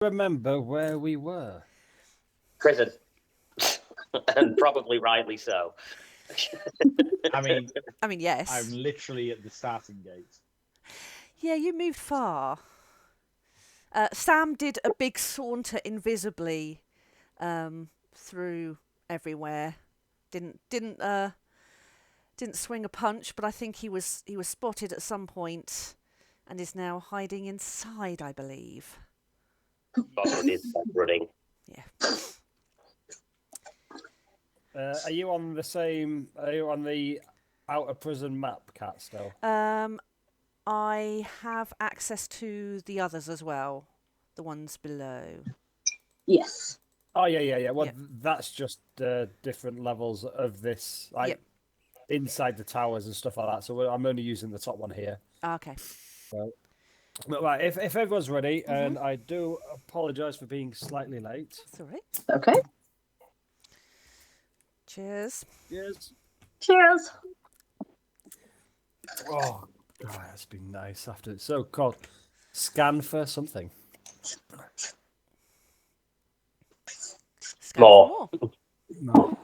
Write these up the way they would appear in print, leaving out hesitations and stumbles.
remember where we were? Prison. And probably rightly so. I mean, yes. I'm literally at the starting gate. Yeah, you moved far. Sam did a big saunter invisibly through everywhere. Didn't swing a punch, but I think he was spotted at some point, and is now hiding inside, I believe. Bogrud is running. Yeah. Are you on the same? Are you on the outer prison map, Cat? Still? I have access to the others as well, the ones below. Yes. Oh yeah. Well, Yep. that's just different levels of this, like Yep. inside the towers and stuff like that. So I'm only using the top one here. Okay. So, but right, if everyone's ready, and I do apologise for being slightly late. That's all right. Okay. Cheers. Yes. Cheers. Oh, God, that's been nice after it's so cold. Scan for something. Scan More. for more. No.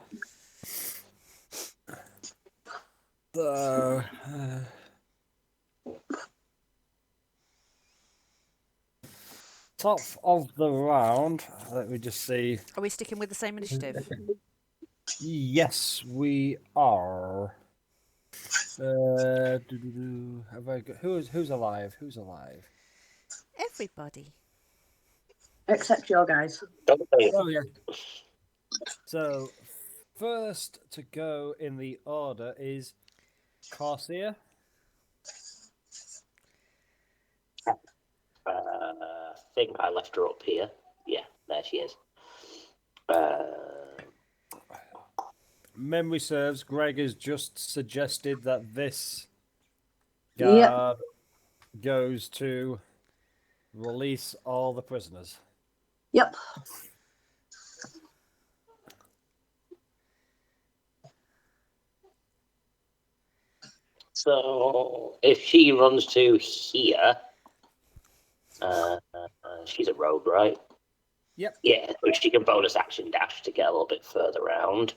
So, top of the round. Let me just see. Are we sticking with the same initiative? Yes, we are. Have I got, who's alive? Who's alive? Everybody. Except your guys. Don't say it. Oh yeah. So first to go in the order is Corsair. I think I left her up here. Yeah, there she is. Memory serves, Greg has just suggested that this Yep. guard goes to release all the prisoners. Yep. So if she runs to here, she's a rogue, right? Yep. Yeah, so she can bonus action dash to get a little bit further around.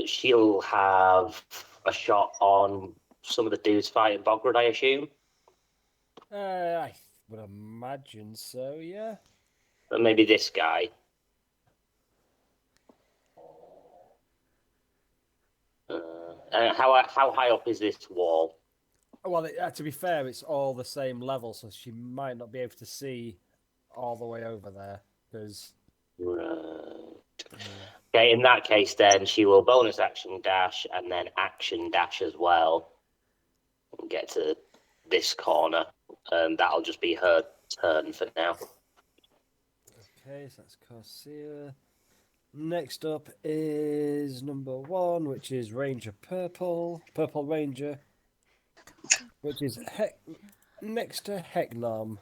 She'll have a shot on some of the dudes fighting Bogrud, I assume. I would imagine so, yeah. But maybe this guy. How high up is this wall? Well, to be fair, it's all the same level, so she might not be able to see all the way over there. Because Okay, in that case, then she will bonus action dash and then action dash as well. And get to this corner, and that'll just be her turn for now. Okay, so that's Corsair. Next up is number 1, which is Ranger Purple Ranger, which is next to Hecknom.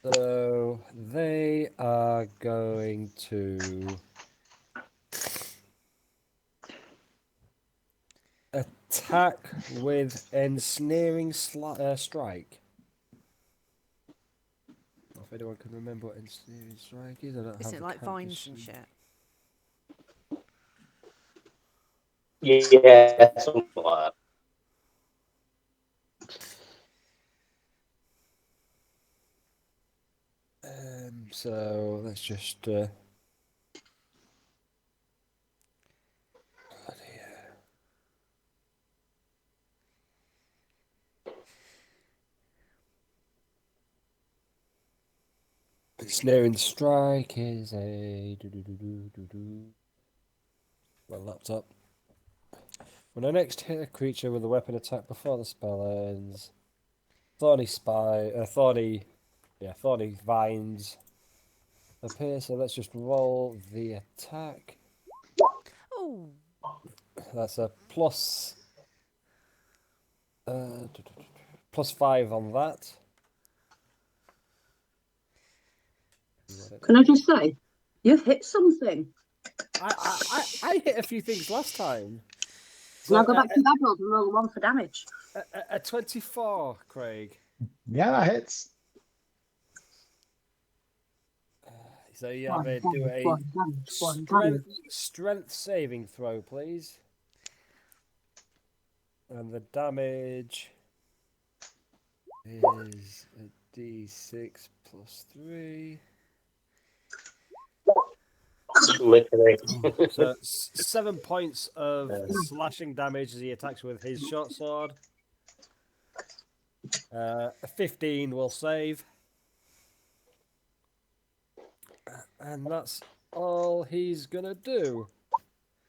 So they are going to attack with ensnaring strike. If anyone can remember what ensnaring strike is, I don't Is have it the like vines counters. and shit? Yeah, something like that. So let's just. Snaring strike is a my laptop. When I next hit a creature with a weapon attack before the spell ends, thorny vines appear. So let's just roll the attack. Oh. That's a plus 5 on that. Can I just say, you've hit something. I hit a few things last time. So now go back to that roll and roll 1 for damage. A 24, Craig. Yeah, that hits. So you have to do a One damage. strength saving throw, please. And the damage is a d6 plus 3. Literally. So 7 points of slashing damage as he attacks with his short sword. A 15 will save. And that's all he's gonna do.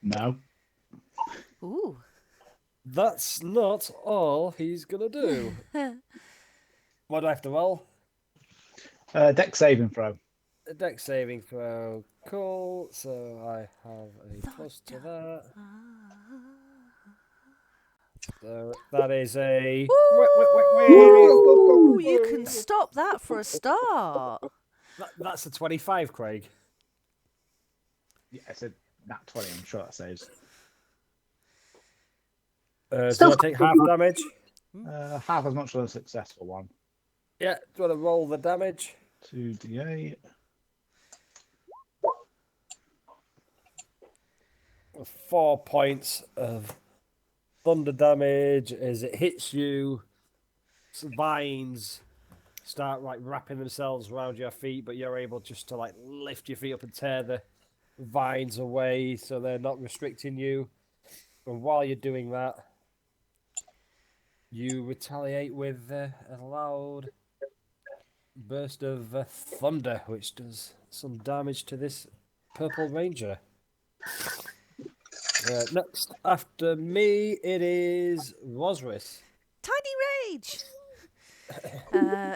No. Ooh. That's not all he's gonna do. What do I have to roll? Dex saving throw. A dex saving throw. Cool. So I have a plus to that. So that is a. Ooh, you can stop that for a start. That's a 25, Craig. Yeah, I said nat 20. I'm sure that saves. So I take half damage. Half as much as a successful one. Yeah, do you want to roll the damage? 2d8. 4 points of thunder damage as it hits you. Some vines start like wrapping themselves around your feet, but you're able just to like lift your feet up and tear the vines away so they're not restricting you. And while you're doing that, you retaliate with a loud burst of thunder, which does some damage to this purple ranger. Next, after me, it is Rosris. Tiny Rage.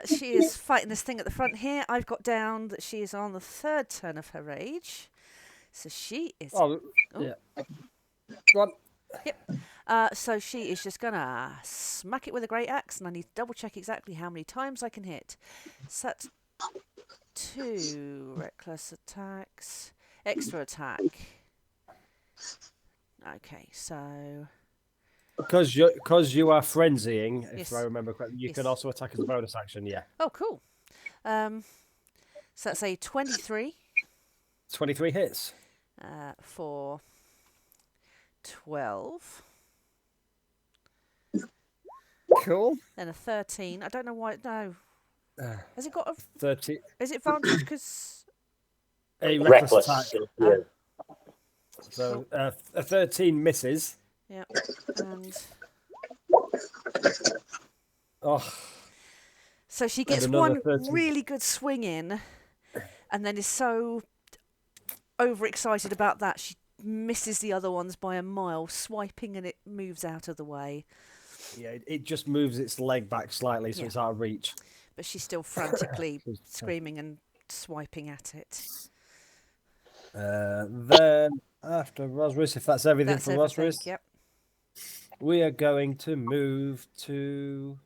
She is fighting this thing at the front here. I've got down that she is on the 3rd turn of her rage. So she is... Yeah. Go on. So she is just going to smack it with a great axe, and I need to double check exactly how many times I can hit. So that's 2 reckless attacks. Extra attack. Okay, so... Because you are frenzying, if Yes. I remember correctly, you Yes. can also attack as a bonus action, yeah. Oh, cool. So that's a 23 23 hits. for 12. Cool. Then a 13. I don't know why. No. Has it got a... 30. Is it advantage because... A reckless Reckless. attack. Yeah. So a 13 misses. Yeah. And... Oh, So she gets another one 13. really good swing in, and then is so overexcited about that she misses the other ones by a mile, swiping, and it moves out of the way. yeah, it just moves its leg back slightly, so Yeah. it's out of reach. But she's still frantically screaming and swiping at it. Then after Rosris, if that's everything That's for everything. Rosris, Yep. we are going to move to.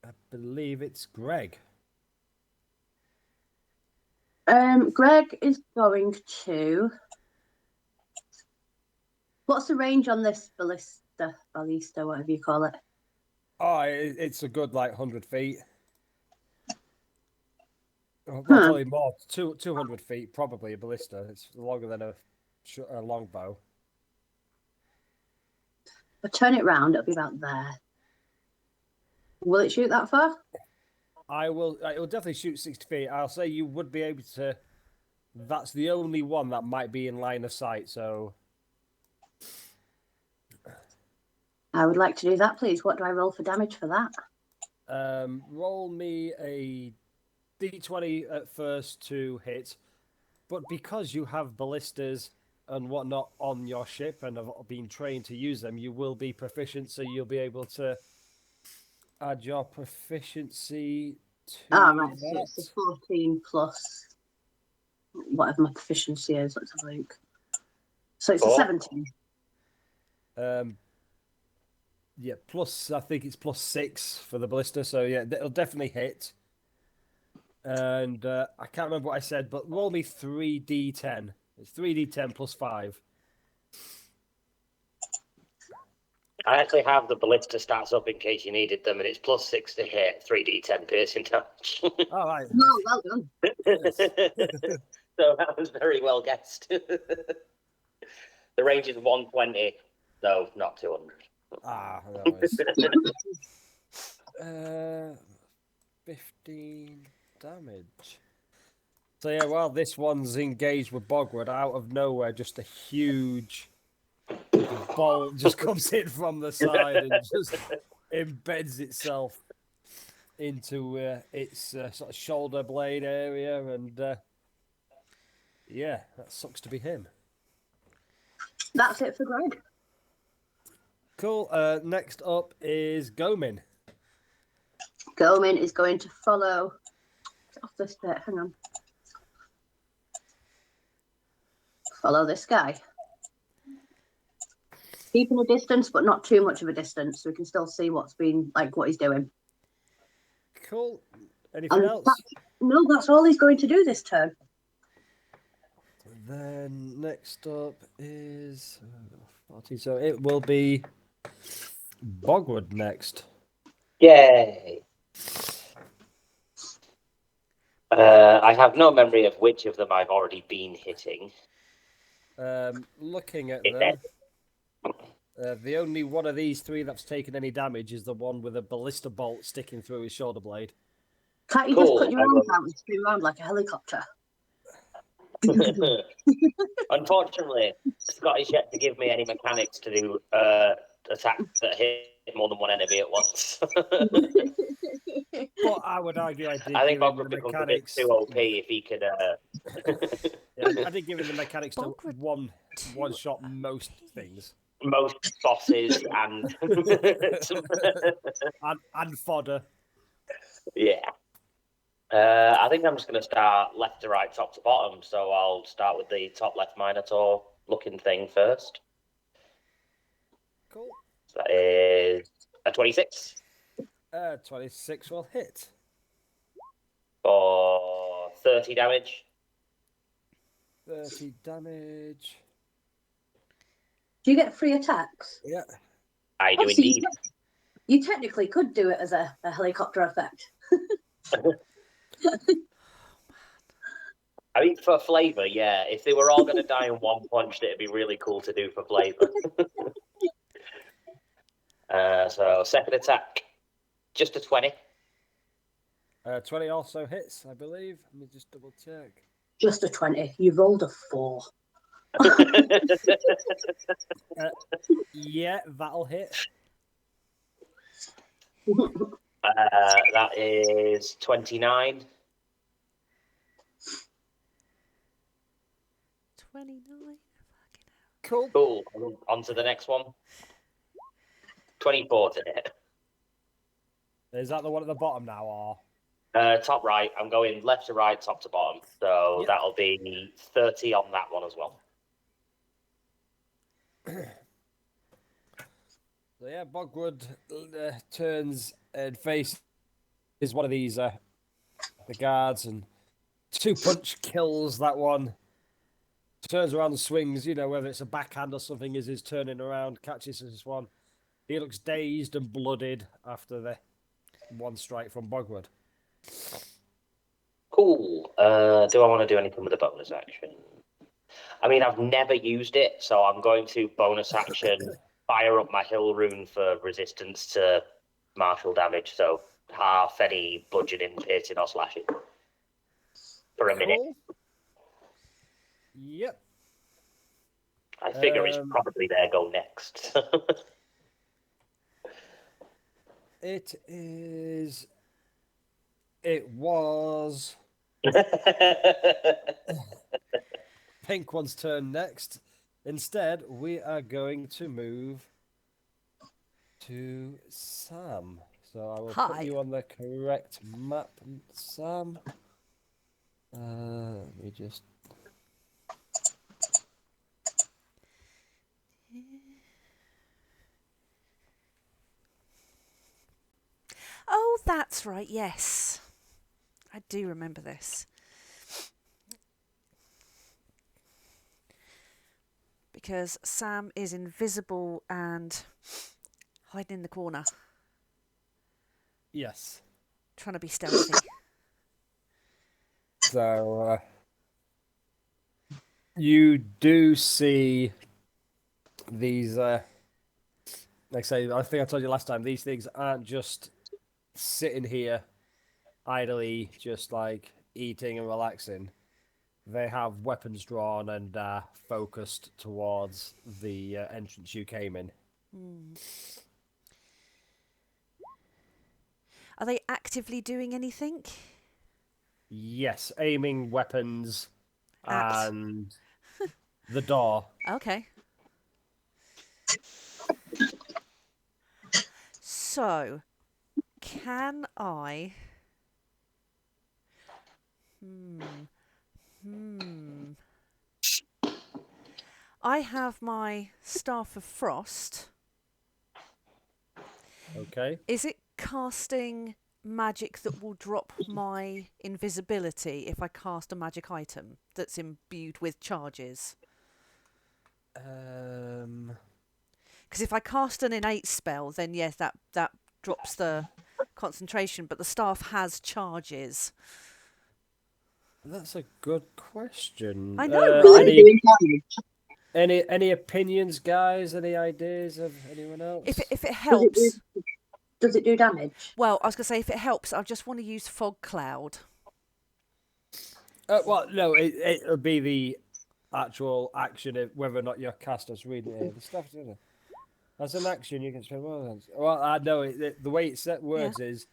I believe it's Greg. Greg is going to. What's the range on this ballista, whatever you call it? Oh, it's a good like 100 feet. Well, probably more. 200 feet, probably a ballista. It's longer than a longbow. If I turn it round, it'll be about there. Will it shoot that far? It will definitely shoot 60 feet. I'll say you would be able to. That's the only one that might be in line of sight. So I would like to do that, please. What do I roll for damage for that? roll me a d20 at first to hit, but because you have ballistas and whatnot on your ship and have been trained to use them, you will be proficient. So you'll be able to add your proficiency to Right, so that. it's a 14 plus whatever my proficiency is. Let's have a look. So it's a 17. Yeah, plus I think it's plus 6 for the ballista. So yeah, it'll definitely hit. And I can't remember what I said, but roll me 3d10. It's 3d10 plus 5. I actually have the ballista stats up in case you needed them, and it's +6 to hit, 3d10 piercing damage. All right. No, well done. So that was very well guessed. The range is 120, so not 200. Ah, that was 15 damage. So yeah, while this one's engaged with Bogrud, out of nowhere, just a huge bolt just comes in from the side and just embeds itself into its sort of shoulder blade area, and yeah, that sucks to be him. That's it for Greg. Cool. Next up is Gomin. Gomin is going to follow off this bit. Hang on. Follow this guy. Keeping a distance, but not too much of a distance, so we can still see what he's doing. Cool. Anything else? No, that's all he's going to do this turn. Then next up is 40, so it will be Bogwood next. Yay! I have no memory of which of them I've already been hitting. Looking at If them, the only one of these three that's taken any damage is the one with a ballista bolt sticking through his shoulder blade. Can't you just put your arms out and spin around like a helicopter? Unfortunately, Scott is yet to give me any mechanics to do attacks that hit more than one enemy at once. But I would argue I did I think give him Bogrud the becomes a bit mechanics. too OP if he could. Yeah, I did give him the mechanics to Bogrud one shot most things. Most bosses and and fodder. yeah. I think I'm just going to start left to right, top to bottom. So I'll start with the top left Minotaur looking thing first. Cool. So that is a 26 26 will hit. for 30 damage. 30 damage. Do you get free attacks? Yeah. I do Oh, so indeed. You technically could do it as a helicopter effect. I mean, for flavour, yeah. If they were all going to die in one punch, it'd be really cool to do for flavour. So second attack, just a 20. 20 also hits, I believe. Let me just double check. Just a 20. You rolled a 4. Yeah, that'll hit. That is 29. 29. Cool. Cool. On to the next one. 24 to hit. Is that the one at the bottom now, or? Top right. I'm going left to right, top to bottom. So Yep. that'll be 30 on that one as well. So yeah, Bogwood turns and faces one of these the guards, and 2-punch kills that one. Turns around and swings, whether it's a backhand or something, as he's turning around, catches this one. He looks dazed and blooded after the one strike from Bogwood. Cool. Do I want to do anything with the bonus action? I mean, I've never used it, so I'm going to bonus action fire up my hill rune for resistance to martial damage, so half any bludgeoning, piercing, or slashing for a minute. Cool. Yep. I figure it's probably there. Go next. It is. It was Pink one's turn next. Instead, we are going to move to Sam. So I will Hi. put you on the correct map, Sam. Let me just. Oh, that's right, yes. I do remember this. Because Sam is invisible and hiding in the corner, Yes. trying to be stealthy. So you do see these. Like I say, I think I told you last time. These things aren't just sitting here idly, just like eating and relaxing. They have weapons drawn and focused towards the entrance you came in. Are they actively doing anything? Yes, aiming weapons At. and the door. Okay. So, can I? I have my Staff of Frost. Okay. Is it casting magic that will drop my invisibility if I cast a magic item that's imbued with charges? Because if I cast an innate spell, then yes, that drops the concentration, but the staff has charges. That's a good question. I know, Will right? it do damage? Any opinions, guys? Any ideas of anyone else? If it Does it helps, Does it do damage? well, I was going to say if it helps, I just want to use fog cloud. Well, no, it would be the actual action of whether or not your caster's reading it. The stuff, isn't it? As an action, you can spend more than. Well, I know the way it set words is,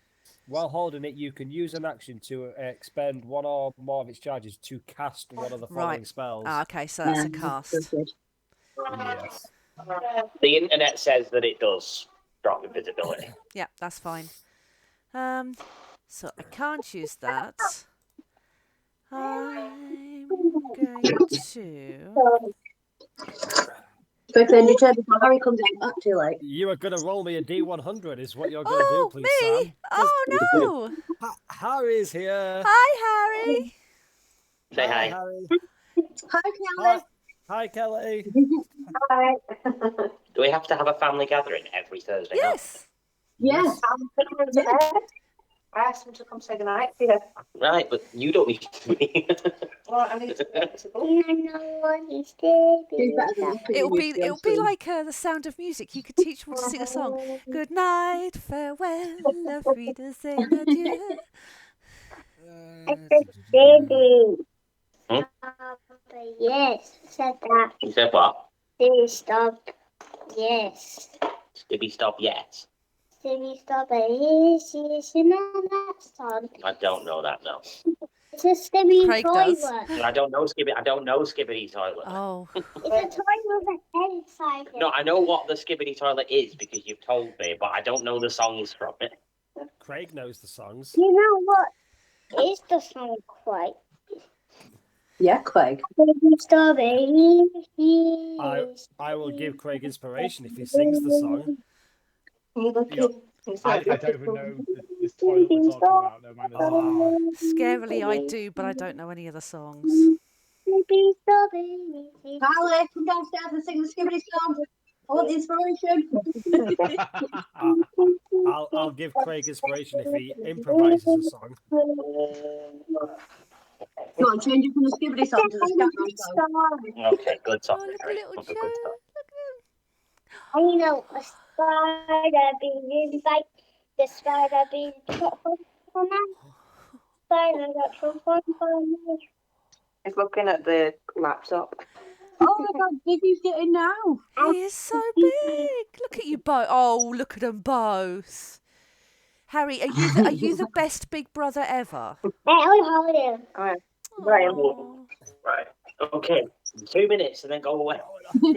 while holding it, you can use an action to expend one or more of its charges to cast one of the following Right. spells. Ah, okay, so that's a Yeah, cast. good. Yes. The internet says that it does drop invisibility. Yeah, that's fine. So I can't use that. I'm going to. Quick, then you turn before Harry comes in. Not too late. You are going to roll me a D100, is what you're going to do, please, me? Sam. Oh no! Harry's here. Hi, Harry. Say hi. Harry. Hi, Hi, Kelly. hi, Kelly. Do we have to have a family gathering every Thursday night? Yes. Yes. I asked him to come say goodnight to you. Right, but you don't need to be. Well, I need to be Who's better than me? It'll be like The Sound of Music. You could teach them to sing a song. Good night, farewell, auf Wiedersehen, adieu. Baby. Hmm? Yes, said that. You said what? Silly stop. Yes. Skibby stop, yes. Silly stop. Yes, yes, you know that song. I don't know that, no. It's a Skibby Craig does. toilet. I don't know Skibbity Toilet. Oh, It's a toilet with a head inside it. No, I know what the Skibbity Toilet is because you've told me, but I don't know the songs from it. Craig knows the songs. You know what is the song quite? Yeah, Craig. Baby strawberry. I will give Craig inspiration if he sings the song. You look Yep. I don't even know this toilet we're talking about. No mind. Oh, scarily I do, but I don't know any of the songs. Baby strawberry. Harley, come downstairs and sing the Skibbity song. I want the inspiration. I'll give Craig inspiration if he improvises a song. Go on, change it from the Skibbity song to the Scatman song. Okay, good song. Oh, look at Great. little Okay, Joe. good song. I know a spider being inside. The spider being cut from spider got from me. He's looking at the laptop. Oh my god, Dizzy's getting now. He is so big. Look at you both. Oh, look at them both. Harry, are you the best big brother ever? Hey, I would hold him. Right. Aw. Right. Okay. 2 minutes and then go away. He's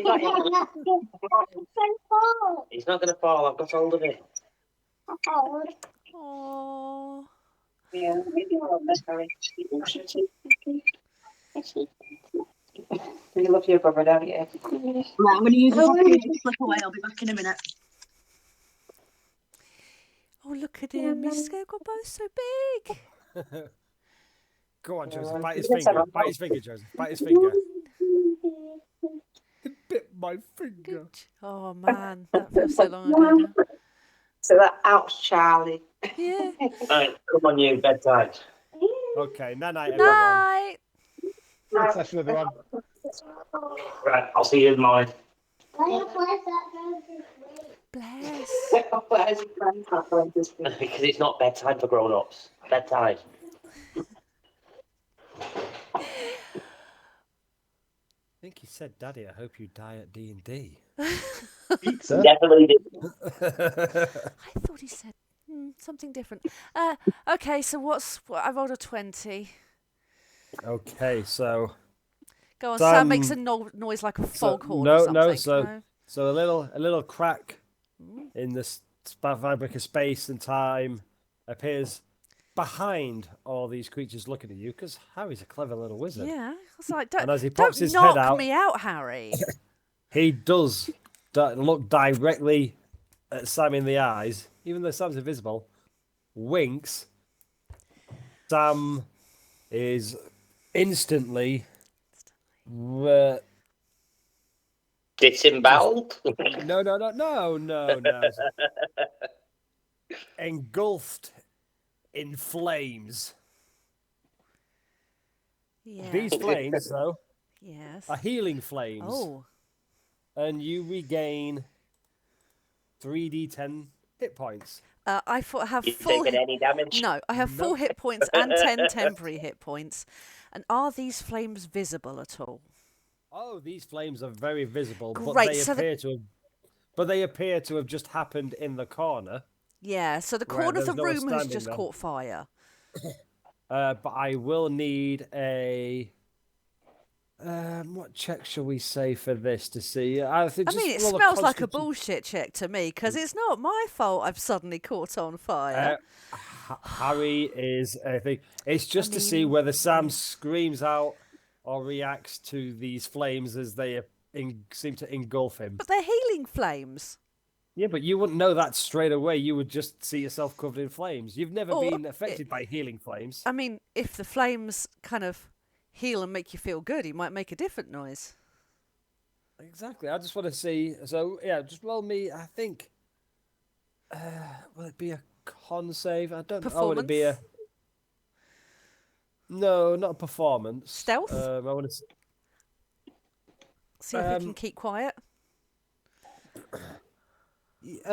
not going to fall. I've got hold of him. Aw. Yeah. You love your brother, don't you? Right, I'm going to use this to slip away. I'll be back in a minute. Oh, look at him. He's got both so big. Go on, Joseph. Bite his finger. Bite his finger, Joseph. Bite his finger. A bit my finger. Good. Oh man, that feels so long ago now. So that ouch, Charlie. Yeah. Right, come on, you bedtime. Okay, night, everyone. Night. Good session, everyone. Right, I'll see you in the morning. Bless. Where's your friend at? Because it's not bedtime for grown-ups. Bedtime. I think he said, "Daddy, I hope you die at D&D." Pizza. Definitely did. I thought he said something different. Okay, so I rolled a 20. Okay, so Go on, Sam makes a Sam- noise like a so- foghorn or no, something. so a little crack in the fabric of space and time appears behind all these creatures looking at you, because Harry's a clever little wizard. Yeah, I was like, And as he don't pops his knock head out, me out, Harry. he does look directly at Sam in the eyes, even though Sam's invisible, winks. Sam is instantly Disemboweled? no. Engulfed in flames. Yeah. These flames, though, Yes. are healing flames. Oh. And you regain 3d10 hit points. I have You full. taking any damage? No, I have full hit points and 10 temporary hit points. And are these flames visible at all? Oh, these flames are very visible, Great, but they appear to have just happened in the corner. Yeah, so the Where corner of the there's no one room has standing just there. caught fire. But I will need a. What check shall we say for this to see? I think. I mean, it smells like a bullshit check to me because it's not my fault I've suddenly caught on fire. Harry is. I think it's just to see mean, whether Sam screams out or reacts to these flames as they seem to engulf him. But they're healing flames. Yeah, but you wouldn't know that straight away. You would just see yourself covered in flames. You've never Or been affected by healing flames. I mean, if the flames kind of heal and make you feel good, it might make a different noise. Exactly. I just want to see. So yeah, just roll me. I think. Will it be a con save? I don't know. Oh, would it be a? No, not a performance. Stealth? I want to. See if we can keep quiet.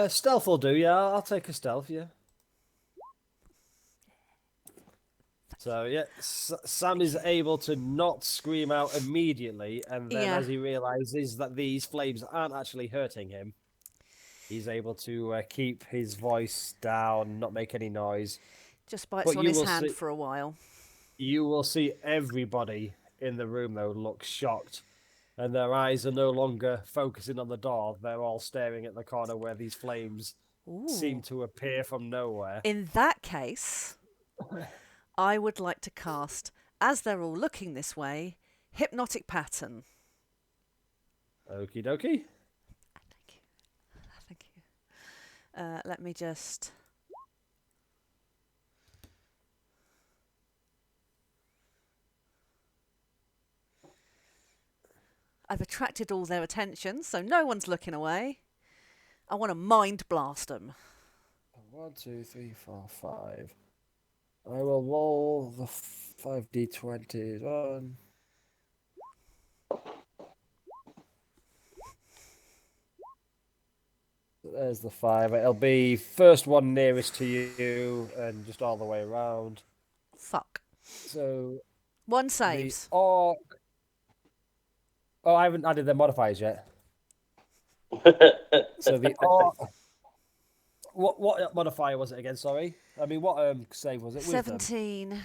Stealth will do. Yeah, I'll take a stealth. Yeah. So yeah, Sam is able to not scream out immediately, and then Yeah. as he realizes that these flames aren't actually hurting him, he's able to keep his voice down, not make any noise. Just bites But on you his will hand see- for a while. You will see everybody in the room though look shocked, and their eyes are no longer focusing on the door. They're all staring at the corner where these flames seem Ooh. to appear from nowhere. In that case, I would like to cast, as they're all looking this way, hypnotic pattern. Okie dokie. Thank you. Thank you. Let me just. I've attracted all their attention, so no one's looking away. I want to mind blast them. 1, 2, 3, 4, 5. I will roll the 5d20s. 1. There's the 5. It'll be first one nearest to you and just all the way around. Fuck. So One the saves. orc. Oh, I haven't added the modifiers yet. So the orc. What modifier was it again? Sorry. I mean, what save was it? Wisdom. 17.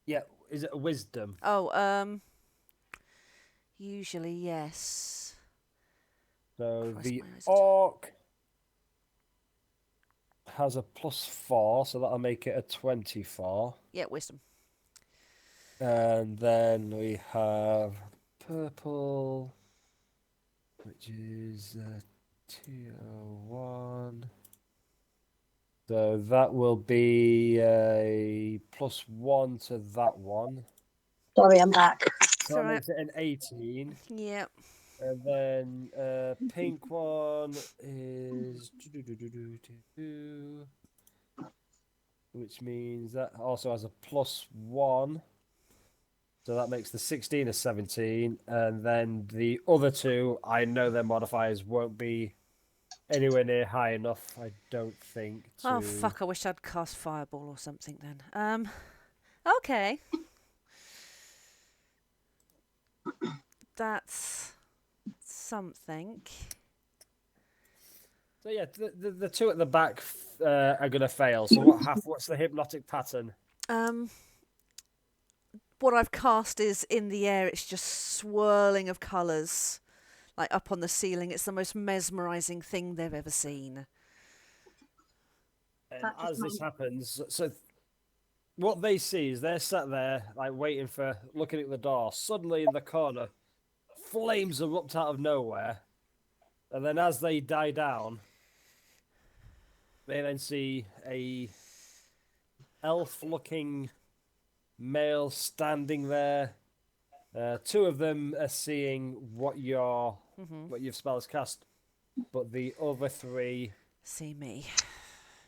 Yeah. Is it a wisdom? Oh, usually yes. So Christ, the where is it? orc has a +4, so that'll make it a 24. Yeah, wisdom. And then we have purple, which is 201. So that will be a +1 to that one. Sorry, I'm back. So that alright. makes it an 18. Yeah. And then pink one is which means that also has a +1. So that makes the 16 a 17. And then the other two, I know their modifiers won't be anywhere near high enough, I don't think. Oh fuck! I wish I'd cast fireball or something then. Okay. That's something. So yeah, the two at the back are going to fail. So what's the hypnotic pattern? What I've cast is in the air. It's just swirling of colours, like up on the ceiling. It's the most mesmerising thing they've ever seen. And as this happens, so what they see is they're sat there, like looking at the door. Suddenly in the corner, flames erupt out of nowhere. And then as they die down, they then see a elf-looking male standing there. Two of them are seeing what you've spells cast, but the other three See me.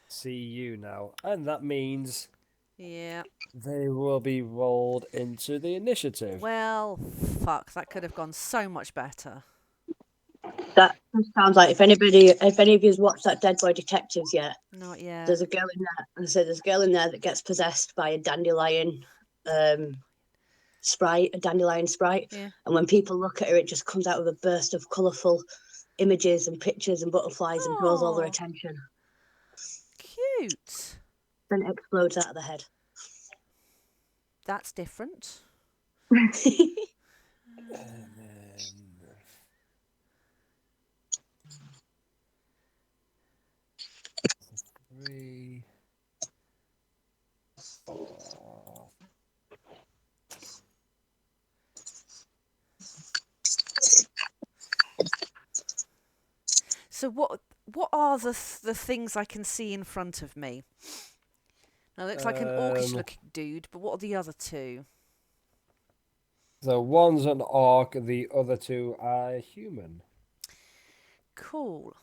see you now, and that means Yeah. they will be rolled into the initiative. Well, fuck. That could have gone so much better. That sounds like if any of you's watched that Dead Boy Detectives yet, Not yet. there's a girl in there. And so there's a girl in there that gets possessed by a dandelion sprite, Yeah. and when people look at her, it just comes out with a burst of colourful images and pictures and butterflies and draws all their Oh. attention. Cute. Then it explodes out of the head. That's different. And then 3, 4. So what are the things I can see in front of me? Now, it looks like an orcish-looking dude, but what are the other two? So one's an orc, the other two are human. Cool.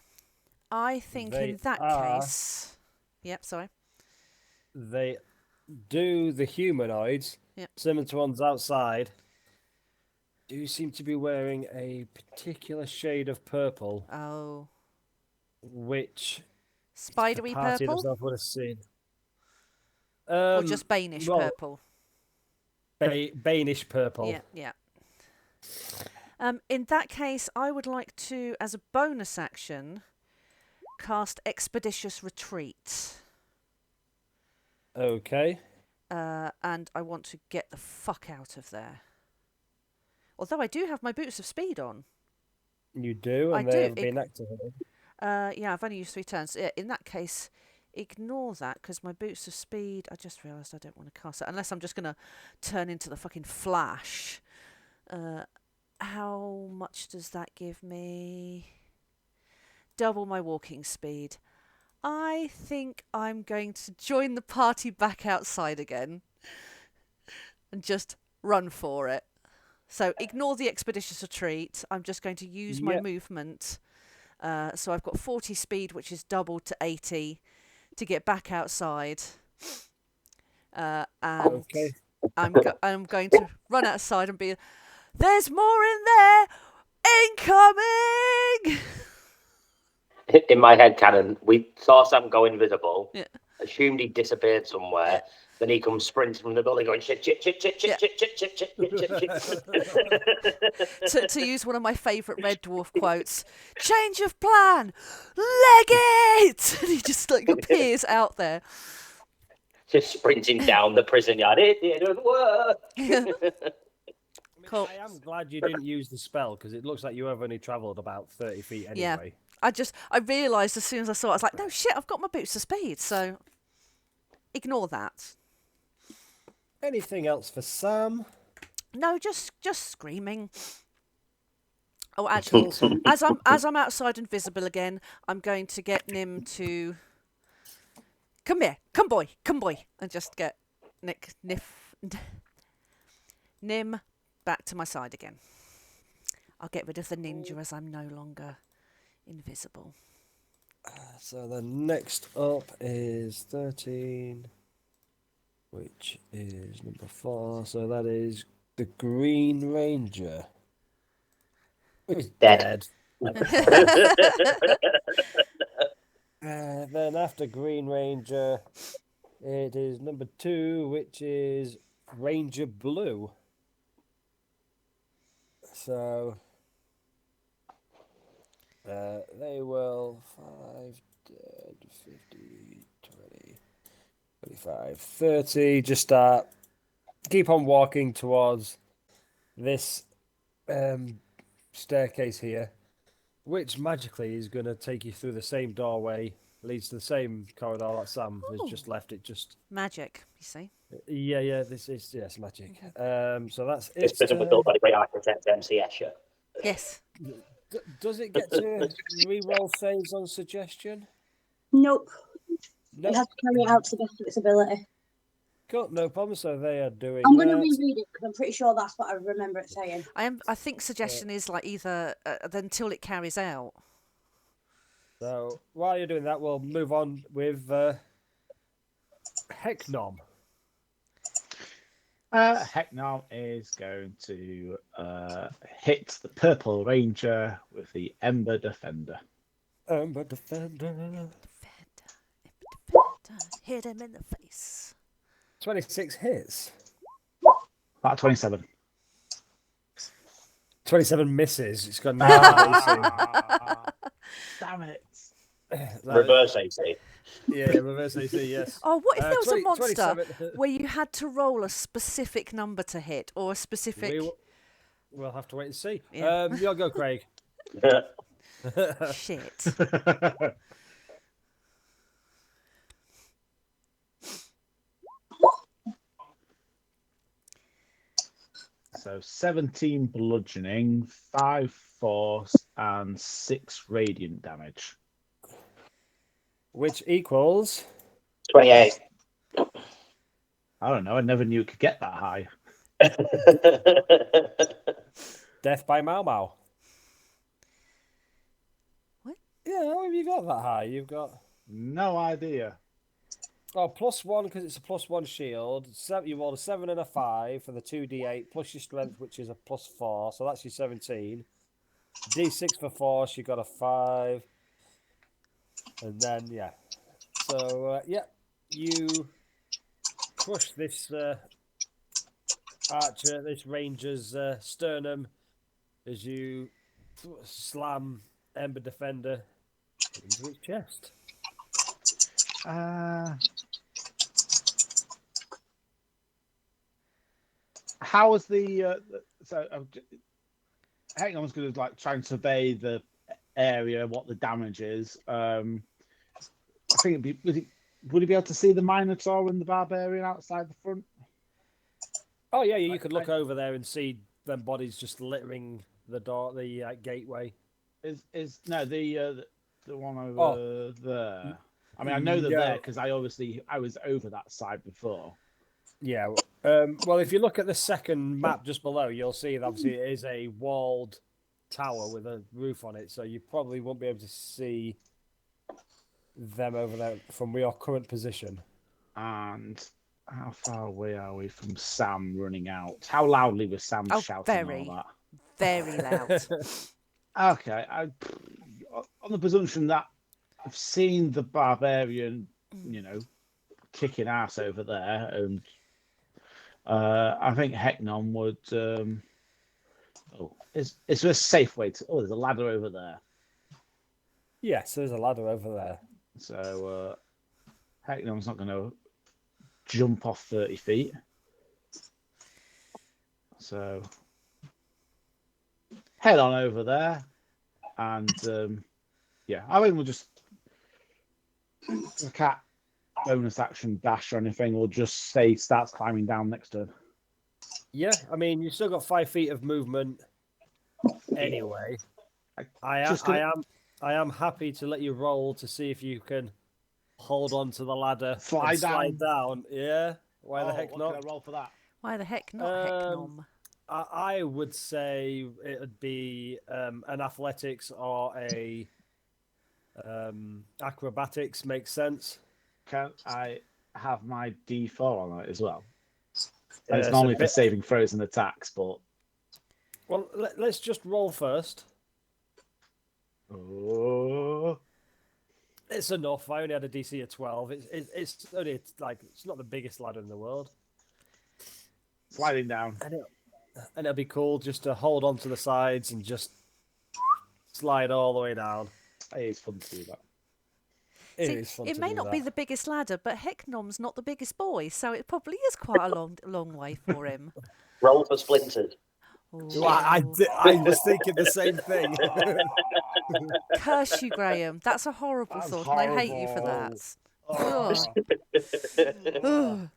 I think They in that are- case... Yep, sorry. They do the humanoids, Yep. similar to ones outside, do seem to be wearing a particular shade of purple, Oh. which Spidery the party purple? themselves would have seen. Or just Banish well, purple? Banish purple. Yeah, yeah. In that case, I would like to, as a bonus action, cast Expeditious Retreat. Okay. And I want to get the fuck out of there. Although I do have my Boots of Speed on. You do, and I they do. have been activated. Yeah, I've only used 3 turns. Yeah, in that case, ignore that, because my Boots of Speed... I just realised I don't want to cast it, unless I'm just going to turn into the fucking Flash. How much does that give me? Double my walking speed. I think I'm going to join the party back outside again and just run for it. So ignore the expeditious retreat. I'm just going to use my movement. So I've got 40 speed, which is doubled to 80, to get back outside. And Okay. I'm going to run outside and be, there's more in there! Incoming! In my head canon, we saw Sam go invisible, Yeah. assumed he disappeared somewhere, then he comes sprinting from the building going shit, shit, shit, shit, shit, Yeah. shit, shit, shit, shit, shit, shit. to use one of my favourite Red Dwarf quotes, change of plan, leg it! And he just like appears out there. Just sprinting down the prison yard. It didn't work. Cool. I am glad you didn't use the spell, because it looks like you have only travelled about 30 feet anyway. I realised as soon as I saw it, I was like, no shit, I've got my Boots of Speed, so ignore that. Anything else for Sam? No, just screaming. Oh, actually, as I'm outside invisible again, I'm going to get Nim to come here, come boy, and just get Nim back to my side again. I'll get rid of the ninja as I'm no longer invisible. So then next up is 13, which is number 4. So that is the Green Ranger. He's Dead. Then after Green Ranger, it is number 2, which is Ranger Blue. So they will 5, 10, 50, 20, 25, 30. Just start. Keep on walking towards this staircase here, which magically is going to take you through the same doorway, leads to the same corridor that Sam has just left. It just Magic, you see. yeah. This is magic. So that's This it. prison was built by the great architect MC Escher. Yes. Does it get to re-roll saves on suggestion? Nope. No. It has to carry it out to the best of its ability. Cool, no problem. So they are doing I'm going to that. reread it because I'm pretty sure that's what I remember it saying. I think suggestion is like either until it carries out. So while you're doing that, we'll move on with Hecknom. Hecknom is going to hit the Purple Ranger with the Ember Defender. Ember Defender. Defender. Hit him in the face. 26 hits. About 27. 27 misses. It's got no Damn it. Reverse AC. Yeah, reverse AC, yes. Oh, what if there was 20 a monster 27. where you had to roll a specific number to hit or a specific... We'll have to wait and see. Yeah. You'll go, Craig. Shit. So 17 bludgeoning, 5 force, and 6 radiant damage. Which equals 28. I don't know. I never knew it could get that high. death by Mau Mau. What? Yeah, how have you got that high? You've got No idea. +1 because it's a +1 shield. You rolled a 7 and a 5 for the 2d8 plus your strength, which is a +4, so that's your 17. D6 for force, you got a 5, and then yeah. So you crush this archer, this ranger's sternum as you slam Ember Defender into its chest. How was the Hecknom's going to try and survey the area, what the damage is. I think would he be able to see the Minotaur and the Barbarian outside the front? Oh yeah, you could look over there and see them bodies just littering the door, the gateway. Is no the one over there? I mean, I know they're there because I was over that side before. Yeah. Well, if you look at the second map just below, you'll see that obviously it is a walled tower with a roof on it, so you probably won't be able to see them over there from your current position. And how far away are we from Sam running out? How loudly was Sam shouting all that? Very loud. Okay, on the presumption that I've seen the Barbarian, kicking ass over there, and I think Hecknom would. Is there a safe way to? Oh, there's a ladder over there. Yes, there's a ladder over there. So Hecknom's not going to jump off 30 feet. So head on over there, and I think we'll just the cat bonus action dash or anything, or just say starts climbing down next to him. Yeah, I mean you've still got 5 feet of movement anyway. I am happy to let you roll to see if you can hold on to the ladder, slide down. Yeah, why the heck what not? Can I roll for that? Why the heck not Hecknom? I would say it would be an athletics or a acrobatics makes sense. Can I have my D4 on it as well? And it's It's a normally for bit- saving throws and attacks, but Well, let's just roll first. oh, It's enough. I only had a DC of 12. It's only like it's not the biggest ladder in the world, sliding down. and it'll be cool just to hold on to the sides and just slide all the way down. It is fun to do that. It is fun it to may do not that. be the biggest ladder, but Hecknom's not the biggest boy, so it probably is quite a long way for him. Roll for splinters. Well, I was thinking the same thing. Curse you, Graham. That's a horrible That's thought, and I hate you for that. Oh. Ugh.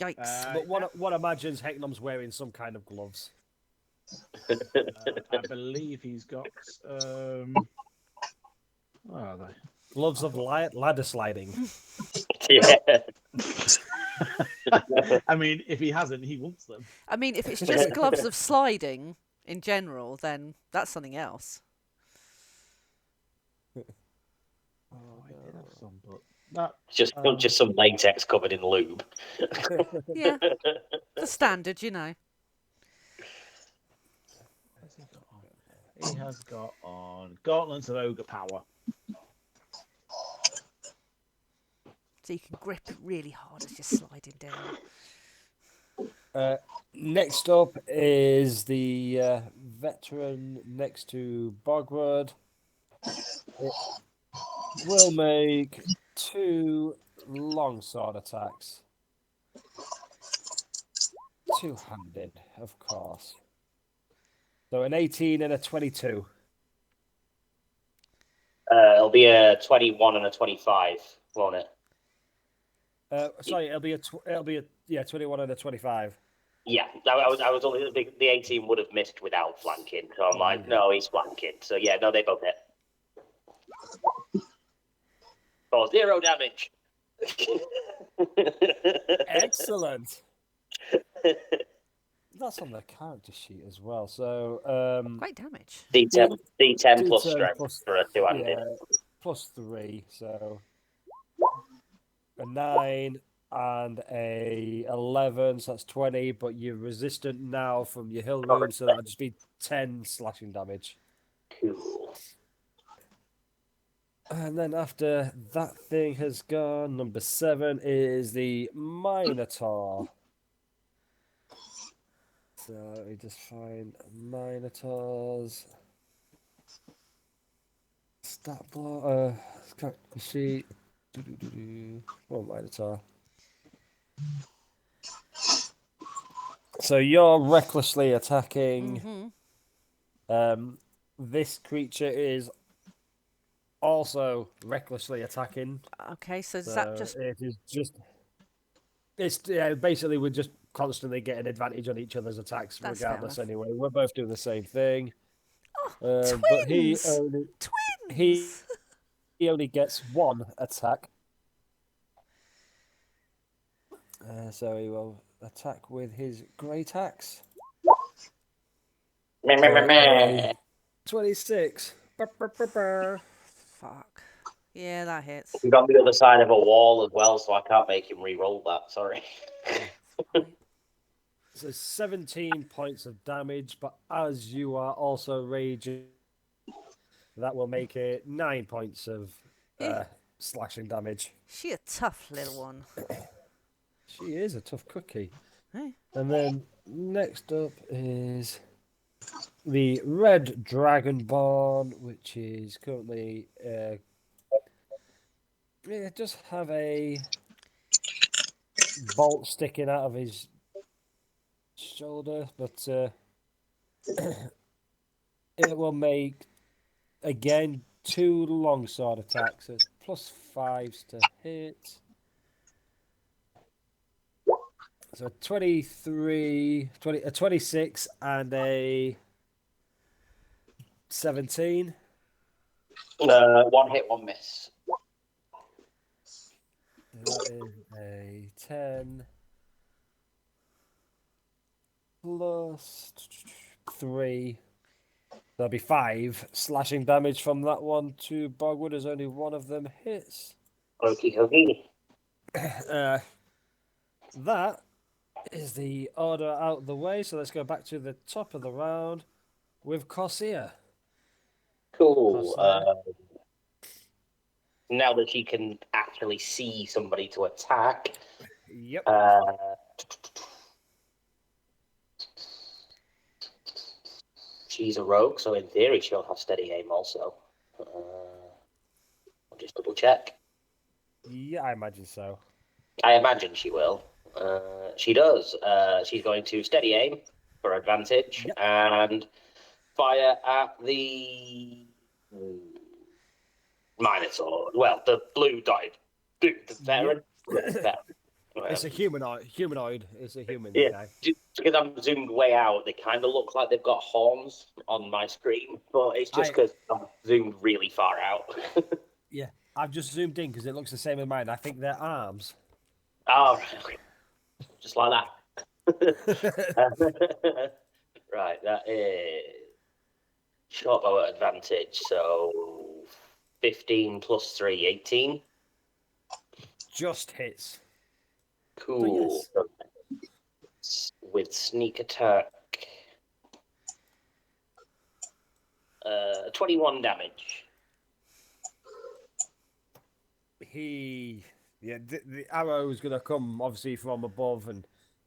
Yikes. But one imagines Hecknom's wearing some kind of gloves. I believe he's got. Where are they? Gloves of ladder sliding. Yeah. I mean, if he hasn't, he wants them. I mean, if it's just gloves of sliding in general, then that's something else. Oh, I did have some, but that Just some latex covered in lube. Yeah, the standard, you know. what's he got on? He has got on gauntlets of ogre power. So you can grip it really hard as you're sliding down. Next up is the veteran next to Bogrud. It will make 2 longsword attacks. Two-handed, of course. So an 18 and a 22. It'll be a 21 and a 25, won't it? Sorry, it'll be a 21 and a 25. Yeah, I was only the 18 would have missed without flanking, so I'm like, no, he's flanking. So yeah, no, they both hit. For 0 damage. Excellent. That's on the character sheet as well. So Great damage. D10 plus D10 strength plus- for a two-handed. yeah, plus 3, so a 9 and a 11, so that's 20. But you're resistant now from your hill rune, so that'll just be 10 slashing damage. Cool. And then after that thing has gone, number 7 is the Minotaur. So let me just find Minotaurs. Stat block. Character sheet. Oh, Minotaur. So you're recklessly attacking. This creature is also recklessly attacking. Okay, so is that just... It is just. It's basically we're just constantly getting advantage on each other's attacks, That's fair regardless. enough. Anyway, we're both doing the same thing. Oh, But he twins! only Twins! he only gets 1 attack. So he will attack with his great axe. Meh, meh, meh, meh. 26. Fuck. Yeah, that hits. He's on the other side of a wall as well, so I can't make him re-roll that. Sorry. So 17 points of damage, but as you are also raging, that will make it 9 points of slashing damage. She a tough little one. She is a tough cookie. Hey. And then next up is the Red Dragonborn, which is currently just have a bolt sticking out of his shoulder, but it will make again 2 longsword attacks. So it's plus 5s to hit. So 23, 26 and a 17. 1 hit, 1 miss. That is a 10. plus 3. There'll be 5 slashing damage from that one to Bogwood as only one of them hits. Okie dokie. That is the order out of the way. So let's go back to the top of the round with Corsair. Cool. Corsair. Now that she can actually see somebody to attack, Yep. she's a rogue, so in theory she'll have steady aim also. I'll just double check. Yeah, I imagine so. I imagine she will. She does. She's going to steady aim for advantage Yep. and fire at the Minotaur. Well, the blue dotted. The veteran. Veteran. It's a humanoid. It's a human Yeah, guy. just because I'm zoomed way out, they kind of look like they've got horns on my screen, but it's just because I'm zoomed really far out. Yeah, I've just zoomed in because it looks the same as mine. I think they're arms. Oh, right. Just like that. Right, that is short bow at advantage, so 15 plus 3, 18. Just hits. Cool. With sneak attack. 21 damage. The arrow is going to come obviously from above and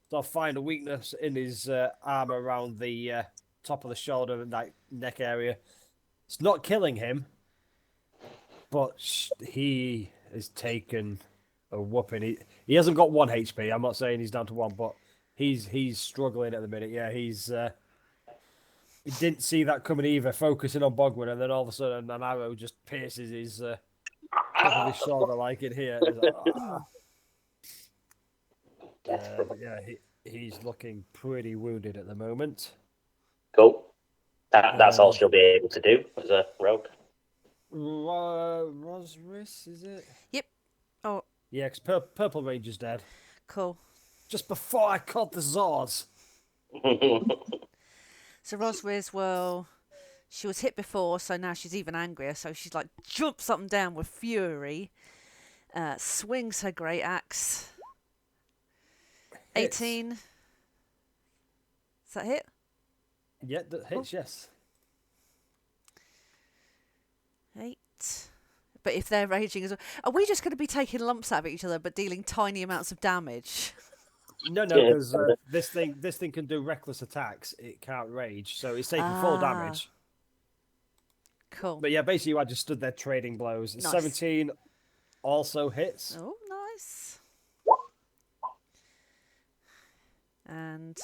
sort of find a weakness in his arm around the top of the shoulder and that neck area. It's not killing him, but he has taken a whooping. He hasn't got 1 HP. I'm not saying he's down to 1, but he's struggling at the minute. Yeah, he didn't see that coming either, focusing on Bogwood, and then all of a sudden an arrow just pierces his top of his shoulder like it here. He's like, but yeah, he's looking pretty wounded at the moment. Cool. That's all she'll be able to do as a rogue. Rosris, is it? Yep. Oh, Yeah, because Purple Ranger's dead. cool. Just before I caught the Zords. So Rosriz, well, she was hit before, so now she's even angrier. So she's like jumps up and down with fury, swings her great axe. Hits. 18. Is that hit? Yeah, that hits, yes. 8. But if they're raging as well, are we just going to be taking lumps out of each other but dealing tiny amounts of damage? No, because this thing can do reckless attacks. It can't rage, so it's taking full damage. Cool. But yeah, basically I just stood there trading blows. Nice. 17 also hits. Oh, nice. And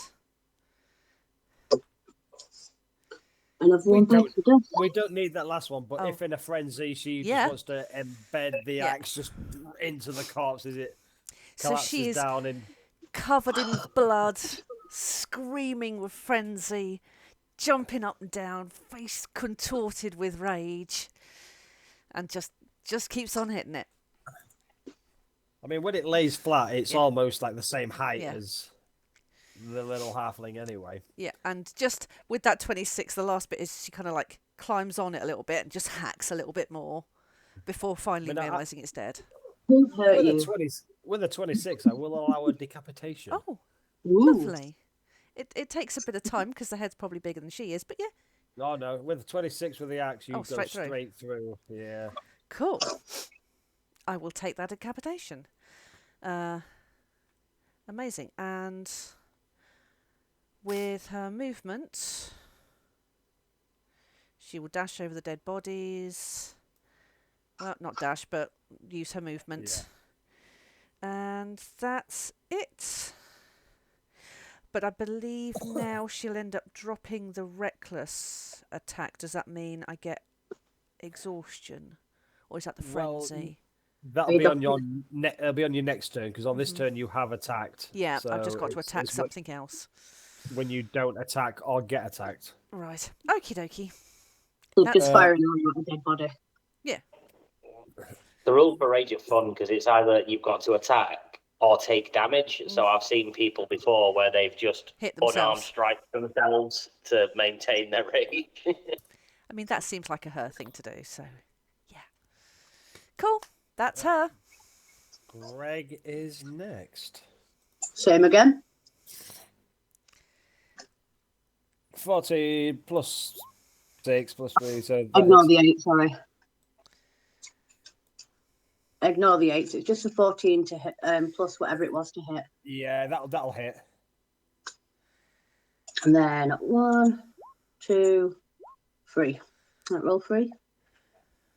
Another one bites the dust. We don't need that last one, but Oh. if in a frenzy she Yeah. just wants to embed the axe just into the corpse as it so collapses she is down in. covered in blood, screaming with frenzy, jumping up and down, face contorted with rage, and just keeps on hitting it. I mean, when it lays flat, it's almost like the same height Yeah. as the little halfling anyway. Yeah, and just with that 26, the last bit is she kind of like climbs on it a little bit and just hacks a little bit more before finally realising it's dead. Won't hurt With you. a 26, I will allow a decapitation. Oh, Ooh. lovely. It takes a bit of time because the head's probably bigger than she is, but yeah, Oh no, with a 26 with the axe, you go straight through. straight through. Yeah. cool. I will take that decapitation. Amazing. And with her movement, she will dash over the dead bodies. Well, not dash, but use her movement. And that's it. But I believe now she'll end up dropping the reckless attack. Does that mean I get exhaustion? Or is that the Well, frenzy? That'll be on your it'll be on your next turn because on this turn you have attacked. Yeah, I've just so got to attack it's something else. when you don't attack or get attacked. Right. Okie dokie. So That's- just firing on a dead body. The rules for rage are fun because it's either you've got to attack or take damage. So I've seen people before where they've just Hit unarmed themselves. strike themselves to maintain their rage. I mean, that seems like a her thing to do, so yeah. Cool. That's her. Greg is next. Same again. 40 plus 6 plus 3, so Ignore the 8, sorry. Ignore the 8. It's just a 14 to hit, plus whatever it was to hit. yeah, that'll hit. And then 1, 2, 3. Right, roll 3.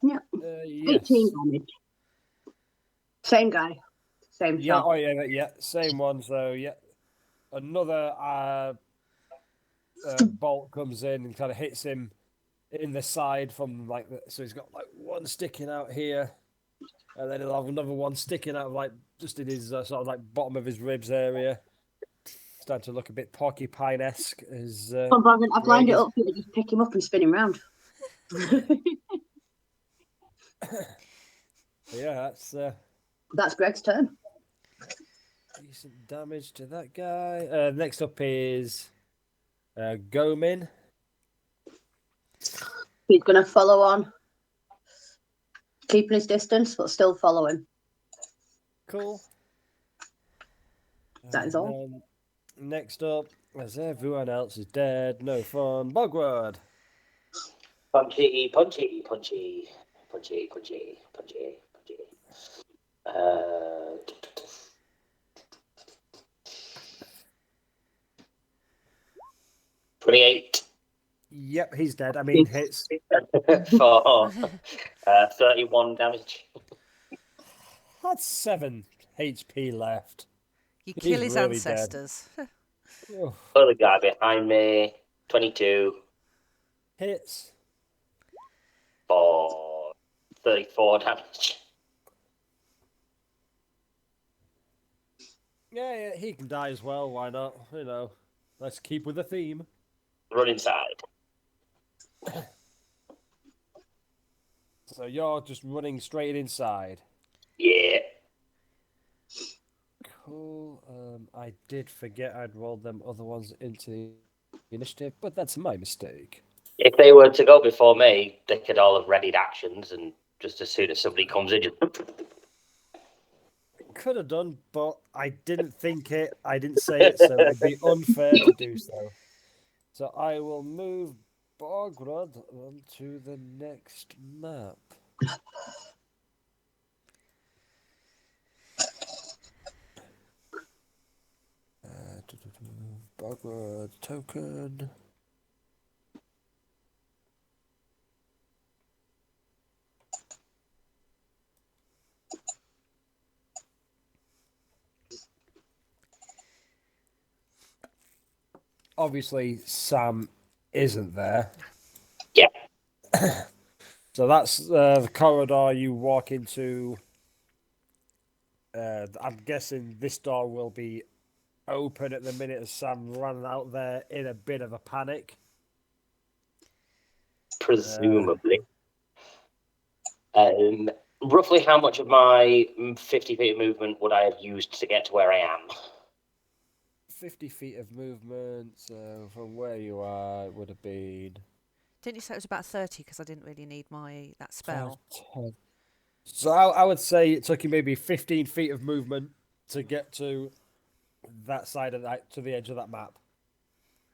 Yeah. Yes. 18 damage. Same guy. Same Yeah, shot. oh yeah, same one. So yeah, another bolt comes in and kind of hits him in the side from like so he's got like one sticking out here, and then he'll have another one sticking out like just in his sort of like bottom of his ribs area. Starting to look a bit porcupine-esque as Come on, I've lined it Greg is- up for you to just pick him up and spin him round. Yeah, That's Greg's turn. decent damage to that guy. Next up is Gomin. He's going to follow on, keeping his distance, but still follow him. Cool. That is all. Then next up, as everyone else is dead, no fun. Bogrud. Punchy, punchy, punchy, punchy, punchy, punchy, punchy. 28 Yep, he's dead. I mean, hits. for 31 damage. That's 7 HP left. You He's kill his really dead. ancestors. Oh, Other guy behind me, 22 hits. for 34 damage. Yeah, he can die as well. Why not? You know, let's keep with the theme. Run inside. So you're just running straight inside. Yeah. Cool. I did forget I'd rolled them other ones into the initiative, but that's my mistake. If they were to go before me, they could all have readied actions, and just as soon as somebody comes in, just... Could have done, but I didn't think it. I didn't say it, so it'd be unfair to do so. So I will move Bogrud onto the next map. Bogrud token. Obviously, Sam isn't there. Yeah. So that's the corridor you walk into. I'm guessing this door will be open at the minute as Sam ran out there in a bit of a panic. Presumably. Roughly how much of my 50 feet of movement would I have used to get to where I am? 50 feet of movement, so from where you are, it would have been... Didn't you say it was about 30 because I didn't really need that spell? 10. So I would say it took you maybe 15 feet of movement to get to that side of that, to the edge of that map.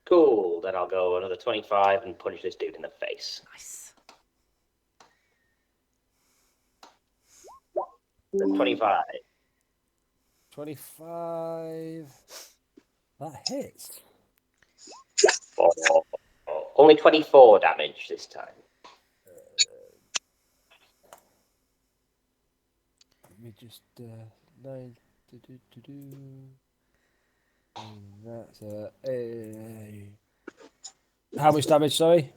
Cool. Then I'll go another 25 and punch this dude in the face. Nice. 25. 25. That hits. Oh, only 24 damage this time. Let me just 9. And that's a. How much damage? Sorry.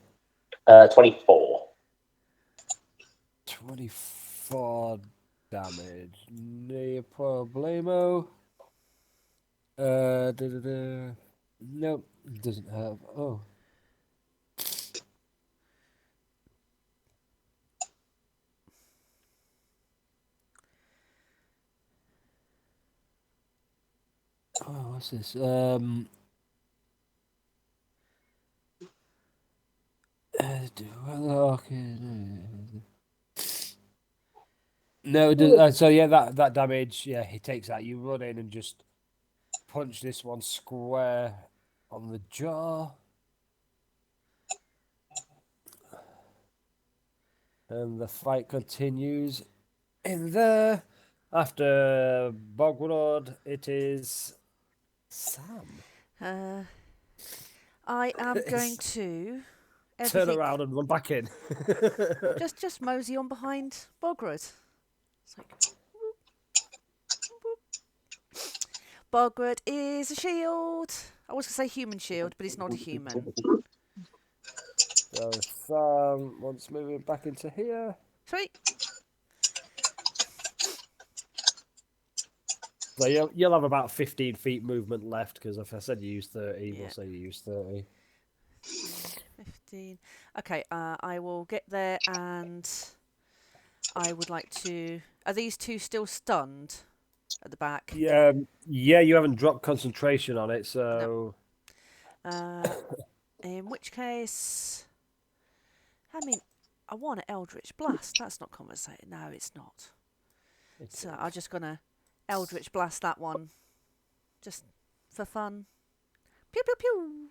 24. 24 damage. No problemo. Nope, doesn't have. Oh. Oh, what's this? No, it does, so yeah, that damage, yeah, he takes that. You run in and just punch this one square on the jaw. And the fight continues in there. After Bogrud, it is Sam. I am going to Turn everything- around and run back in. just mosey on behind Bogrud. It's like, whoop, whoop. Bogrud is a shield. I was going to say human shield, but he's not a human. So Sam wants moving back into here. Sweet. So you'll have about 15 feet movement left, because if I said you use 30, Yeah. we'll say you use 30. 15. Okay, I will get there, and I would like to... Are these two still stunned at the back? Yeah, you haven't dropped concentration on it, so... In which case... I mean, I want an Eldritch Blast. That's not compensated. No, it's not. So I'm just going to Eldritch Blast that one. Just for fun. Pew, pew, pew.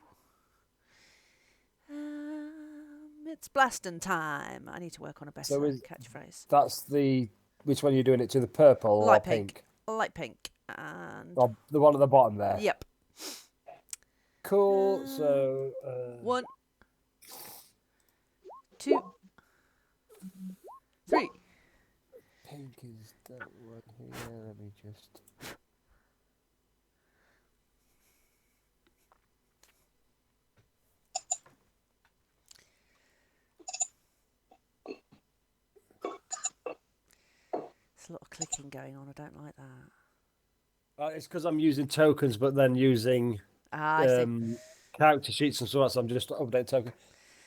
It's blasting time. I need to work on a better catchphrase. That's the... Which one are you doing it to? The purple Light or pink? Light pink. And... Oh, the one at the bottom there? Yep. Cool, so... 1, 2, 3. Pink is that one here. Let me just... There's a lot of clicking going on. I don't like that. It's because I'm using tokens, but then using I see. character sheets and so on, so I'm just updating tokens.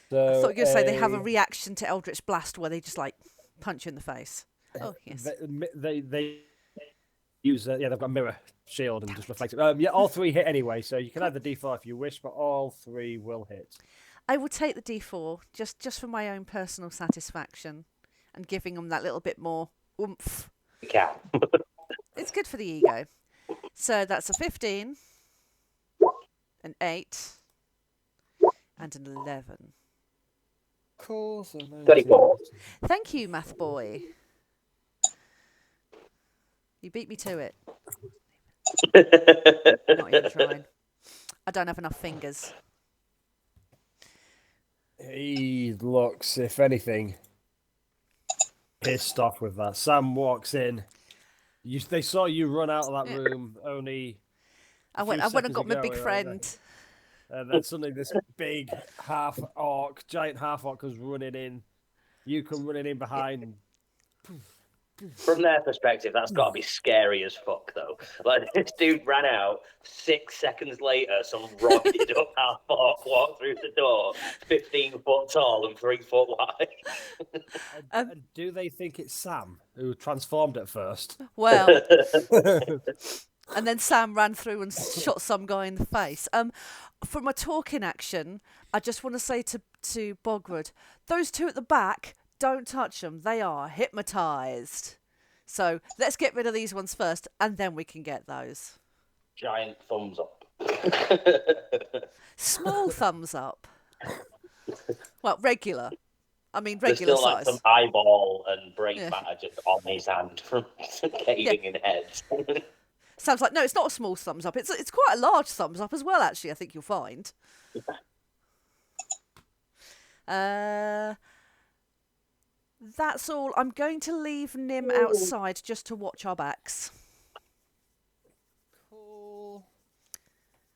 So I thought you were going to say they have a reaction to Eldritch Blast where they just like punch you in the face. Oh, yes. They use they've got a mirror shield and just reflect it. Yeah, all 3 hit anyway, so you can have the D4 if you wish, but all 3 will hit. I will take the D4 just for my own personal satisfaction and giving them that little bit more oomph. You can. It's good for the ego. So that's a 15, an 8, and an 11. Cool. So 34. Thank you, math boy. You beat me to it. Not even trying. I don't have enough fingers. He looks, if anything, pissed off with that. Sam walks in. They saw you run out of that room only. I went and got my big friend. And then suddenly this big giant half orc comes running in. You come running in behind. From their perspective, that's got to be scary as fuck, though. Like, this dude ran out. 6 seconds later, some roided up half orc walked through the door, 15 foot tall and 3 foot wide. And do they think it's Sam who transformed at first? Well, and then Sam ran through and shot some guy in the face. For my talking action, I just want to say to Bogrud, those two at the back, don't touch them. They are hypnotised. So let's get rid of these ones first, and then we can get those. Giant thumbs up. Small thumbs up. Well, regular. I mean, There's regular still like size. some eyeball and brain Yeah. matter just on his hand from caving in heads. Sounds like, no, it's not a small thumbs up. It's quite a large thumbs up as well, actually, I think you'll find. That's all. I'm going to leave Nim outside just to watch our backs. Cool.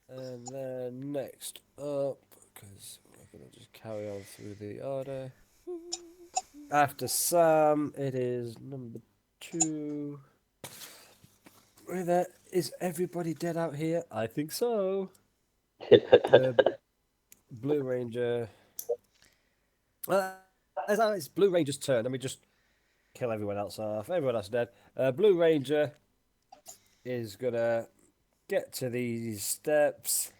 And then next up, because we're going to just carry on through the order. After Sam, it is number 2. Is everybody dead out here? I think so. Blue Ranger. It's Blue Ranger's turn. Let me just kill everyone else off. Everyone else dead. Blue Ranger is gonna get to these steps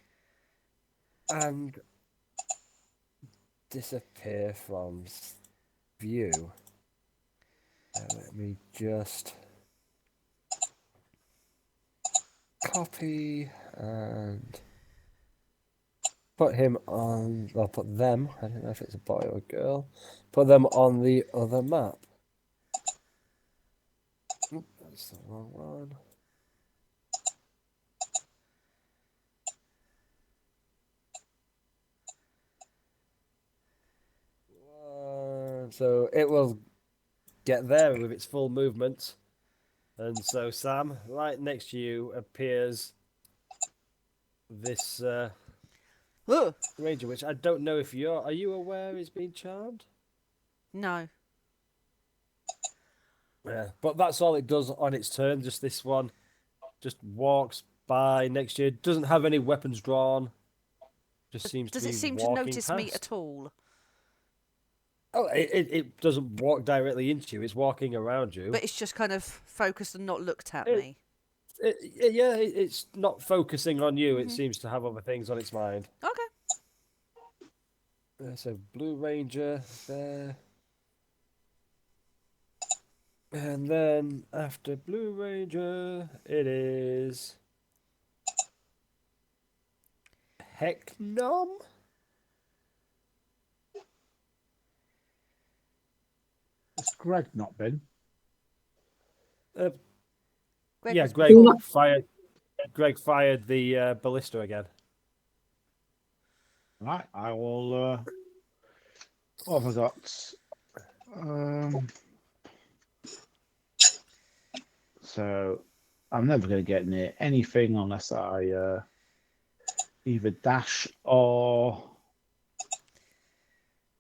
and disappear from view. Let me just copy and put him on. I'll put them. I don't know if it's a boy or a girl. Put them on the other map. Oop, that's the wrong one. So it will get there with its full movement. And so, Sam, right next to you appears this Ugh. ranger, which I don't know if you're... Are you aware is being charmed? No. Yeah, but that's all it does on its turn. Just this one. Just walks by next to you. Doesn't have any weapons drawn. Just seems Does to it be seem to walking notice me past. at all? Oh, it doesn't walk directly into you. It's walking around you. But it's just kind of focused and not looked at It- me. It's not focusing on you. It Mhm. seems to have other things on its mind. Okay. There's a blue ranger there. And then after blue ranger, it is Hecknom. Has Greg not been? Greg Yeah, was Greg before. fired. Greg fired the ballista again. Right, I will. What have I got? So I'm never going to get near anything unless I either dash or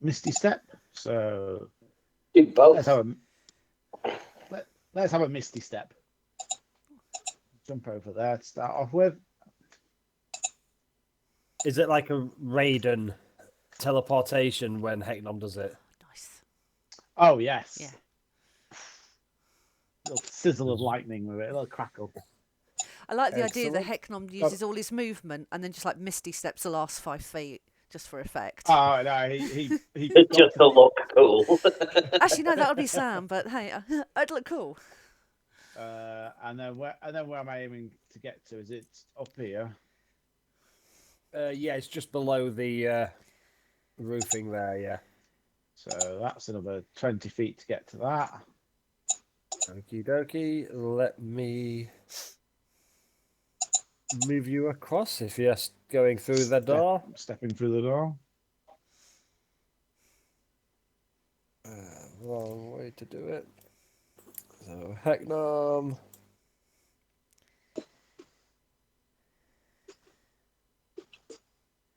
misty step. So Do both. let's have a misty step. Jump over there to start off with. Is it like a Raiden teleportation when Hecknom does it? Nice. Oh yes. Yeah. Little sizzle of lightning with it, a little crackle. I like the idea that Excellent. Hecknom uses all his movement and then just like Misty steps the last 5 feet just for effect. Oh no, he It's just to look cool. Actually, no, that would be Sam, but hey, I'd look cool. and then where am I aiming to get to? Is it up here? Yeah, it's just below the roofing there. Yeah. So that's another 20 feet to get to that. Okie dokie. Let me move you across if you're going through the door. Stepping through the door. Wrong way to do it. So Hecknom.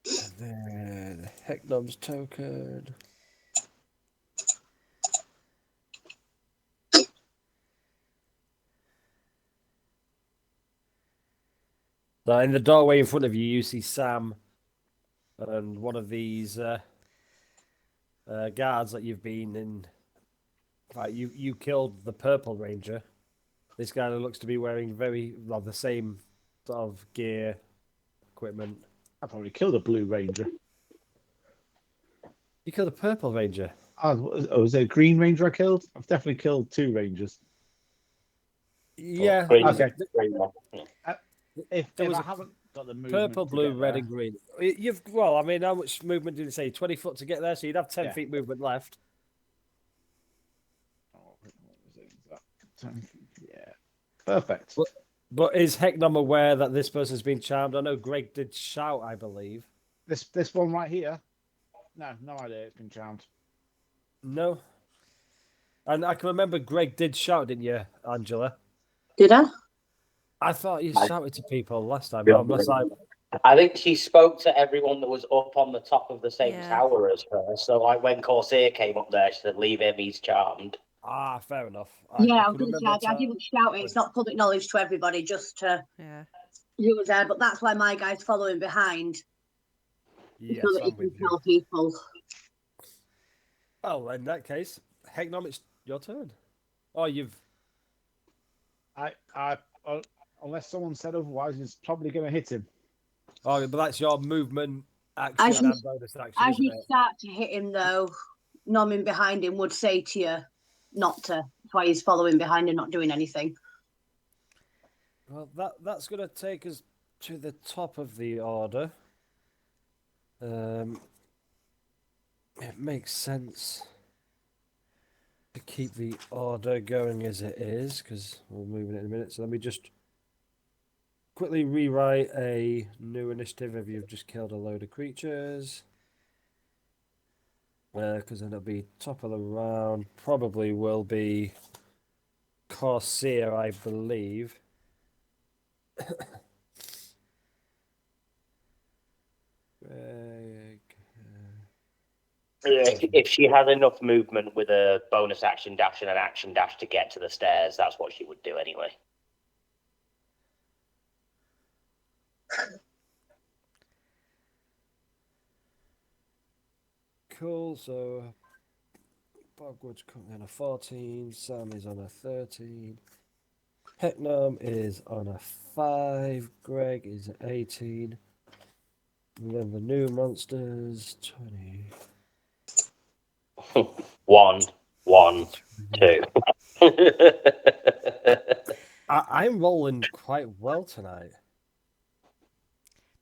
And then Hecknom's token. So in the doorway in front of you, you see Sam and one of these guards that you've been in. Right, you killed the purple ranger. This guy looks to be wearing the same sort of gear, equipment. I probably killed a blue ranger. You killed a purple ranger. Oh, was it a green ranger I killed? I've definitely killed 2 rangers. Yeah. Green- Okay. green one. If There was I a haven't got the movement Purple, to blue, get red, there- and green. How much movement did it say? 20 foot to get there, so you'd have 10 Yeah. feet movement left. Oh, what was it? Yeah, perfect. But is Hecknom aware that this person's been charmed? I know Greg did shout, I believe. This one right here. No idea. It's been charmed. No. And I can remember Greg did shout, didn't you, Angela? Did I? I thought you I- shouted to people last time. Yeah. Unless I think she spoke to everyone that was up on the top of the same Yeah. tower as her. So, like, when Corsair came up there, she said, "Leave him, he's charmed." fair enough. Yeah, I can was going to remember say, I didn't shout it. It's not public knowledge to everybody, just to Yeah. you was there. But that's why my guy's following behind, Yes, so that he I'm can with you. tell people. Oh, in that case, Hecknom, it's your turn. Oh, you've... I Unless someone said otherwise, it's probably going to hit him. Oh, but that's your movement As action you- and bonus action, As isn't you it? start to hit him, though, Norman behind him would say to you not to. That's why he's following behind and not doing anything. Well, that's going to take us to the top of the order. It makes sense to keep the order going as it is, because we'll move in a minute. So let me just quickly rewrite a new initiative if you've just killed a load of creatures. Because then it'll be top of the round. Probably will be Corsair, I believe. If she had enough movement with a bonus action dash and an action dash to get to the stairs, that's what she would do anyway. Cool, so Bogrud's currently on a 14, Sam is on a 13, Hecknam is on a 5, Greg is at 18, and then the new monsters, 20. 1, 1, 2. I'm rolling quite well tonight.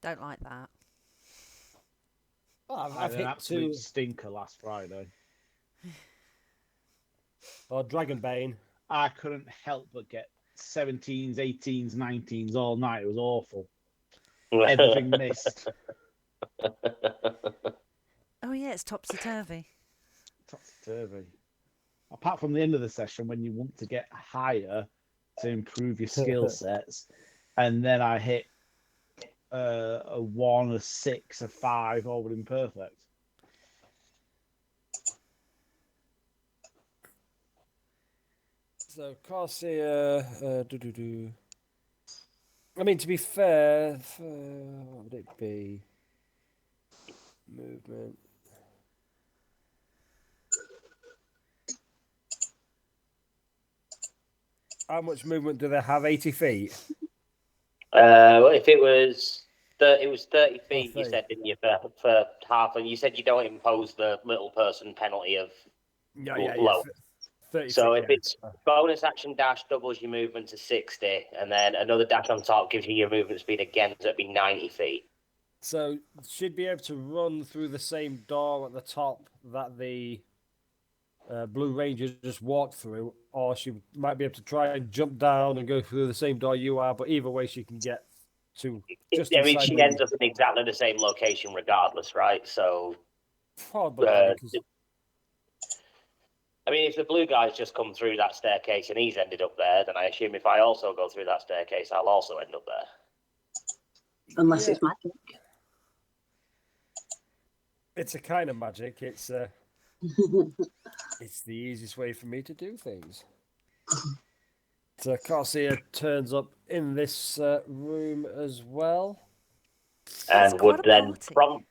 Don't like that. Oh, I I've had an hit absolute 2. stinker last Friday. Or Dragonbane. I couldn't help but get 17s, 18s, 19s all night. It was awful. Everything missed. Oh yeah, it's topsy-turvy. Topsy-turvy. Apart from the end of the session when you want to get higher to improve your skill sets, and then I hit a 1, a 6, a 5, all within perfect. So Corsair, I mean, to be fair, what would it be? Movement. How much movement do they have? 80 feet? Well, if it was 30 feet, you 30. said, didn't you, for half, and you said you don't impose the little person penalty of Yeah. low. 30 So feet, if it's bonus action dash doubles your movement to 60, and then another dash on top gives you your movement speed again, so it'd be 90 feet. So she'd be able to run through the same door at the top that the Blue Ranger just walked through, or she might be able to try and jump down and go through the same door you are, but either way she can get to just I mean, inside she the... ends up in exactly the same location regardless, right? So, Probably, 'cause- I mean, if the blue guy's just come through that staircase and he's ended up there, then I assume if I also go through that staircase, I'll also end up there. Unless Yeah. it's magic. It's a kind of magic. It's the easiest way for me to do things. So Corsair turns up in this room as well. And quite would a then party.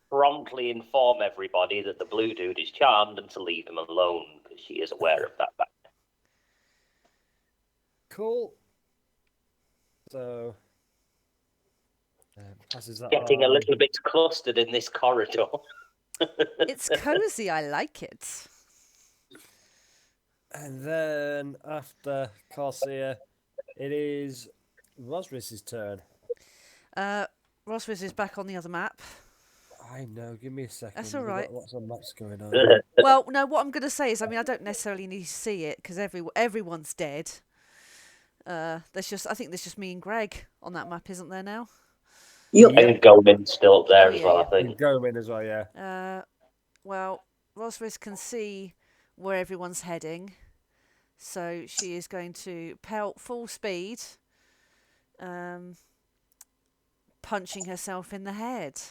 promptly inform everybody that the blue dude is charmed and to leave him alone because she is aware of that fact. Cool. So passes that Getting a on. little bit clustered in this corridor. It's cozy. I like it. And then after Corsair, it is Rosris's turn. Roswiz is back on the other map. I know. Give me a second. That's all We've got right. lots of maps going on. Well, no, what I'm going to say is, I mean, I don't necessarily need to see it because everyone's dead. I think there's just me and Greg on that map, isn't there now? Yep. I think Goldman's still up there Oh, as yeah, well, yeah. I think. And Gomin as well, yeah. Well, Roswiz can see where everyone's heading, so she is going to pelt full speed, punching herself in the head.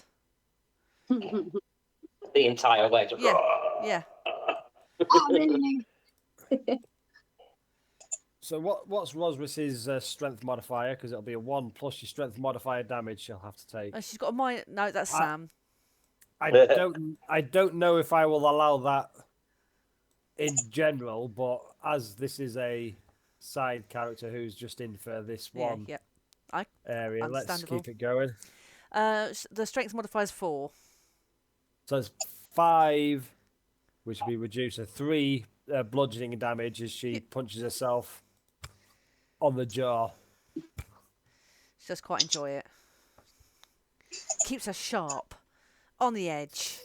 The entire way. Just... Yeah. Oh, really? So what's Rosris's strength modifier? Because it'll be a 1 plus your strength modifier damage she'll have to take. Oh, she's got a minor. No, that's Sam. I don't know if I will allow that in general, but as this is a side character who's just in for this one, area. Let's Understandable. keep it going. The strength modifier is 4. So it's 5, which will be reduced to 3 bludgeoning damage as she punches herself on the jaw. She does quite enjoy it. Keeps her sharp, on the edge.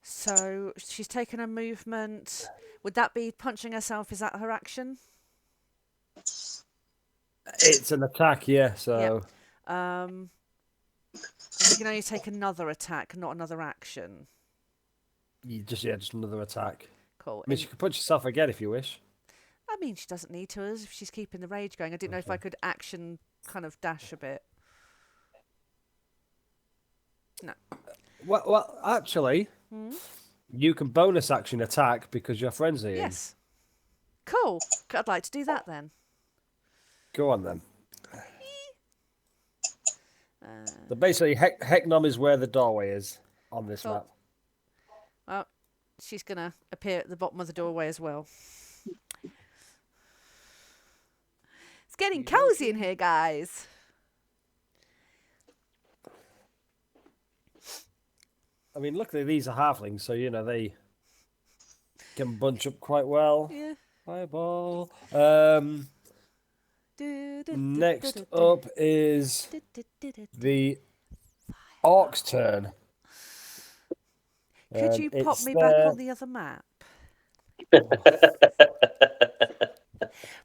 So she's taken a movement. Would that be punching herself? Is that her action? It's an attack, yeah. So And you can only take another attack, not another action. just another attack. Cool. I mean, you can punch yourself again if you wish. I mean, she doesn't need to if she's keeping the rage going. I didn't know if I could action kind of dash a bit. No. Well, actually, you can bonus action attack because your friends are in. Yes. Cool. I'd like to do that then. Go on then. So basically, Hecknom is where the doorway is on this Cool. map. Well, she's going to appear at the bottom of the doorway as well. It's getting cozy in here, guys. I mean, luckily these are halflings, so they can bunch up quite well. Yeah. Fireball. Next up is the orc's turn. Could you pop It's me back on the other map?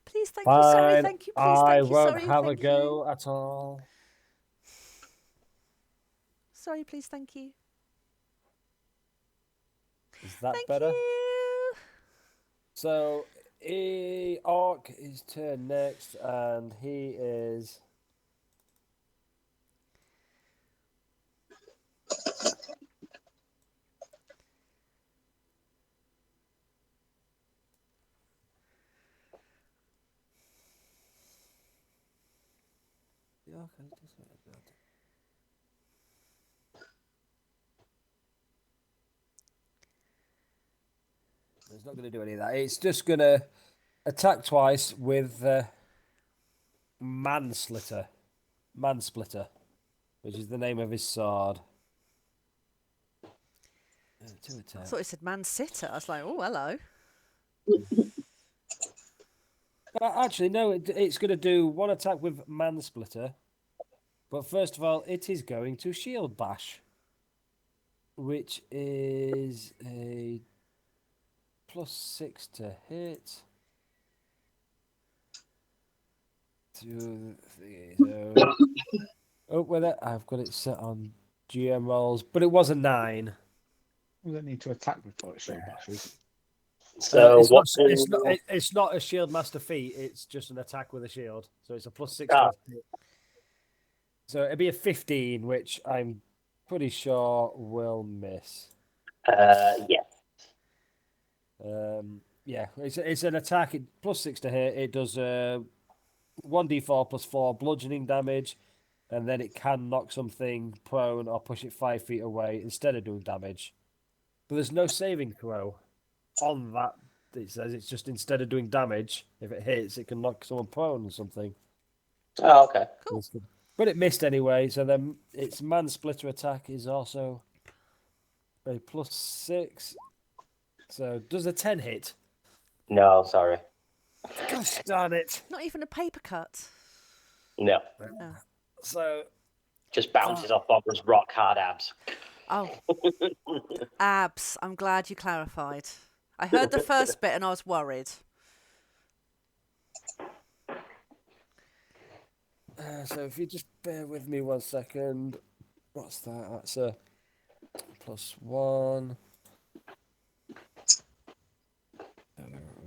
Please, thank you, sorry, Fine, thank you, please, I thank you, won't sorry, have a thank go you. at all. Sorry, please, thank you. Is that Thank better? you. So, orc is turn next, and he is. It's not going to do any of that. It's just going to attack twice with Mansplitter, which is the name of his sword. 2 I attacks. thought it said man sitter. I was like, oh, hello. Actually, no, it's going to do 1 attack with Mansplitter. But first of all, it is going to Shield Bash, which is a +6 to hit. With it, I've got it set on GM rolls, but it was a 9. We don't need to attack before it shield bashes. So it's not a shield master feat. It's just an attack with a shield. So it's a +6 Ah. to hit. So it'd be a 15, which I'm pretty sure will miss. Yeah. Yeah, it's an attack. +6 to hit. It does 1d4 +4 bludgeoning damage, and then it can knock something prone or push it 5 feet away instead of doing damage. But there's no saving throw on that. It says it's just instead of doing damage, if it hits, it can knock someone prone or something. Oh, okay. Cool. But it missed anyway, so then its Mansplitter attack is also a +6. So does a 10 hit? No, sorry. Gosh darn it. Not even a paper cut. No. So Just bounces off Bograd's rock hard abs. Oh. Abs. I'm glad you clarified. I heard the first bit and I was worried. So if you just bear with me 1 second. What's that? That's a +1.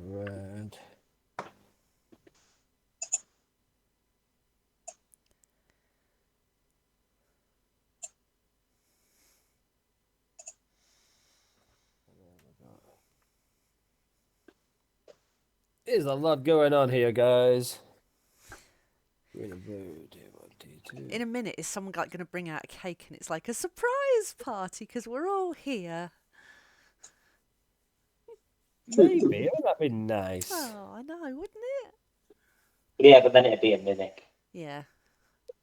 Red. There's a lot going on here, guys. In a minute, is someone going to bring out a cake and it's like a surprise party because we're all here? Maybe. Wouldn't that be nice? Oh, I know, wouldn't it? Yeah, but then it'd be a mimic. Yeah.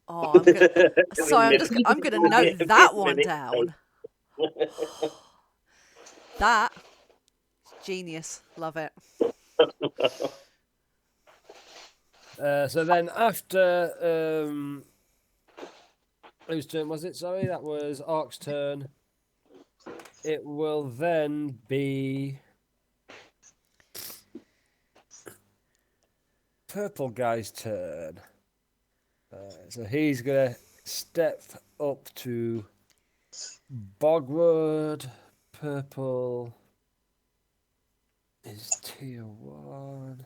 Oh, I'm gonna. Sorry, I'm gonna note that one down. That genius. Love it. So then after whose turn was it? Sorry, that was Orc's turn. It will then be Purple Guy's turn. So he's gonna step up to Bogrud. Purple is tier 1.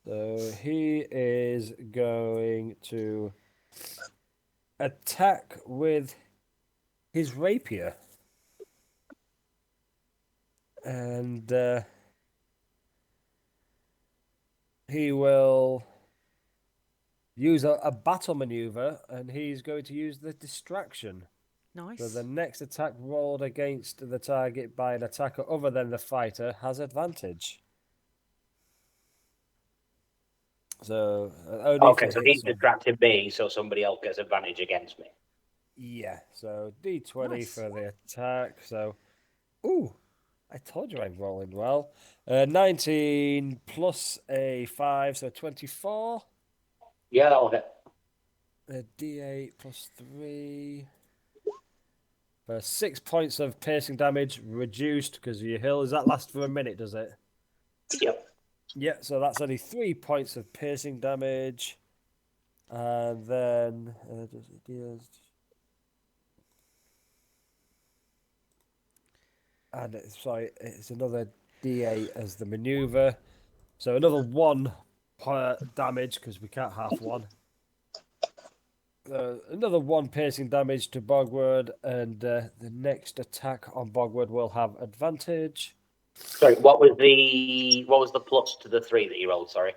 So he is going to attack with his rapier. And he will use a battle maneuver, and he's going to use the distraction. Nice. So the next attack rolled against the target by an attacker other than the fighter has advantage. So only Okay, if so it he's hits him. distracted me, so somebody else gets advantage against me. Yeah, so D20 Nice. for the attack. So, ooh, I told you I'm rolling well. 19 plus a 5, so 24. Yeah, that'll hit. A D8 plus 3. 6 points of piercing damage reduced because of your heal. Does that last for a minute, does it? Yep. Yeah, so that's only 3 points of piercing damage. And then it's another D8 as the maneuver. So another 1 damage because we can't half 1. Another 1 piercing damage to Bogward, and the next attack on Bogward will have advantage. Sorry, what was the plus to the 3 that you rolled? Sorry.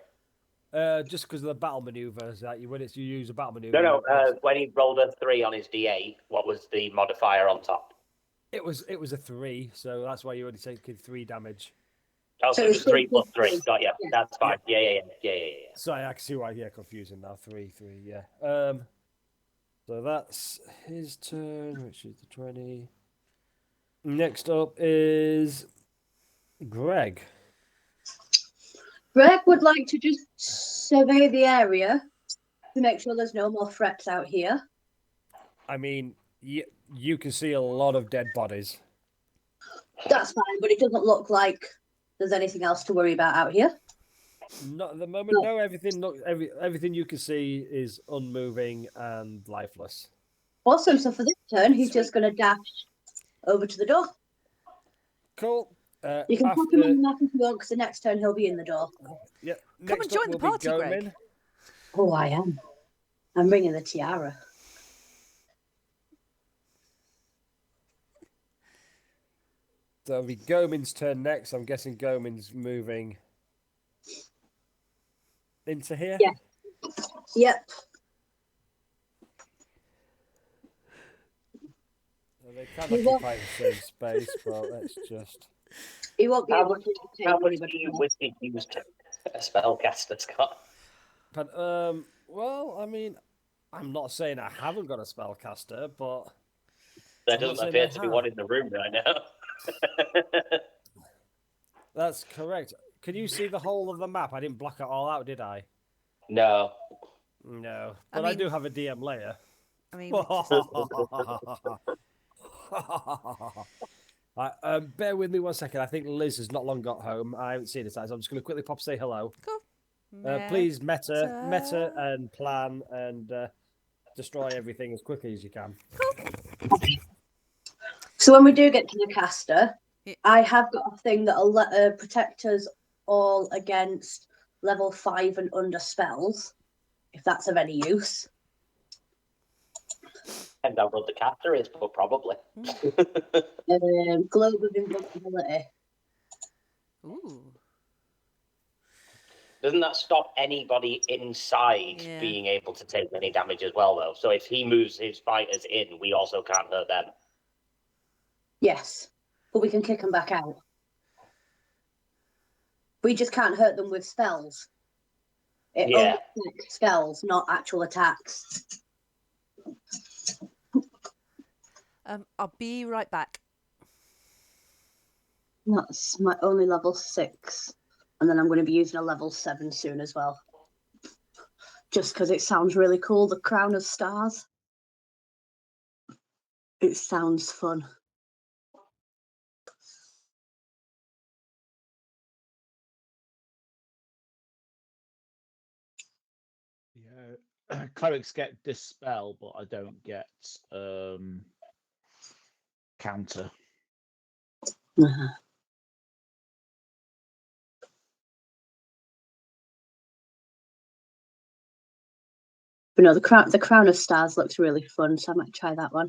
Just because of the battle maneuvers that you use a battle maneuver. No. When he rolled a 3 on his D8, what was the modifier on top? It was a 3, so that's why you only taking 3 damage. Oh, so it was 3 plus 3. Got you. Yeah. That's fine. Yeah. Sorry, I can see why. Yeah, confusing now. 3, yeah. So that's his turn, which is the 20. Next up is Greg. Greg would like to just survey the area to make sure there's no more threats out here. I mean, you can see a lot of dead bodies. That's fine, but it doesn't look like there's anything else to worry about out here. Not at the moment. No, everything you can see is unmoving and lifeless. Awesome. So for this turn, he's just going to dash over to the door. Cool. You can pop him on the map if you want, because the next turn he'll be in the door. Yep. Come and join the party, Greg. Oh, I am. I'm ringing the tiara. So it'll be Gomin's turn next. I'm guessing Gomin's moving into here. Yeah. Yep. So they can occupy the same space, but let's just. He won't be How able much to take do anybody you else. wish he used a spellcaster, Scott? But well, I mean, I'm not saying I haven't got a spellcaster, but There I'm not doesn't saying appear I to be have. one in the room right now. That's correct. Can you see the whole of the map? I didn't block it all out, did I? No. No, I but I mean- do have a DM layer. I mean, Bear with me 1 second. I think Liz has not long got home. I haven't seen her, so I'm just going to quickly pop say hello. cool. Please meta and plan and destroy everything as quickly as you can. So when we do get to the caster, Yeah. I have got a thing that'll protect us all against level 5 and under spells, if that's of any use. And how good the caster is, but probably. Globe of invulnerability. Ooh. Doesn't that stop anybody inside Yeah. being able to take any damage as well, though? So if he moves his fighters in, we also can't hurt them. Yes, but we can kick them back out. We just can't hurt them with spells. It Yeah. only affects spells, not actual attacks. I'll be right back. That's my only level 6. And then I'm going to be using a level 7 soon as well. Just because it sounds really cool, the Crown of Stars. It sounds fun. Yeah, clerics get dispel, but I don't get counter. Uh-huh. But no, the Crown of Stars looks really fun, so I might try that one.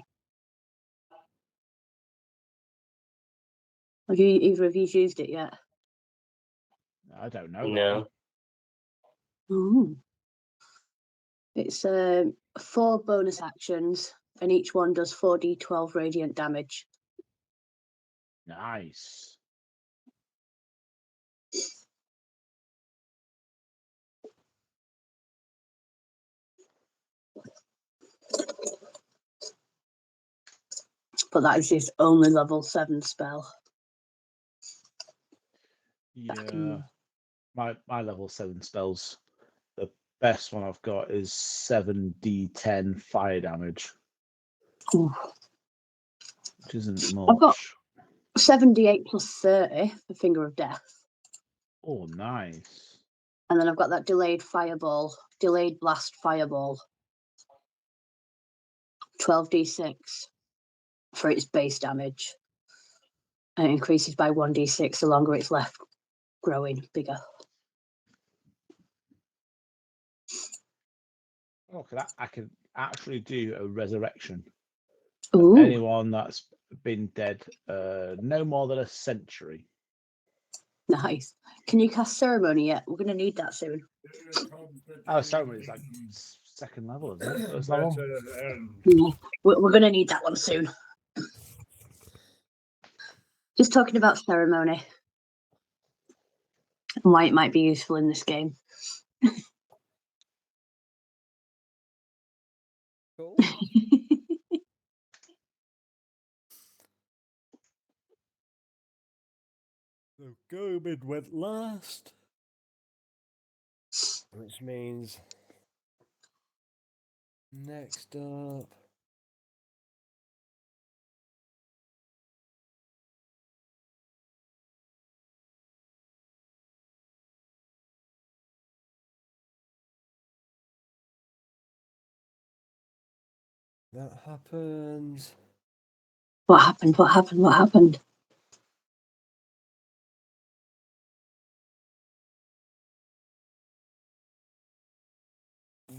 Have you either of you used it yet? I don't know. No. Ooh. It's 4 bonus actions, and each one does 4d12 radiant damage. Nice. But that is his only level 7 spell. Yeah, my level 7 spells. The best one I've got is 7d10 fire damage, Ooh. which isn't I've got much. 7d8 plus 30 for Finger of Death. Oh, nice. And then I've got that delayed blast fireball. 12d6 for its base damage. And it increases by 1d6 the longer it's left growing bigger. Okay, I can actually do a resurrection. Ooh, Anyone that's been dead no more than a century. nice. Can you cast Ceremony yet? We're going to need that soon. Oh, sorry, it's like second level, isn't it? First level? Yeah, we're going to need that one soon. Just talking about Ceremony and why it might be useful in this game. Cool. So Gomid went last, which means next up. That happens. What happened? What happened? What happened?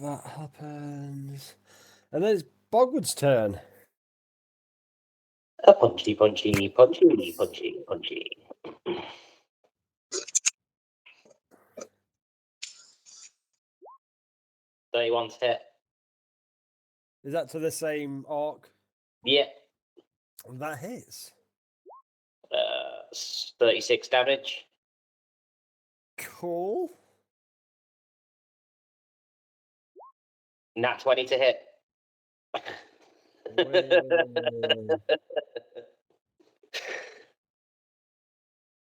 That happens. And then it's Bogrud's turn. A punchy, punchy, punchy, punchy, punchy. 31 to hit. Is that to the same orc? Yeah. That hits. 36 damage. Cool. Nat 20 to hit.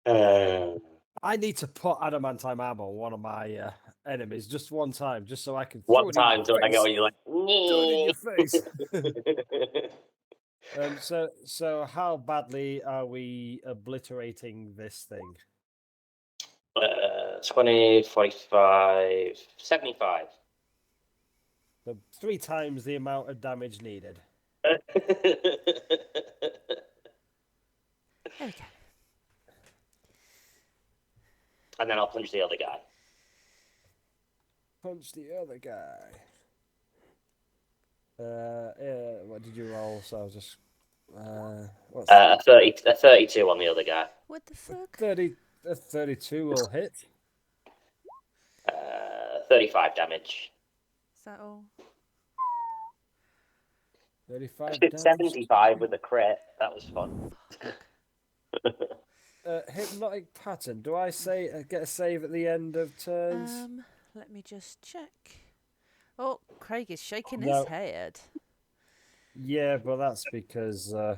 Whoa. I need to put adamantine armor on one of my enemies just one time, just so I can throw One it in time your till I face. go, you're like, Throw it in your face. "Nee." So how badly are we obliterating this thing? 20, 45, 75. So 3 times the amount of damage needed. There we go. And then I'll punch the other guy. Punch the other guy. What did you roll? So I was just what's 32 on the other guy. What the fuck? 32 will hit. 35 damage. Is that all? 35 I did damage. 75 with a crit. That was fun. Hypnotic pattern. Do I say get a save at the end of turns? let me just check. Oh, Craig is shaking No. his head. Yeah, but that's because I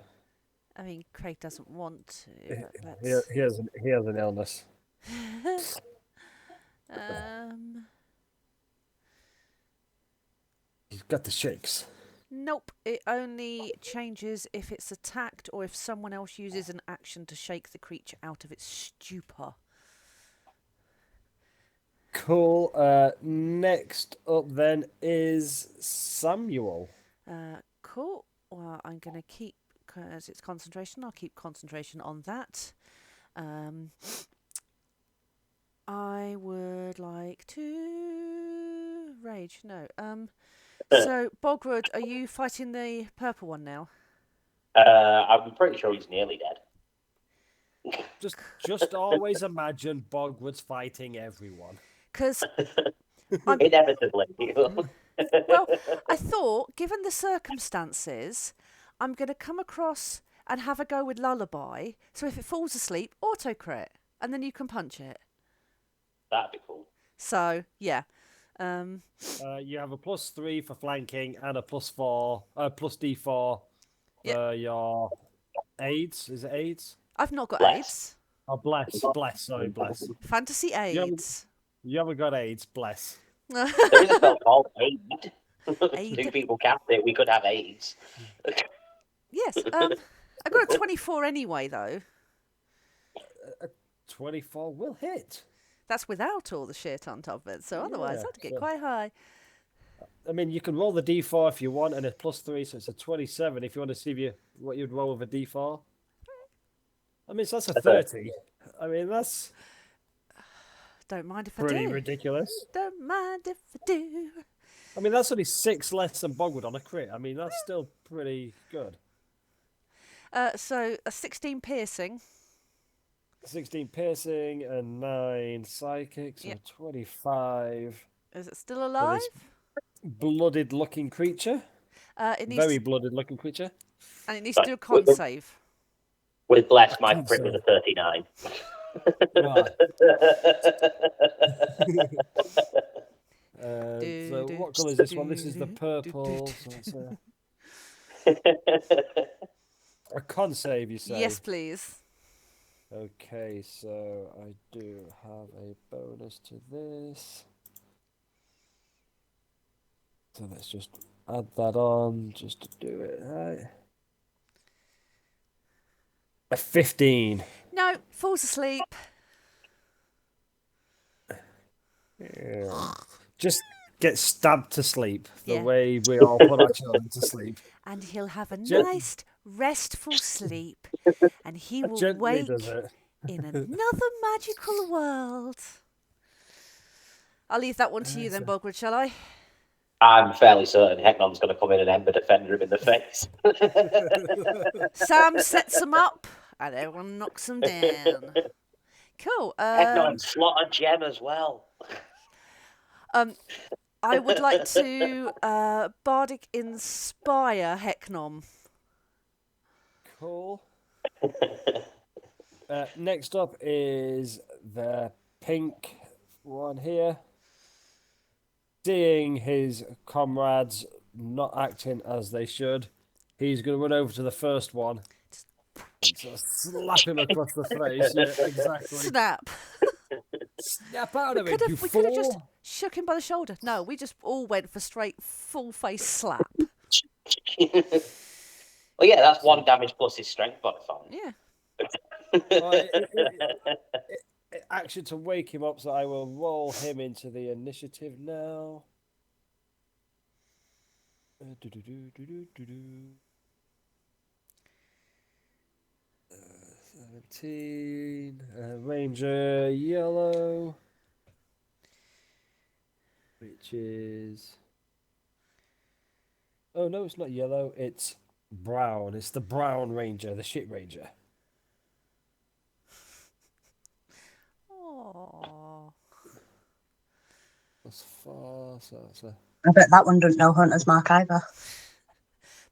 mean, Craig doesn't want to. But he, let's... he has an illness. He's got the shakes. Nope. It only changes if it's attacked or if someone else uses an action to shake the creature out of its stupor. Cool. Next up then is Samuel. Cool. Well, I'm going to keep, as it's concentration, I'll keep concentration on that. I would like to rage. No. So Bogrud, are you fighting the purple one now? I'm pretty sure he's nearly dead. Just always imagine Bogwood's fighting everyone. Because Inevitably. well, I thought, given the circumstances, I'm going to come across and have a go with Lullaby. So if it falls asleep, auto crit, and then you can punch it. That'd be cool. So yeah. You have a +3 for flanking and a +4, plus D4 for your aids. Is it aids? I've not got Bless. AIDS. Oh, bless. Sorry, bless. Fantasy AIDS. You haven't got AIDS. Bless. There is a spell called Aid. Aid. 2 people cast it, we could have AIDS. Yes. I got a 24 anyway, though. 24 will hit. That's without all the shit on top of it. So otherwise, Yeah, I'd get so- quite high. I mean, you can roll the D4 if you want, and a +3, so it's a 27. If you want to see what you'd roll with a D4. I mean, so that's a 30. I mean, that's Don't mind if I pretty do. ridiculous. Don't mind if I do. I mean, that's only 6 less than Bogwood on a crit. I mean, that's still pretty good. So a 16 piercing. 16 piercing and 9 psychic, so Yep. 25. Is it still alive? Blooded looking creature. It needs Very to, blooded looking creature. and it needs to do a con save. With Bless, my can't crit say. was a 39. Right. Do, So do, what colour is this one? do, This is the do, purple. do, So it's a con save, you say? Yes, please. Okay, so I do have a bonus to this. So let's just add that on just to do it right. A 15. No, falls asleep. Yeah. Just get stabbed to sleep the Yeah. way we all put our children to sleep. And he'll have a Gen- nice, restful sleep. And he will Gently wake does it. in another magical world. I'll leave that one to you then, Bogrud, shall I? I'm fairly certain Hecknon's going to come in and Ember defender him in the face. Sam sets them up and everyone knocks them down. Cool. Hecknon slot a gem as well. I would like to Bardic Inspire Hecknom. Cool. Next up is the pink one here. Seeing his comrades not acting as they should, he's going to run over to the first one and sort of slap him across the face. Yeah, exactly. Snap. Snap out of We it, could you have just fool! shook him by the shoulder. No, we just all went for straight full face slap. Well, yeah, that's 1 damage plus his strength modifier. Yeah. Action to wake him up, so I will roll him into the initiative now. 17. Ranger yellow. Which is. Oh no, it's not yellow, it's brown. It's the brown ranger, the shit ranger. Aww. That's 4, so that's a. I bet that one doesn't know Hunter's Mark either.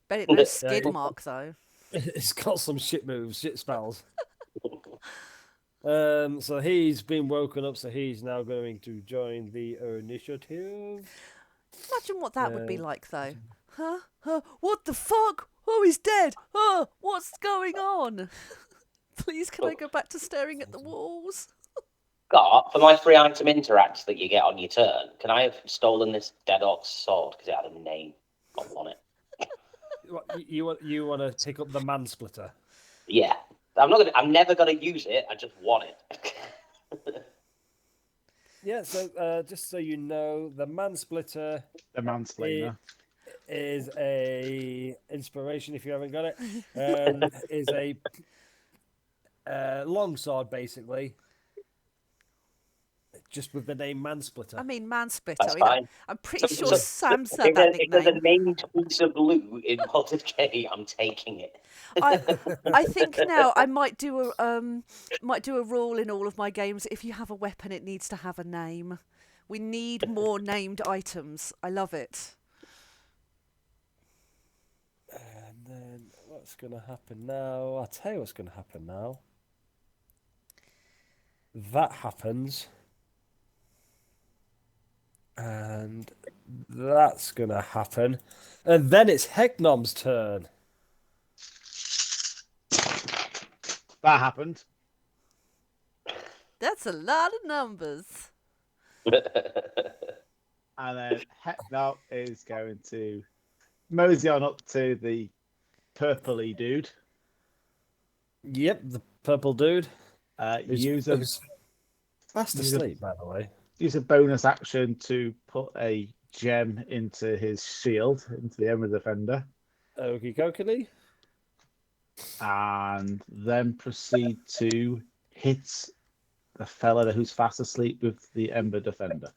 Bet it knows Yeah, skid mark though. It's got some shit moves, shit spells. So he's been woken up, so he's now going to join the initiative. Imagine what that would be Uh, like, though. Huh? What the fuck? Oh, he's dead. What's going on? Please, can I go back to staring at the walls? Scott, for my 3-item interacts that you get on your turn, can I have stolen this dead orc's sword because it had a name on it? You want to pick up the mansplitter? Yeah, I'm never gonna use it. I just want it. Yeah. So just so you know, the mansplitter The mansplainer. is a inspiration if you haven't got it. Is a longsword basically, just with the name mansplitter. I mean, mansplitter. That's I mean, fine. I'm pretty sure Sam If said that if there's a nickname. named piece of loot in Potted K, I'm taking it. I think now I might do a rule in all of my games. If you have a weapon, it needs to have a name. We need more named items. I love it. And then what's going to happen now? I'll tell you what's going to happen now. That happens. And that's going to happen. And then it's Hecknom's turn. That happened. That's a lot of numbers. And then Hecknop is going to mosey on up to the purpley dude. Yep, the purple dude. Use a fast use a- asleep, by the way. use a bonus action to put a gem into his shield, into the Ember Defender, Okie dokie. and then proceed to hit the fella who's fast asleep with the Ember Defender.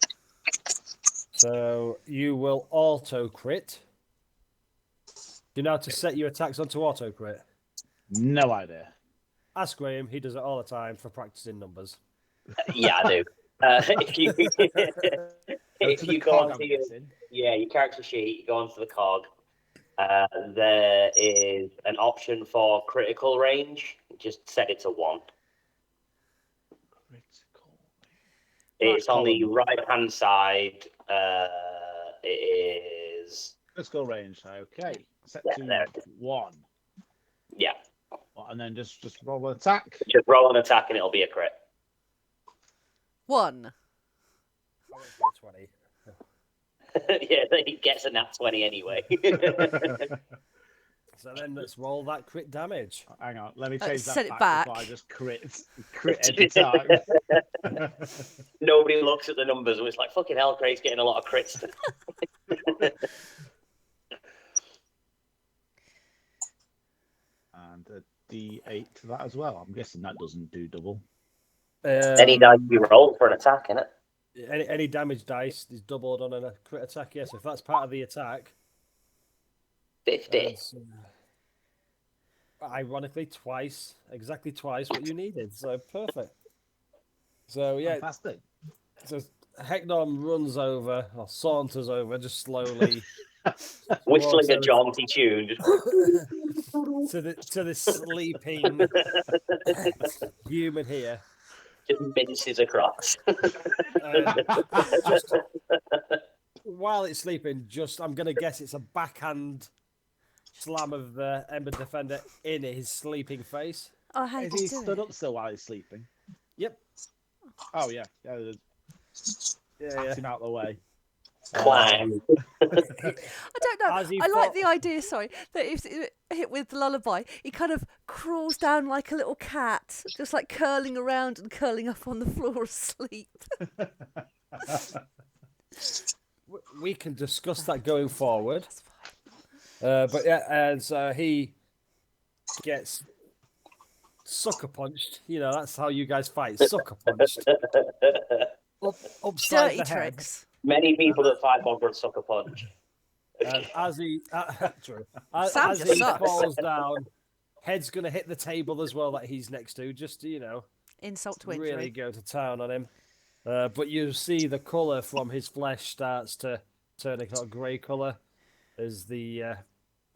So you will auto crit. You know how to set your attacks onto auto crit? No idea. Ask Graham, he does it all the time for practicing numbers. Yeah, I do. If you if you go onto your character sheet, you go onto the cog. There is an option for critical range. Just set it to 1. Critical. It's on the column. right hand side. It is. Critical range. Okay. Set Yeah, to there. 1. Yeah, And then just roll an attack. just roll an attack and it'll be a crit. 1. I went for a 20. Yeah, he gets a nat 20 anyway. So then let's roll that crit damage. Hang on, let me change set that it back before back. I just crit every time. Nobody looks at the numbers and it's like, fucking hell, Craig's getting a lot of crits. And a D8 to that as well. I'm guessing that doesn't do double. Any dice you roll for an attack, innit? Any damage dice is doubled on a crit attack. Yes, if that's part of the attack. 50. that's, ironically, exactly twice what you needed. So perfect. So yeah, Fantastic. so Hecknom runs over or saunters over just slowly Whistling walks a over jaunty tune. Just... to the sleeping human here. just minces across. Just while it's sleeping, I'm gonna guess it's a backhand slam of the Ember Defender in his sleeping face. Oh, how Is did he you do stood it? up still while he's sleeping? Yep. Oh, yeah. Yeah. Him out of the way. Clang. I don't know. As he I like fought- the idea, sorry, that if hit with lullaby, he kind of crawls down like a little cat, just like curling around and curling up on the floor asleep. We can discuss that going forward. But yeah, and so he gets sucker punched. You know, that's how you guys fight. Sucker punched. Upside Dirty the head. tricks. Many people that fight Bogrud suck a punch. And as he true. Sam As just he sucks. falls down, head's gonna hit the table as well that he's next to, just to, Insult to injury. really go to town on him. But you see the colour from his flesh starts to turn a kind of grey colour as the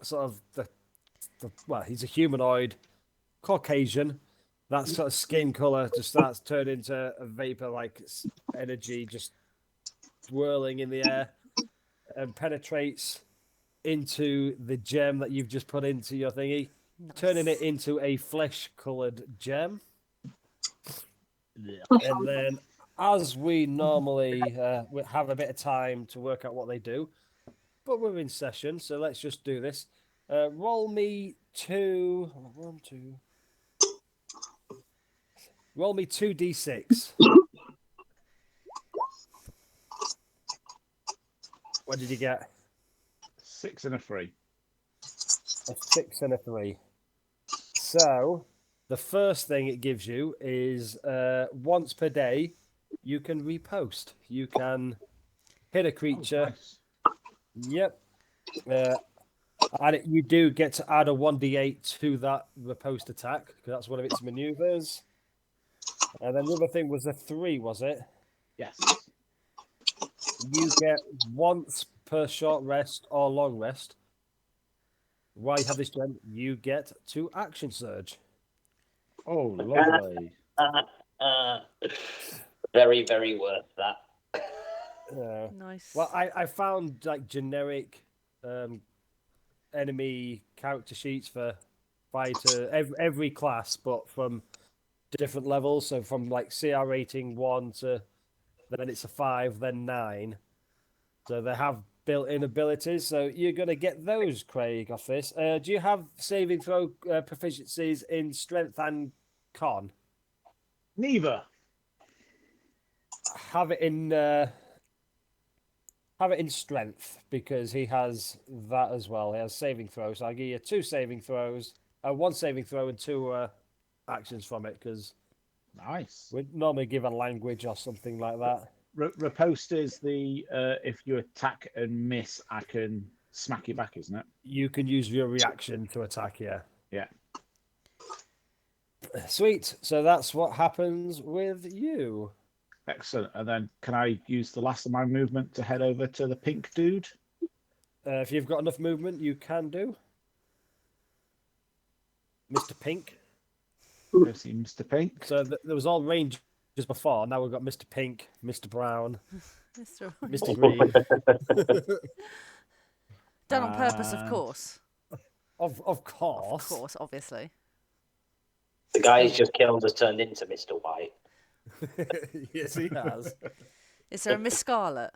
sort of the well, he's a humanoid Caucasian that sort of skin color just starts turning into a vapor like energy, just swirling in the air and penetrates into the gem that you've just put into your thingy, turning it into a flesh colored gem. And then, as we normally we have a bit of time to work out what they do, but we're in session, so let's just do this. Roll me two. Roll me 2d6. What did you get? 6 and a 3. A 6 and a 3. So, the first thing it gives you is once per day, you can repost. You can hit a creature. Nice. Yep. And you do get to add a 1d8 to that riposte attack, because that's one of its maneuvers. And then the other thing was a 3, was it? Yes. You get once per short rest or long rest. While you have this gem, you get to action surge. Oh, lovely. Very, very worth that. Nice. Well, I found like generic enemy character sheets for fighter every class, but from different levels. So from like CR rating 1 to then it's a 5, then 9. So they have built-in abilities. So you're going to get those, Craig, off this. Do you have saving throw proficiencies in strength and con? Neither. Have it in strength, because he has that as well. He has saving throws. So I'll give you 2 saving throws, 1 saving throw and 2 actions from it, because Nice. we'd normally give a language or something like that. Riposte is the if you attack and miss, I can smack you back, isn't it? You can use your reaction to attack, yeah. Yeah. Sweet. So that's what happens with you. Excellent. And then can I use the last of my movement to head over to the pink dude? If you've got enough movement, you can do. Mr. Pink. Go see Mr. Pink. So there was all range just before. Now we've got Mr. Pink, Mr. Brown, Mr. Green. Done on purpose, of course. Of course. Of course, obviously. The guy he's just killed has turned into Mr. White. Yes, he has. Is there a Miss Scarlet?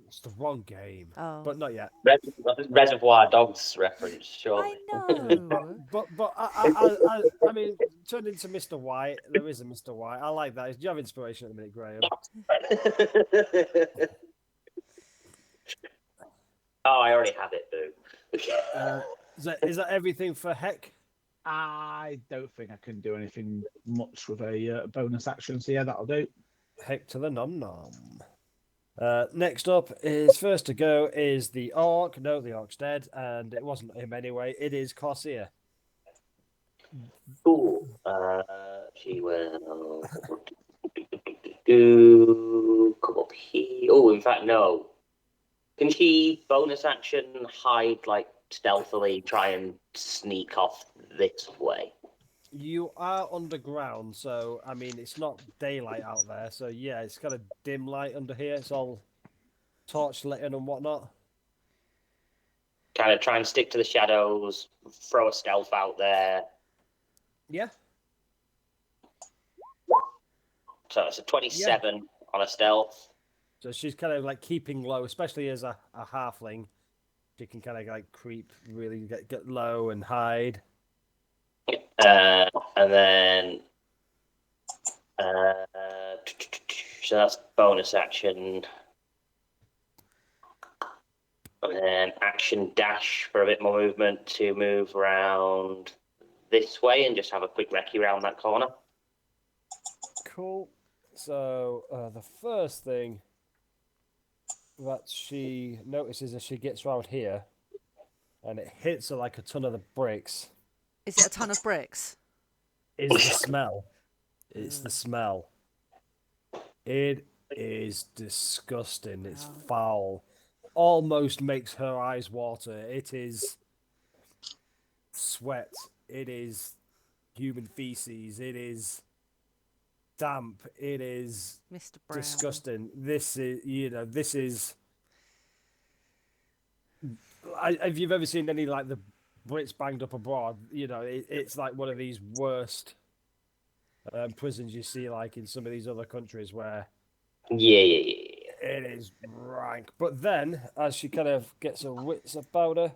It's the wrong game, Oh. but not yet. Reservoir Dogs reference, surely. I know. But I mean, turned into Mr. White. There is a Mr. White. I like that. Do you have inspiration at the minute, Graham? Oh, I already have it, boo. Is that everything for Heck? I don't think I can do anything much with a bonus action, so yeah, that'll do. Heck to the nom nom. Next up is first to go is the Orc. No, the Orc's dead, and it wasn't him anyway. It is Corsair. Cool. She will come up here. Oh, in fact, no. Can she bonus action hide, like stealthily, try and sneak off this way? You are underground, so I mean it's not daylight out there. So yeah, it's kind of dim light under here. It's all torch lit and whatnot. Kind of try and stick to the shadows, throw a stealth out there. Yeah. So it's a 27 on a stealth. So she's kind of like keeping low, especially as a halfling. She can kind of like creep, really get low and hide. And then so that's bonus action. And then action dash for a bit more movement to move around this way and just have a quick recce around that corner. Cool. So the first thing that she notices as she gets around here, and it hits her like a ton of the bricks. Is it a ton of bricks? Is the smell. It's the smell. It is disgusting. It's foul. Almost makes her eyes water. It is sweat. It is human feces. It is damp. It is Mr. Brown. disgusting. This is, this is. If you've ever seen any like the Brits banged up abroad, it's like one of these worst prisons you see, like in some of these other countries where Yeah. it is rank. But then, as she kind of gets her wits about her,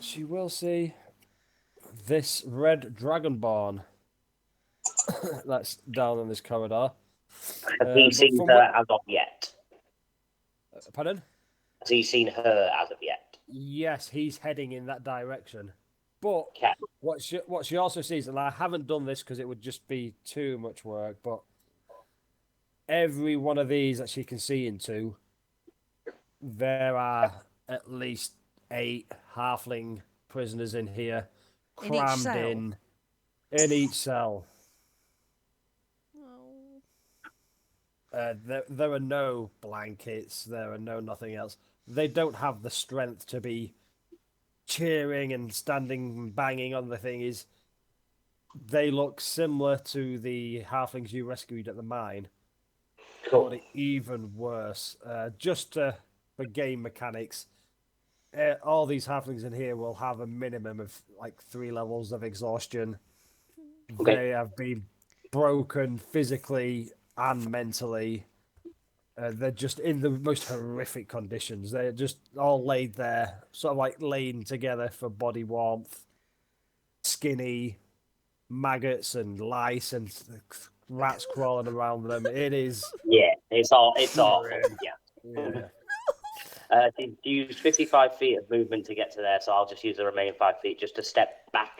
she will see this red dragonborn that's down in this corridor. Has he but seen from her what- as of yet? Pardon? Has he seen her as of yet? Yes, he's heading in that direction. But Okay. what she also sees, and I haven't done this because it would just be too much work, but every one of these that she can see into, there are at least 8 halfling prisoners in here, In each crammed cell? in each cell. Oh. There are no blankets. There are nothing else. They don't have the strength to be cheering and standing and banging on the thing. They look similar to the halflings you rescued at the mine, Cool. but even worse. Just for game mechanics, all these halflings in here will have a minimum of like 3 levels of exhaustion. Okay. They have been broken physically and mentally. They're just in the most horrific conditions. They're just all laid there, sort of like laying together for body warmth, skinny, maggots and lice and rats crawling around them. It is. Yeah, it's awful. Yeah. Yeah. She used 55 feet of movement to get to there, so I'll just use the remaining 5 feet just to step back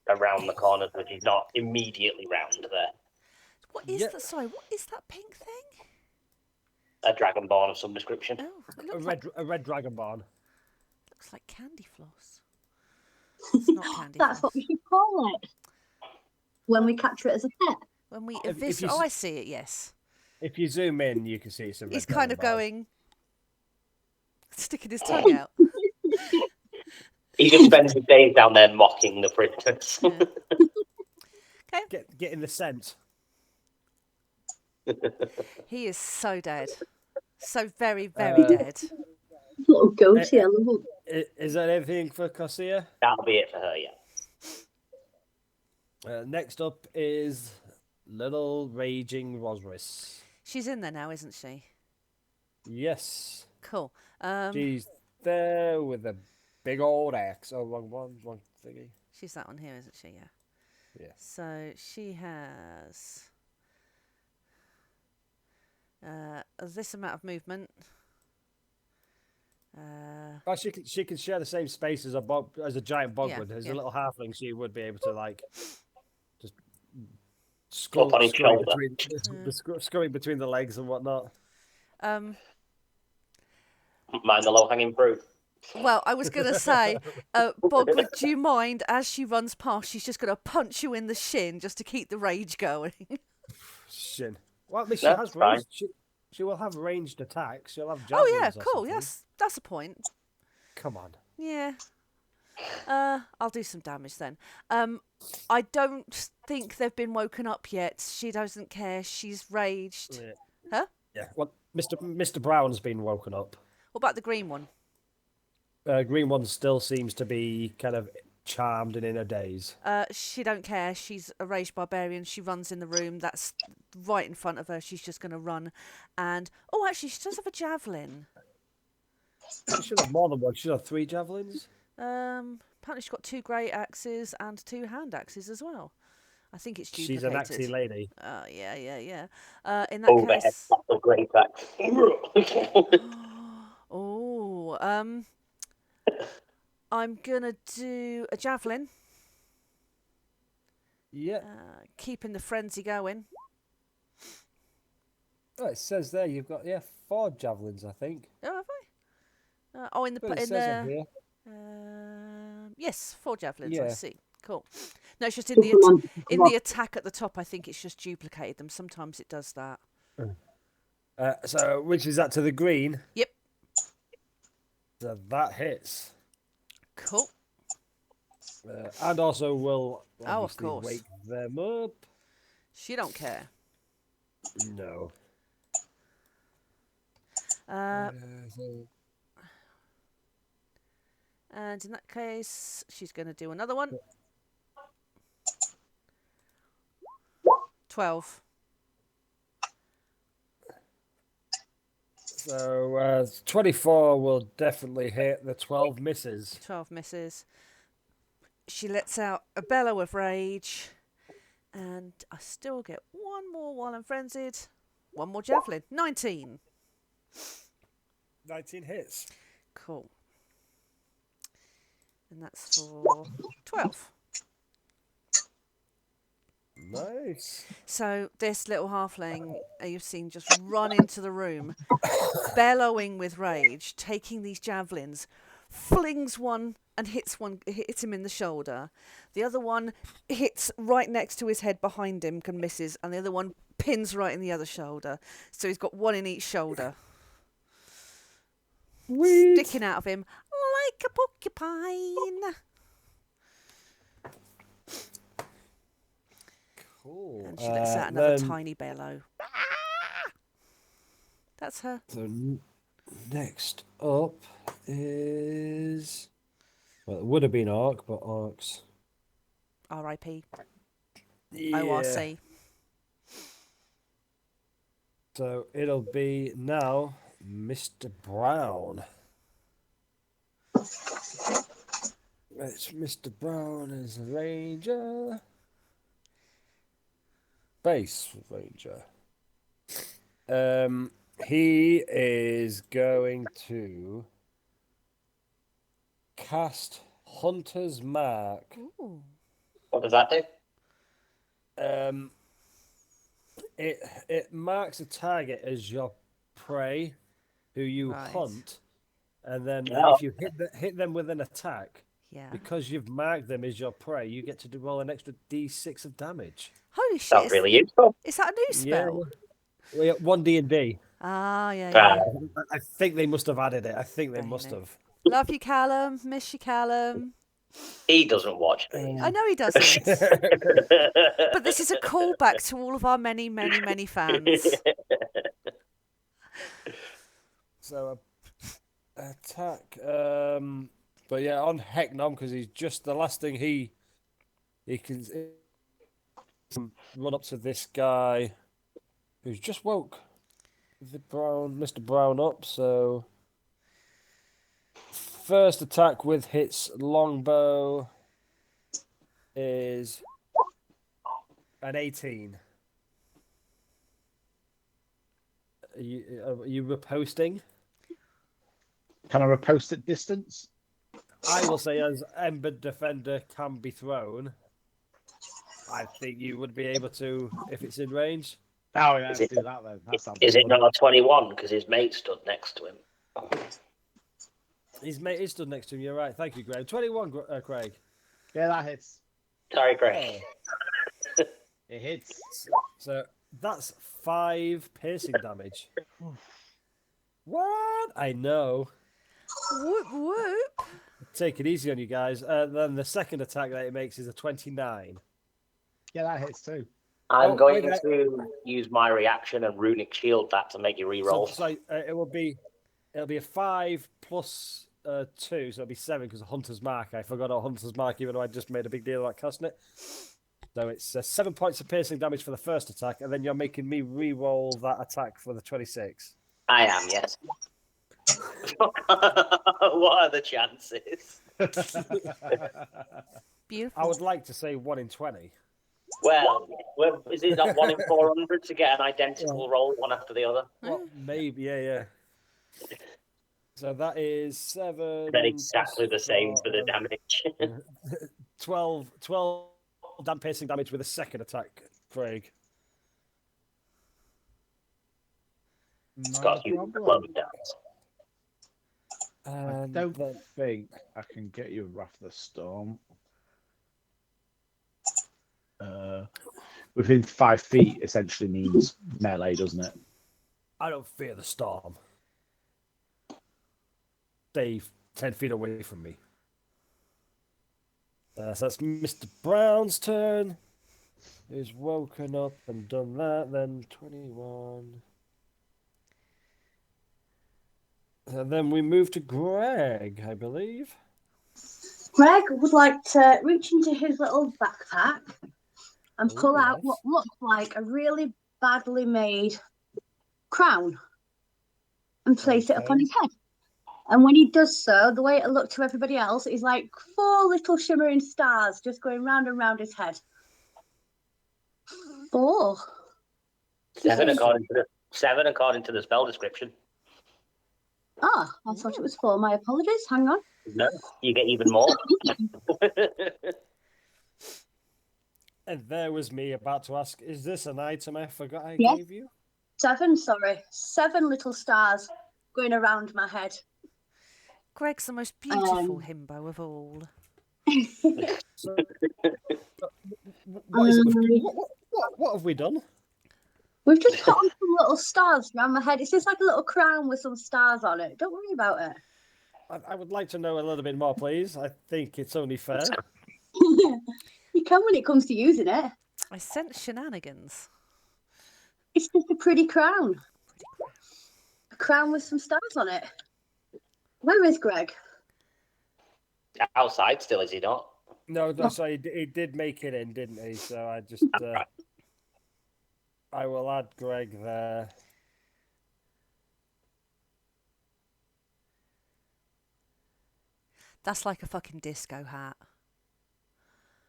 around the corners, which is not immediately round there. What is Yeah. that? Sorry, what is that pink thing? A dragonborn of some description. Oh, it A looks red dragonborn. like candy floss. It's not candy That's floss. what we should call it when we capture it as a pet. When we If eviscerate, you oh, s- I see it. Yes, If you zoom in, you can see it's a red he's kind of dragonborn. going, sticking his tongue out. He just spends his days down there mocking the prisoners. Yeah. Getting the scent. He is so dead, so very, very dead. Little goatee, I love it. Is that everything for Corsia? That'll be it for her, yeah. Next up is little raging Rosris. She's in there now, isn't she? Yes, Cool. she's there with a big old axe. Oh, wrong thingy. She's that one here, isn't she? Yeah. Yeah. So she has this amount of movement. Oh, she can share the same space as a giant Bogrud. Yeah, As yeah. a little halfling, she would be able to like just Up on his shoulder. scurrying between the legs and whatnot. Um, Mind the low-hanging fruit. well, I was going to say, Bogrud, do you mind as she runs past, she's just going to punch you in the shin just to keep the rage going. Shin. Well, at least she That's has fine. ranged. She will have ranged attacks. She'll have Oh javelins. yeah, or cool. something. Yes, that's a point. Come on. Yeah. I'll do some damage then. I don't think they've been woken up yet. She doesn't care. She's raged. Yeah. Huh? Yeah. Well, Mr. Brown's been woken up. What about the green one? Green one still seems to be kind of charmed and in a daze. She don't care. She's a raged barbarian. She runs in the room. That's right in front of her. She's just going to run. And oh, actually, she does have a javelin. She should have more than one. She should have 3 javelins. Apparently she's got 2 great axes and 2 hand axes as well. I think it's duplicated. She's an axey lady. Yeah. In that Overhead, case, that's a great axe. oh, I'm gonna do a javelin, Yeah. keeping the frenzy going. Oh, it says there you've got 4 javelins, I think. Oh, have I? In the But it in says on the here. yes, 4 javelins. I Yeah. see. Cool. No, it's just in the in the attack at the top. I think it's just duplicated them. Sometimes it does that. So which is that to the green? Yep. So that hits. Cool. And also will of obviously course. wake them up. She don't care. No. So And in that case, she's going to do another one. 12. So 24 will definitely hit. The 12 misses. 12 misses. She lets out a bellow of rage. And I still get one more while I'm frenzied. One more javelin. 19. 19 hits. Cool. And that's for 12. Nice. So this little halfling you've seen just run into the room, bellowing with rage, taking these javelins, flings one and hits him in the shoulder. The other one hits right next to his head behind him and misses, and the other one pins right in the other shoulder. So he's got one in each shoulder. Sweet. Sticking out of him like a porcupine. Cool. And she lets out another tiny bellow. That's her. So next up is... Well, it would have been Orc, but Orcs... R.I.P. Yeah. ORC. So it'll be now Mr. Brown. It's Mr. Brown as a ranger. Base ranger. He is going to cast Hunter's Mark. Ooh. What does that do? It marks a target as your prey, who you Right. hunt, and then Oh. if you hit them with an attack, Yeah. because you've marked them as your prey, you get to roll an extra D6 of damage. Holy shit. Sounds really useful. Is that a new spell? Yeah, 1D&D. Ah, yeah. I think they must have added it. I think they Dang must it. have. Love you, Callum. Miss you, Callum. He doesn't watch me. I know he doesn't. But this is a callback to all of our many, many, many fans. So attack. But yeah, on Hecknom, because he's just the last thing he can run up to this guy who's just woke Mr. Brown up. So first attack with hits longbow is an 18. Are you riposting? Can I riposte at distance? I will say, as Ember Defender can be thrown, I think you would be able to if it's in range. Oh, yeah, let's do that then. That sounds Is it good. not a 21 because his mate stood next to him? His mate is stood next to him. You're right. Thank you, Graham. 21, Craig. Yeah, that hits. Sorry, Greg. It hits. So that's 5 piercing damage. What? I know. Whoop, whoop. Take it easy on you guys. Then the second attack that it makes is a 29. Yeah, that hits too. I'm Oh, going wait, to use my reaction and runic shield that to make you re-roll. So it'll be a 5 plus 2, so it'll be 7 because of Hunter's Mark. I forgot about Hunter's Mark, even though I just made a big deal about casting it. So it's 7 points of piercing damage for the first attack, and then you're making me re-roll that attack for the 26. I am, yes. What are the chances? Beautiful. I would like to say 1 in 20. Well, is it not 1 in 400 to get an identical roll one after the other? Well, maybe, yeah. So that is 7. Then exactly the same for the damage. 12 piercing damage with a second attack, Craig. It's got a few clone dots. I And don't then- think I can get you Wrath of the Storm. Within 5 feet essentially means melee, doesn't it? I don't fear the storm. Stay 10 feet away from me. So that's Mr. Brown's turn. Who's woken up and done that. Then 21. And then we move to Greg, I believe. Greg would like to reach into his little backpack and Oh, pull out yes. what looks like a really badly made crown and place it upon Okay. his head. And when he does so, the way it looked to everybody else is like 4 little shimmering stars just going round and round his head. 4. 7 Yes. according to the spell description. Ah, I thought it was 4. My apologies. Hang on. No, you get even more. And there was me about to ask, is this an item I forgot I Yes. gave you? 7, sorry. 7 little stars going around my head. Greg's the most beautiful himbo of all. So, what is it? What have we done? We've just put on some little stars around my head. It's just like a little crown with some stars on it. Don't worry about it. I would like to know a little bit more, please. I think it's only fair. You can when it comes to using it. I sense shenanigans. It's just a pretty crown. A crown with some stars on it. Where is Greg? Outside still, is he not? No, sorry, he did make it in, didn't he? So I just, I will add Greg there. That's like a fucking disco hat.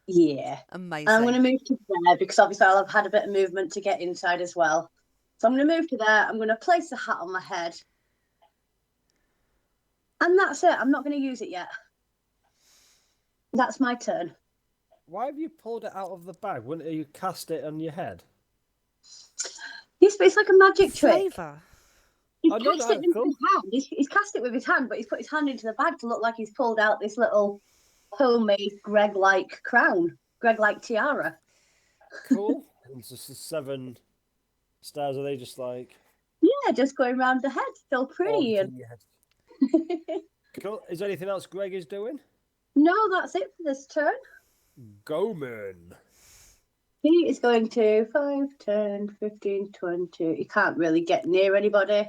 Yeah. Amazing. And I'm going to move to there because obviously I'll have had a bit of movement to get inside as well. So I'm going to move to there. I'm going to place the hat on my head. And that's it. I'm not going to use it yet. That's my turn. Why have you pulled it out of the bag? Wouldn't you cast it on your head? Yes, but it's like a magic trick. Flavour. He's Oh, no, cast no, it into cool. his hand. He's cast it with his hand, but he's put his hand into the bag to look like he's pulled out this little homemade Greg-like crown, Greg-like tiara. Cool. And it's just the 7 stars. Are they just like Yeah, just going around the head, still pretty. orbiting your head? Cool. Is there anything else Greg is doing? No, that's it for this turn. Goman. He is going to 5, 10, 15, 20. He can't really get near anybody.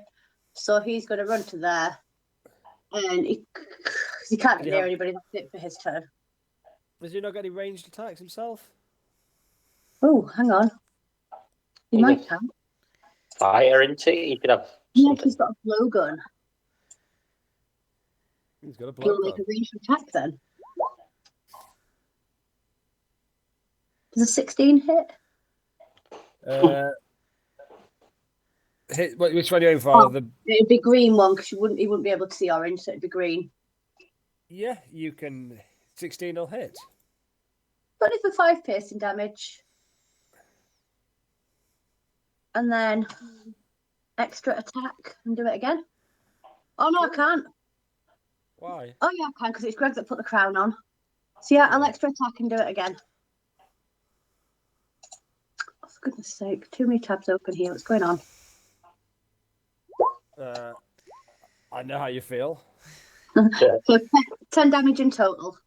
So he's going to run to there. And he can't get near anybody. That's it for his turn. Does he not get any ranged attacks himself? Oh, hang on. He might have. Fire into it. You could have. Yeah, something. he's got a blowgun. He's got a He'll blow make a ranged attack then. Does a 16 hit? Hit, which one are you aiming for? Oh. It'd be green one because he wouldn't be able to see orange, so it'd be green. Yeah, you can. 16 will hit. 20 for 5 piercing damage. And then extra attack and do it again. Oh no, I can't. Why? Oh yeah, I can because it's Greg that put the crown on. So yeah, I'll extra attack and do it again. Oh, for goodness sake, too many tabs open here. What's going on? I know how you feel. So 10 damage in total.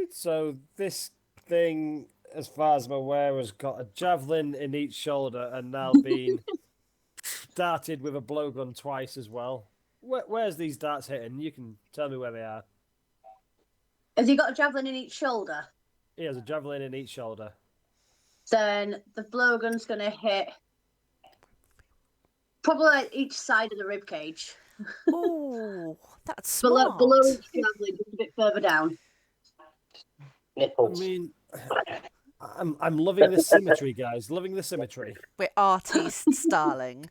So this thing, as far as I'm aware, has got a javelin in each shoulder and now been darted with a blowgun twice as well. Where's these darts hitting? You can tell me where they are. Has he got a javelin in each shoulder? He has a javelin in each shoulder. Then the blowgun's going to hit probably like each side of the rib cage. Oh, that's smart. Below each javelin, just a bit further down. Nipples. I mean, I'm loving the symmetry, guys. Loving the symmetry. We're artists, darling.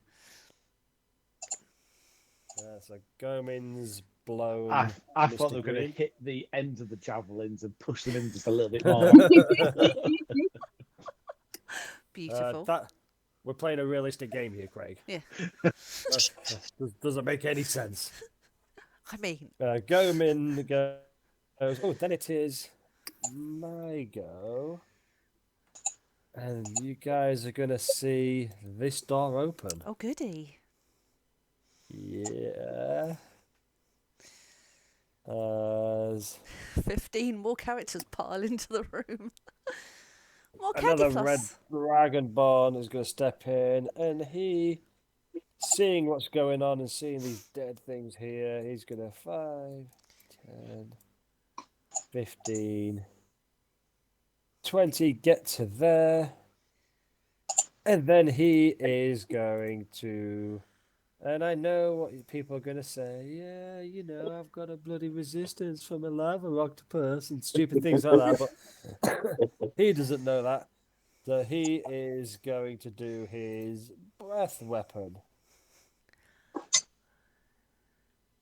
So Gomin's blown. I thought they were Mr. going to Green. hit the ends of the javelins and push them in just a little bit more. Beautiful. We're playing a realistic game here, Craig. Yeah. That doesn't make any sense. I mean, Gomin goes. Oh, then it is my go. And you guys are going to see this door open. oh goody. Yeah. As 15 more characters pile into the room. More candy Another floss. red dragonborn is going to step in, and he, seeing what's going on and seeing these dead things here, he's going to 5, 10, 15, 20, get to there. And then he is going to, and I know what people are going to say. Yeah, you know, I've got a bloody resistance from a lava octopus and stupid things like that. But he doesn't know that. So he is going to do his breath weapon.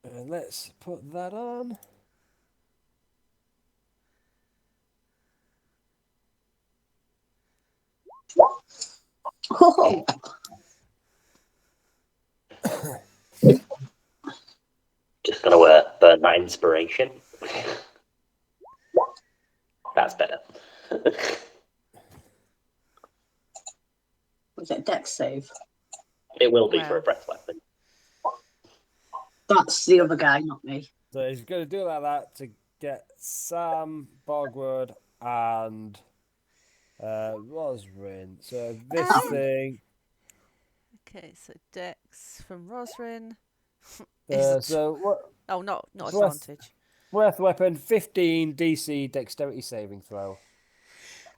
And let's put that on. Oh, Just gonna burn my inspiration. That's better. was that dex save? It will be Wow. for a breath weapon. That's the other guy, not me. So he's going to do like that to get Sam, Bogrud, and Rosrin. So this thing. Okay, so Dex from Rosrin. So what? Oh, not breath- advantage. Breath weapon, 15 DC dexterity saving throw.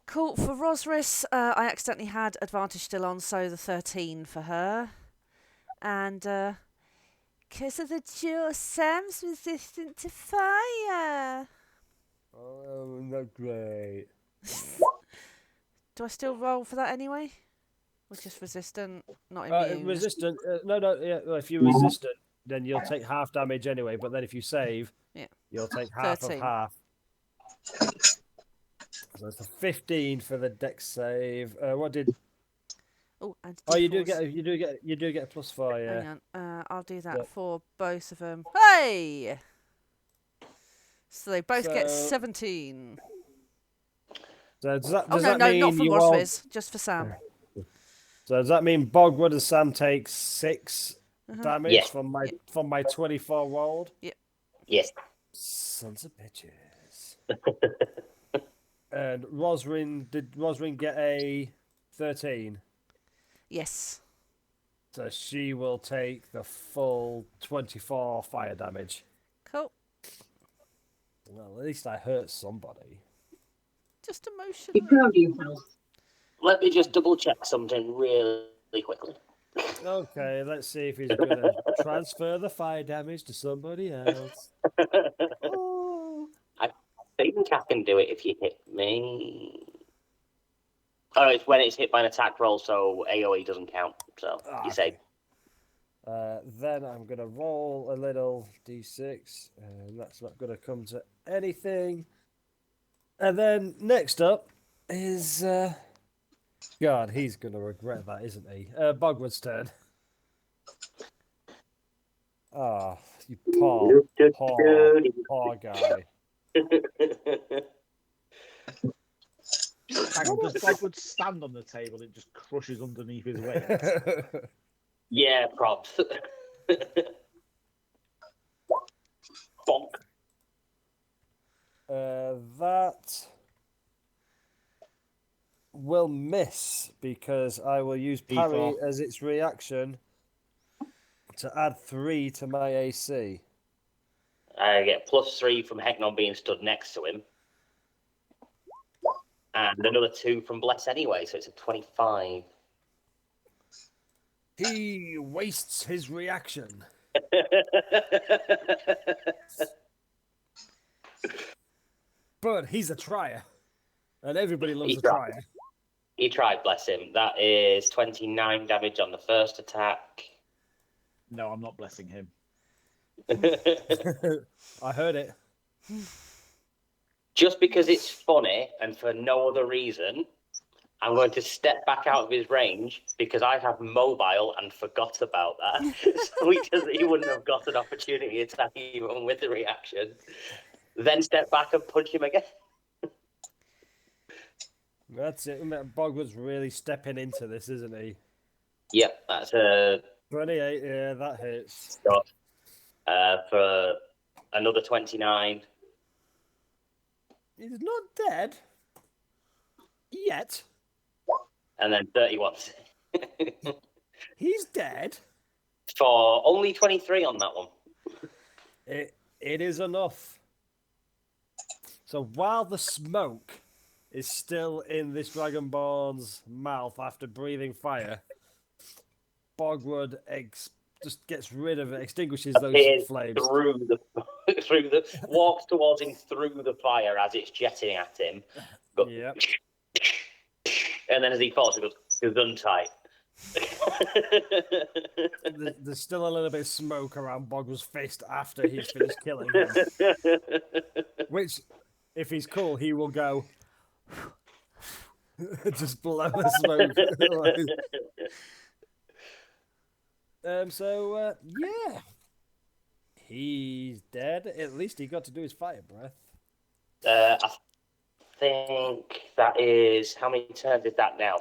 Cool. For Rosris, I accidentally had advantage still on, so the 13 for her. And because of the duel, Sam's resistant to fire. Oh, not great. Do I still roll for that anyway? Or just resistant, not immune? Resistant. No. Yeah. Well, if you're resistant, then you'll take half damage anyway. But then if you save, Yeah. you'll take half 13. of half. So it's a 15 for the dex save. What did? Oh, and Oh, you do D4s. get a +4. Yeah. Hang on. I'll do that Yeah. for both of them. Hey! So they both get So- 17. So does that Oh, mean not for you all? Rosris, just for Sam. So does that mean Bogwood and Sam take 6 damage Yes. from my 24 rolled? Yes. Sons of bitches. And did Rosrin get a 13? Yes. So she will take the full 24 fire damage. Cool. Well, at least I hurt somebody. Just Be emotionally. proud of yourself. Let me just double check something really quickly. Okay, let's see if he's going to transfer the fire damage to somebody else. I think I can do it if you hit me. Oh, it's when it's hit by an attack roll, so AoE doesn't count. So you say Then I'm going to roll a little d6, and that's not going to come to anything. And then next up is... God, he's going to regret that, isn't he? Bogwood's turn. Ah, you poor guy. Hang on, does Bogwood stand on the table? It just crushes underneath his weight. yeah, props. Bonk. That will miss because I will use parry D4. as its reaction to add 3 to my AC. I get +3 from Hecknon being stood next to him. And another 2 from Bless anyway, so it's a 25. He wastes his reaction. But he's a trier. And everybody loves He a tried. trier. He tried, bless him. That is 29 damage on the first attack. No, I'm not blessing him. I heard it. Just because it's funny and for no other reason, I'm going to step back out of his range because I have mobile and forgot about that. So he wouldn't have got an opportunity to attack even with the reaction. Then step back and punch him again. That's it. Bogwood's really stepping into this, isn't he? Yep, that's a 28, yeah, that hits. shot. For another 29. He's not dead yet. And then 31. He's dead. For only 23 on that one. It is enough. So while the smoke is still in this Dragonborn's mouth after breathing fire, Bogrud just gets rid of it, extinguishes those Appears flames. through the walks towards him through the fire as it's jetting at him. Yep. And then as he falls, he goes, "Gesundheit." There's still a little bit of smoke around Bogrud's fist after he's finished killing him. Which, if he's cool, he will go just blow the smoke. Yeah. He's dead. At least he got to do his fire breath. I think that is, how many turns is that now?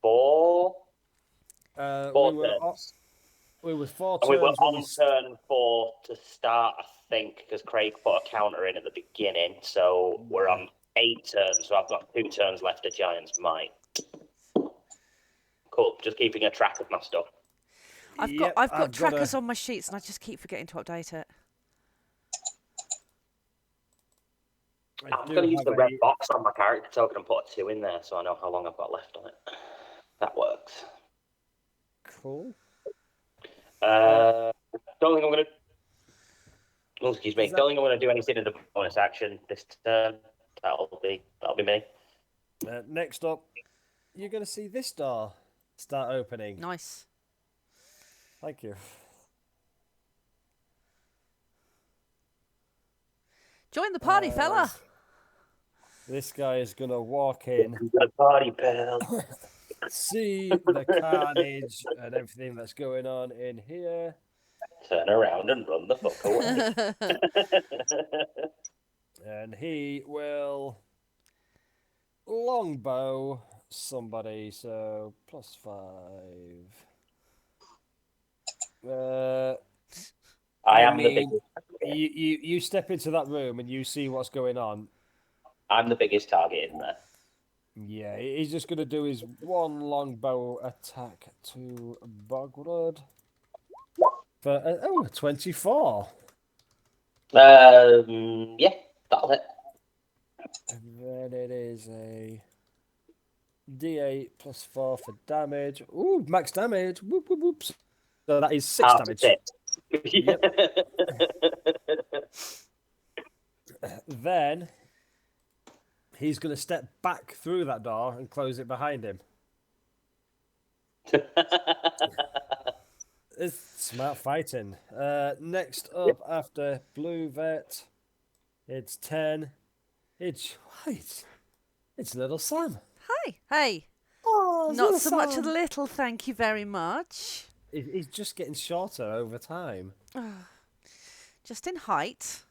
4? 4 turns. We were 4 And turns. we were when on turn 4 to start, I think, because Craig put a counter in at the beginning. So we're on 8 turns. So I've got 2 turns left of Giant's Might. Cool. Just keeping a track of my stuff. I've got trackers on my sheets, and I just keep forgetting to update it. I'm going to use the red box on my character token and put a 2 in there, so I know how long I've got left on it. That works. Cool. Don't think I'm going to. Oh, excuse me. Don't think I'm going to do anything in the bonus action this turn. That'll be me. Next up, you're going to see this door start opening. Nice. Thank you. Join the party, fella. This guy is going to walk in. The party bell. See the carnage and everything that's going on in here. Turn around and run the fuck away. And he will longbow somebody, so +5. I am the biggest. You step into that room and you see what's going on. I'm the biggest target in there. Yeah, he's just going to do his one longbow attack to Bogrud. For 24. Yeah, that'll hit. And then it is a D8 +4 for damage. Ooh, max damage. Whoop, whoop, whoops. So that is 6 damage. Yep. Then he's going to step back through that door and close it behind him. It's smart fighting. Next up after Blue Vet, it's 10. It's little Sam. Hi. Hey. Oh, Not so much a little, thank you very much. He's just getting shorter over time. Just in height.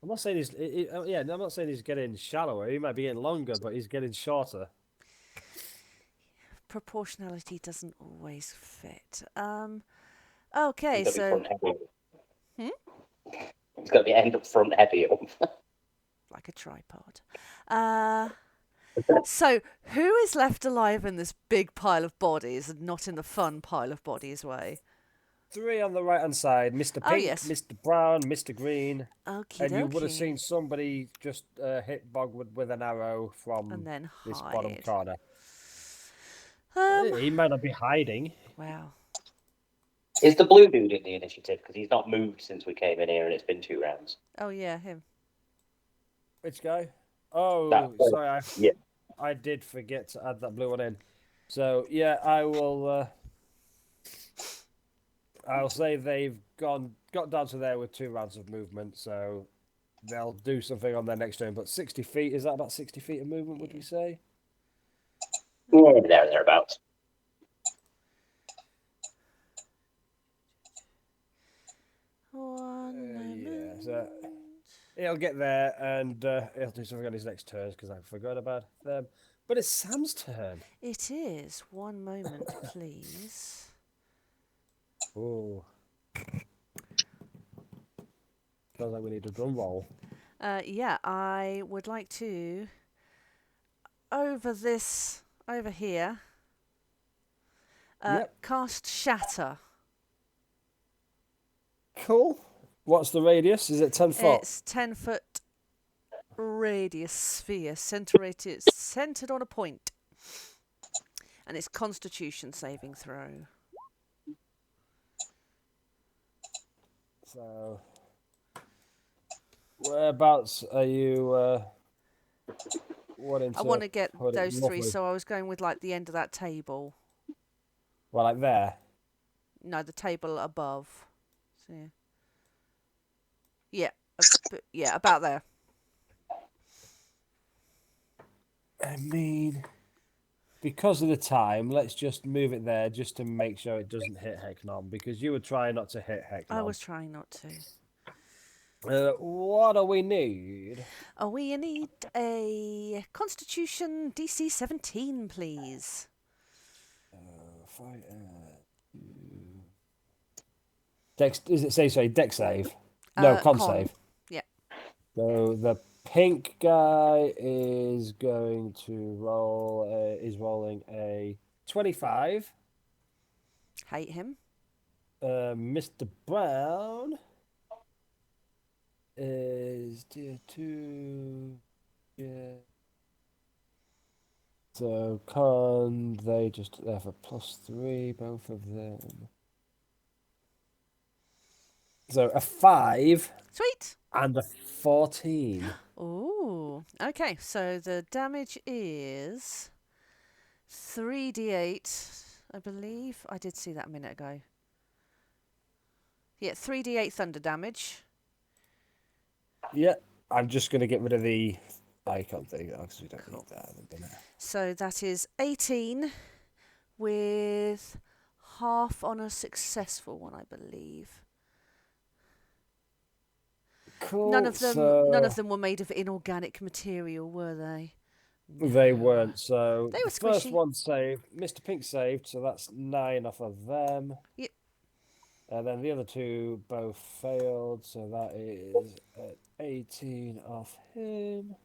I'm not saying I'm not saying he's getting shallower. He might be getting longer, but he's getting shorter. Proportionality doesn't always fit. Okay, so It's going to be end up front heavy. like a tripod. So who is left alive in this big pile of bodies and not in the fun pile of bodies way? 3 on the right hand side: Mr. Pink, Oh, yes. Mr. Brown, Mr. Green. Okay, And you would have seen somebody just hit Bogwood with an arrow from and then this bottom hide. corner. Um, He might not be hiding. wow. Is the blue dude in the initiative? Because he's not moved since we came in here and it's been 2 rounds. Oh yeah, him. Which guy? Oh, sorry. I did forget to add that blue one in. So, yeah, I will... I'll say they've got down to there with 2 rounds of movement, so they'll do something on their next turn. But 60 feet, is that about 60 feet of movement, would we say? Yeah, thereabouts. Yeah, so he'll get there and he'll do something on his next turns because I forgot about them. But it's Sam's turn. It is. One moment, please. Oh. Sounds like we need a drum roll. Yeah, I would like to over here. Yep. Cast Shatter. Cool. What's the radius? Is it 10 foot? It's 10-foot radius sphere, centered on a point, and it's Constitution saving throw. So, whereabouts are you wanting to? I want to get put it those three, roughly? so I was going with like the end of that table. Well, like there. No, the table above. So, yeah, yeah, about there. I mean, because of the time, let's just move it there just to make sure it doesn't hit Hecknom, because you were trying not to hit Hecknom. I was trying not to. What do we need? Oh, we need a Constitution DC 17, please. Dex, is it sorry, dex save? No, con save. Yeah. So the pink guy is going to rolling a 25. Hate him. Mr. Brown is tier 2. Yeah. So con, they have a +3, both of them. So a 5. Sweet. And a 14. Ooh. Okay, so the damage is 3d8, I believe. I did see that a minute ago. Yeah, 3d8 thunder damage. Yeah, I'm just going to get rid of the icon thing because we don't need that at the minute. So that is 18 with half on a successful one, I believe. Cool. None of them were made of inorganic material, were they? They weren't. So They were the first squishy. one saved. Mr. Pink saved, so that's 9 off of them. Yep. And then the other two both failed, so that is 18 off him.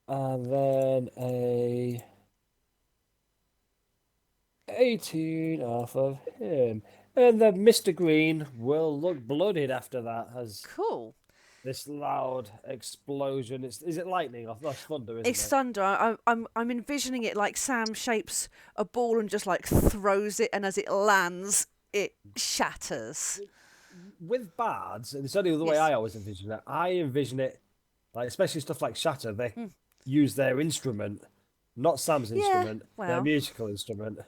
And then a 18 off of him. And then Mr. Green will look blooded after that as Cool. this loud explosion. Is it lightning? That's thunder, isn't It's it? thunder. I'm envisioning it like Sam shapes a ball and just like throws it, and as it lands, it shatters. With bards, and it's only the way Yes. I always envision it. I envision it, like especially stuff like Shatter, they use their instrument, not Sam's instrument, their well. musical instrument,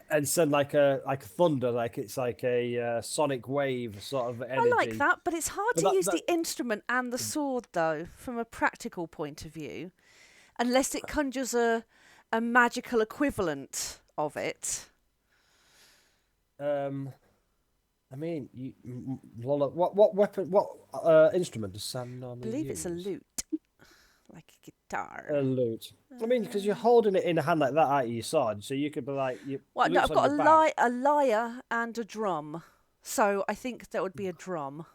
and send like a thunder, like it's like a sonic wave sort of energy. I like that, but it's hard But to use the instrument and the sword, though, from a practical point of view, unless it conjures a magical equivalent of it. I mean, Lola, what weapon, what instrument does Sam I normally believe use? it's a lute, like a guitar. A lute. I mean, because you're holding it in a hand like that, aren't you, your sword? So you could be like, Well, no, lute's I've on got your back. a lyre and a drum, so I think that would be a drum.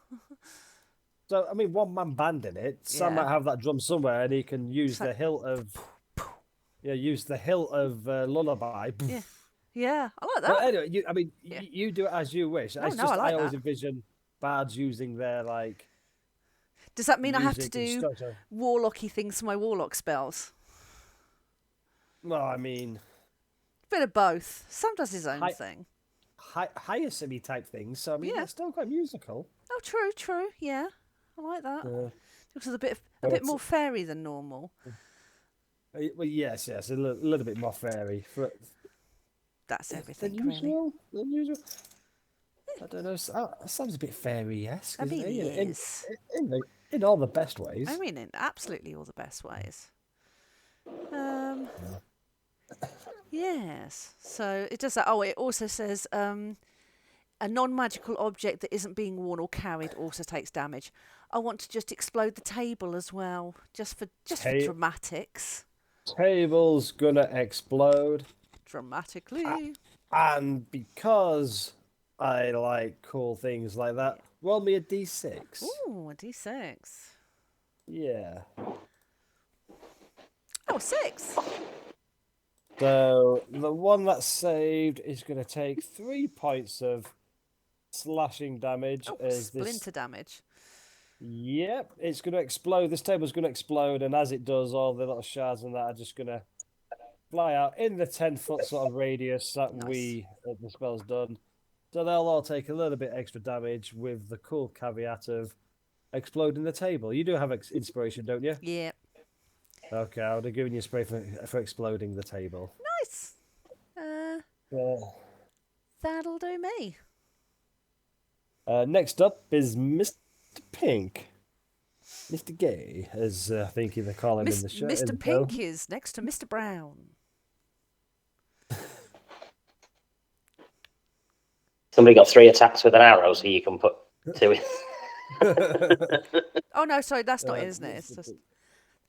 So I mean, one man band in it. Sam Yeah. might have that drum somewhere, and he can use like- the hilt of, lullaby. Yeah, yeah, I like But that. anyway, Yeah. you do it as you wish. Oh, It's no, just I like always that. envision bards using their like. Does that mean I have to music and do structure. warlocky things for my warlock spells? Well, I mean, Bit of both. Sam does his own Hi- thing. higher semi type things. So I mean, Yeah. they're still quite musical. Oh, true. Yeah, I like that. It was a bit But more fairy than normal. well, yes, a little bit more fairy That's than everything, really. usual. I don't know. Sam's a bit fairy-esque, I isn't mean, he? he In- is. in all the best ways. I mean, in absolutely all the best ways. Yes. So it does that. Oh, it also says a non-magical object that isn't being worn or carried also takes damage. I want to just explode the table as well, just for dramatics. Table's gonna explode, Dramatically. and because I like cool things like that. Roll me a d6. Ooh, a d6. Yeah. Oh, 6. So the one that's saved is going to take 3 points of slashing damage. Oh, as splinter this, damage. yep, it's going to explode. This table's going to explode, and as it does, all the little shards and that are just going to fly out in the 10-foot sort of radius that Nice. the spell's done. So they'll all take a little bit extra damage with the cool caveat of exploding the table. You do have inspiration, don't you? Yeah. Okay, I would have given you spray for exploding the table. Nice. Yeah. That'll do me. Next up is Mr. Pink. Mr. Gay, as I think they call him in the show. Mr. Pink is next to Mr. Brown. Somebody got 3 attacks with an arrow, so you can put 2 in. Oh no, sorry, that's not it, isn't it? It's Mr. just Pink.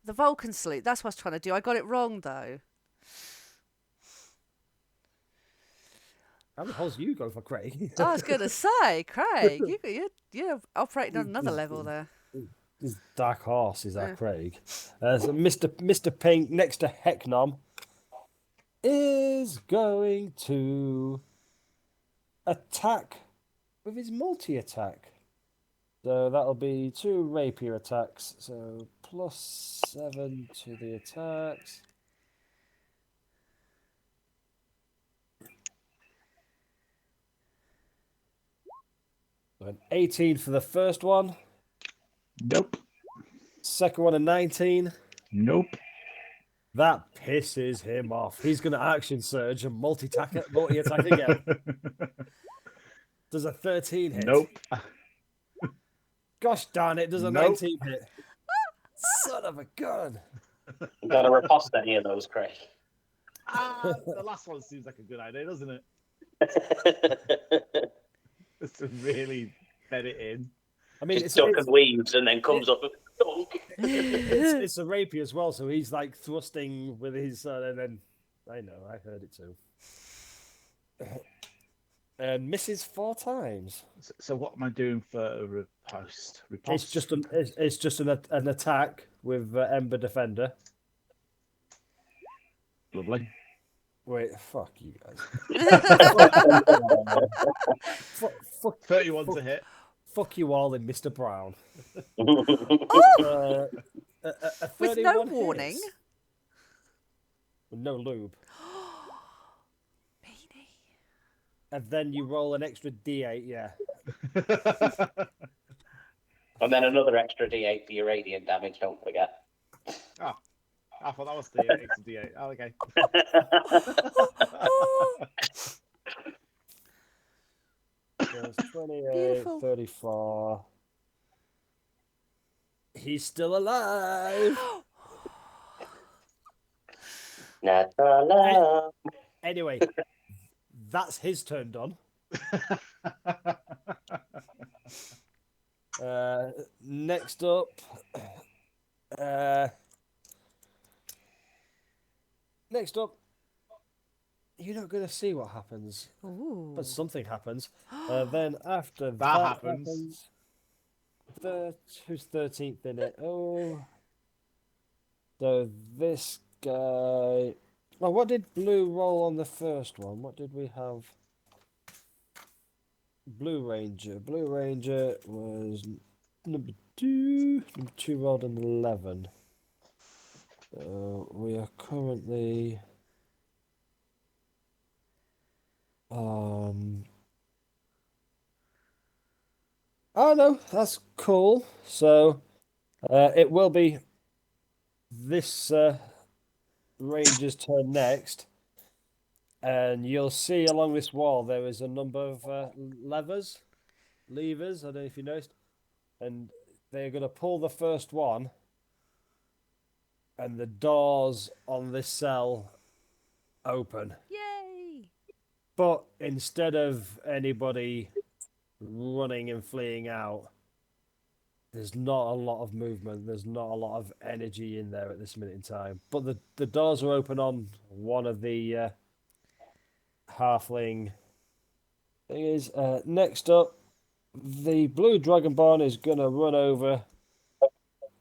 the Vulcan salute. That's what I was trying to do. I got it wrong though. How the hell's you going for Craig? I was gonna say, Craig, you're operating on another level there. This dark horse is our Yeah. Craig. So Mr. Pink next to Hecknom is going to attack with his multi-attack. So that'll be 2 rapier attacks. So +7 to the attacks. So an 18 for the first one. Nope. Second one a 19. Nope. That pisses him off. He's going to action surge and multi-attack again. Does a 13 hit? Nope. Gosh darn it, does a Nope. 19 hit? Son of a gun. You got to riposte any of those, Craig. The last one seems like a good idea, doesn't it? Just to really bed it in. I mean, Just duck and leaves and then comes up and dunk. it's a rapier as well, so he's like thrusting with his and then I know, I heard it too. And misses 4 times. So what am I doing for a riposte? It's just an attack with Ember Defender. Lovely. Wait, fuck you guys. fuck, 31 to hit. fuck you all in Mr. Brown. Oh, A with no 31 warning. hits. With no lube. Meanie. And then you roll an extra D8, yeah. And then another extra D8 for your radiant damage, don't forget. Oh, I thought that was the extra D8. Oh, okay. There's 28, Beautiful. 34. He's still alive. Not alone. Anyway, that's his turn done. Next up, you're not going to see what happens, Ooh. but something happens. Then after That happens. Who's 13th in it? Oh, so this guy. Oh, what did Blue roll on the first one? What did we have? Blue Ranger. Blue Ranger was number 2. Number 2 rolled an 11. So we are currently Oh no, that's cool. So it will be this ranger's turn next, and you'll see along this wall there is a number of levers. I don't know if you noticed, and they're going to pull the first one, and the doors on this cell open. Yay! But instead of anybody running and fleeing out, there's not a lot of movement. There's not a lot of energy in there at this minute in time. But the doors are open on one of the halfling thing is, next up, the blue dragonborn is gonna run over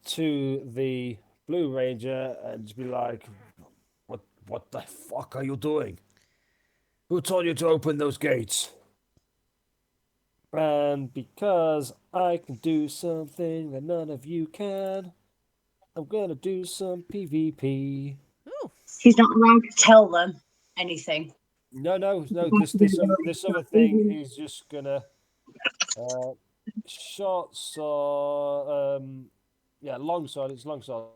to the blue ranger and just be like, "What the fuck are you doing? Who told you to open those gates?" And because I can do something that none of you can, I'm gonna do some PvP. Ooh. He's not allowed to tell them anything. No. This other thing, he's just gonna short sword. Yeah, long sword. It's long sword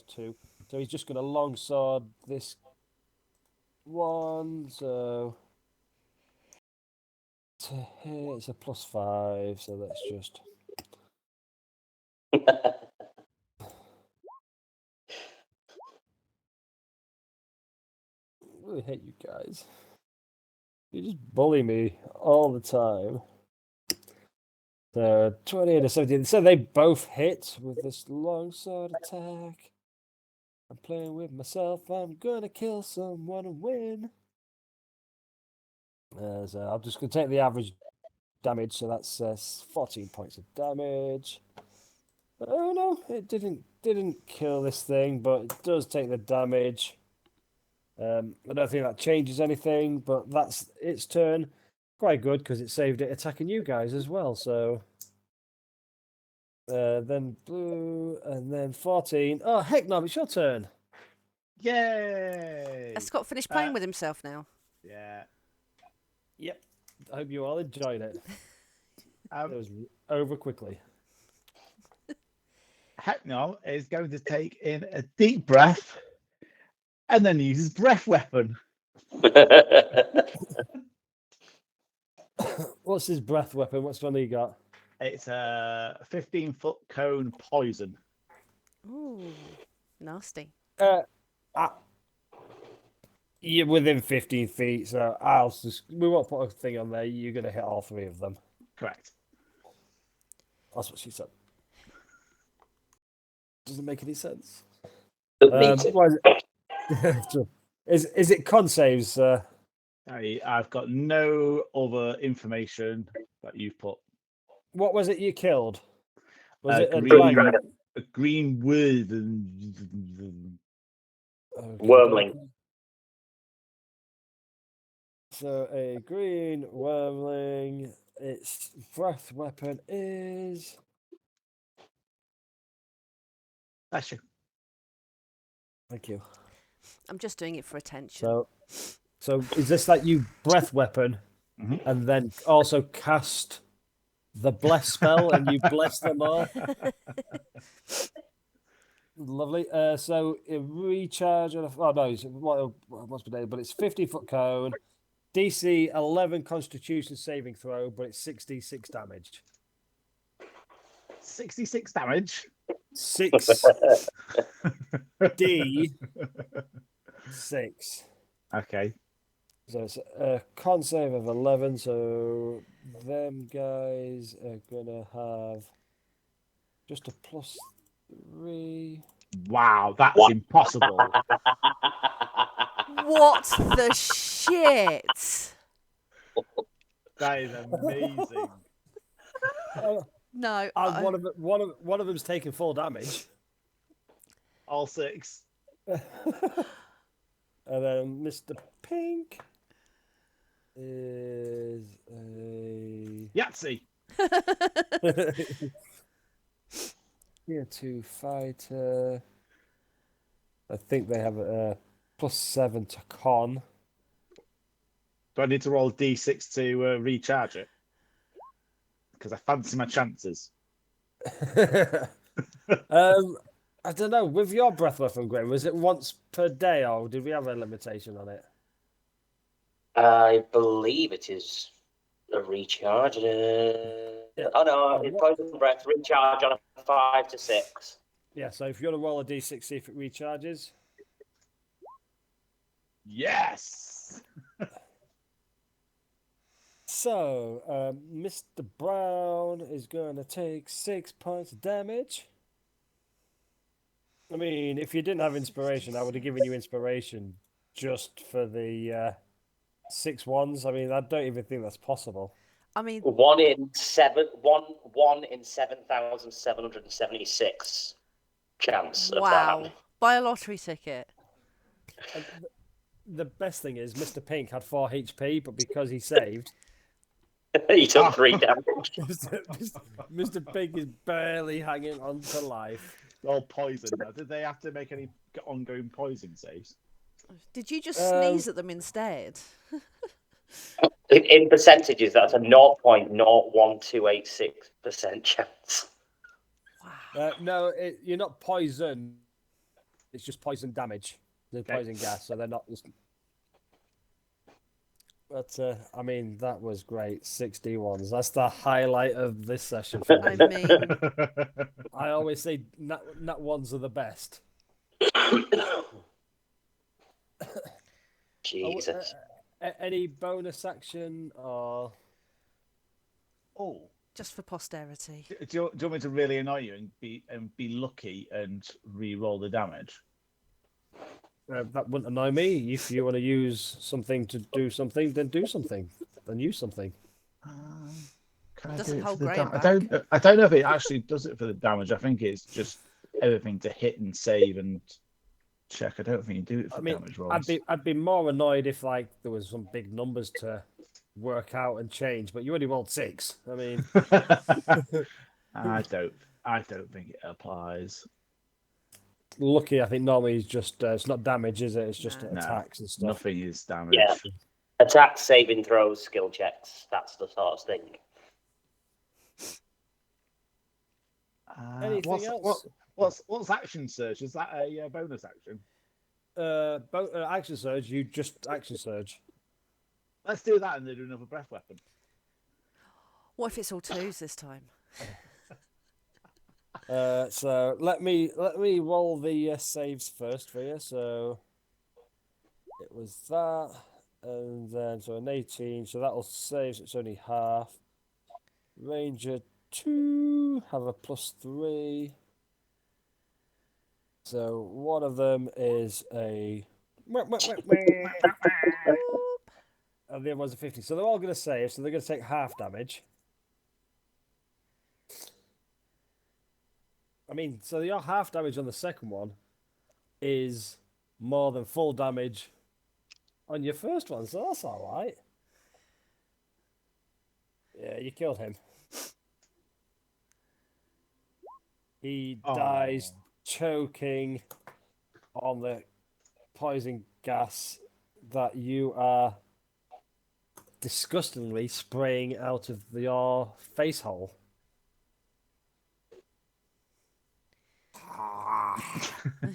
too. So he's just gonna long sword this one. So to hit, it's a +5. So let's just. I really hate you guys. You just bully me all the time. So 20 and a 17. So they both hit with this long sword attack. I'm playing with myself. I'm gonna kill someone and win. So I'm just gonna take the average damage. So that's 14 points of damage. Oh no, it didn't kill this thing, but it does take the damage. I don't think that changes anything, but that's its turn. Quite good because it saved it attacking you guys as well. So then blue and then 14. Oh heck no, it's your turn. Yay! Has Scott finished playing with himself now? Yeah. Yep. I hope you all enjoyed it. It was over quickly. Hacknall is going to take in a deep breath and then use his breath weapon. What's his breath weapon? What's one he got? It's a 15-foot cone poison. Ooh, nasty. You're within 15 feet, so we won't put a thing on there. You're going to hit all 3 of them. Correct. That's what she said. Doesn't make any sense. Is it con saves? I've got no other information that you've put. What was it you killed? Was it a green word and Wormling. So a green wormling. Its breath weapon is. That's you. Thank you. I'm just doing it for attention. So is this like you breath weapon, and then also cast the bless spell, and you bless them all? Lovely. So it recharge. Oh no, what's my name? But it's 50-foot cone. DC 11 Constitution saving throw, but it's 66 damage. 66 damage. 6 D 6. Okay. So it's a con save of 11. So them guys are gonna have just a +3. Wow, that's impossible. What the shit? That is amazing. No. One of them's taking full damage. All 6. And then Mr. Pink is a Yahtzee. Tier 2 fighter. I think they have a +7 to con. Do I need to roll D6 to recharge it? Because I fancy my chances. I don't know. With your breath weapon, Graham, was it once per day, or did we have a limitation on it? I believe it is a recharge. Oh no, it's poison breath recharge on a 5 to 6. Yeah, so if you want to roll a d6, see if it recharges. Yes. So, Mr. Brown is going to take 6 points of damage. I mean, if you didn't have inspiration, I would have given you inspiration just for the 6 ones. I mean, I don't even think that's possible. I mean, 1 in 7,776 chance of that wow. happening. Buy a lottery ticket. And the best thing is, Mr. Pink had 4 HP, but because he saved, He took 3 damage. Mr. Pink is barely hanging on to life. All poisoned now. Did they have to make any ongoing poison saves? Did you just sneeze at them instead? In percentages, that's a 0.01286% chance. Wow. No, you're not poisoned. It's just poison damage. The poison gas, so they're not. But I mean, that was great. 61s. That's the highlight of this session for me. I mean, I always say nat ones are the best. Jesus. Any bonus action or? Oh, just for posterity. do you want me to really annoy you and be lucky and re-roll the damage? That wouldn't annoy me. If you want to use something to do something, then do something. Then use something. Can I Doesn't do it hold for the Graham damage? I don't know if it actually does it for the damage. I think it's just everything to hit and save and check. I don't think you do it for damage rolls. I'd be more annoyed if like there was some big numbers to work out and change, but you only rolled 6. I mean, I don't think it applies. lucky, I think normally is just it's not damage, is it? It's just No, attacks and stuff. Nothing is damage. Yeah. Attacks, saving throws, skill checks. That's the sort of thing. Anything else? What's action surge? Is that a bonus action? Action surge. You just action surge. Let's do that and then do another breath weapon. What if it's all 2s this time? So let me roll the saves first for you. So it was that, and then so an 18. So that'll save. So it's only half. Ranger 2 have a +3. So one of them is a. And the other one's a 50. So they're all going to save. So they're going to take half damage. I mean, so your half damage on the second one is more than full damage on your first one, so that's all right. Yeah, you killed him. He dies choking on the poison gas that you are disgustingly spraying out of your face hole.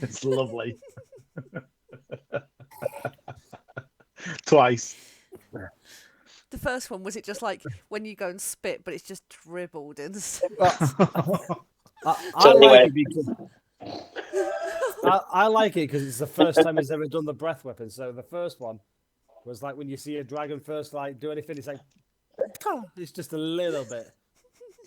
It's lovely. Twice. The first one, was it just like when you go and spit, but it's just dribbled in? I like it because I like it because it's the first time he's ever done the breath weapon. So the first one was like when you see a dragon first like do anything, it's like it's just a little bit.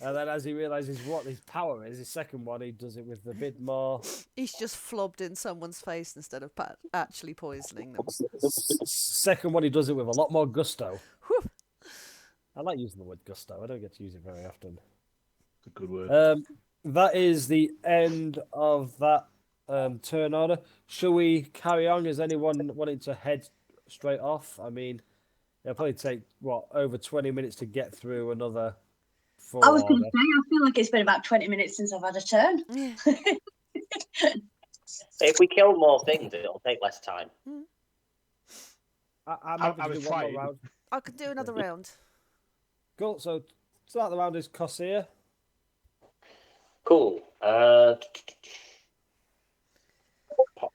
And then as he realizes what his power is, his second one, he does it with a bit more. He's just flobbed in someone's face instead of actually poisoning them. Second one, he does it with a lot more gusto. Whew. I like using the word gusto. I don't get to use it very often. It's a good word. That is the end of that turn order. Shall we carry on? Is anyone wanting to head straight off? I mean, it'll probably take, over 20 minutes to get through another... I was going to say, I feel like it's been about 20 minutes since I've had a turn. Yeah. If we kill more things, it'll take less time. I'm happy to do one more round. I could do another round. Cool. So start the round is Corsair. Cool. Pop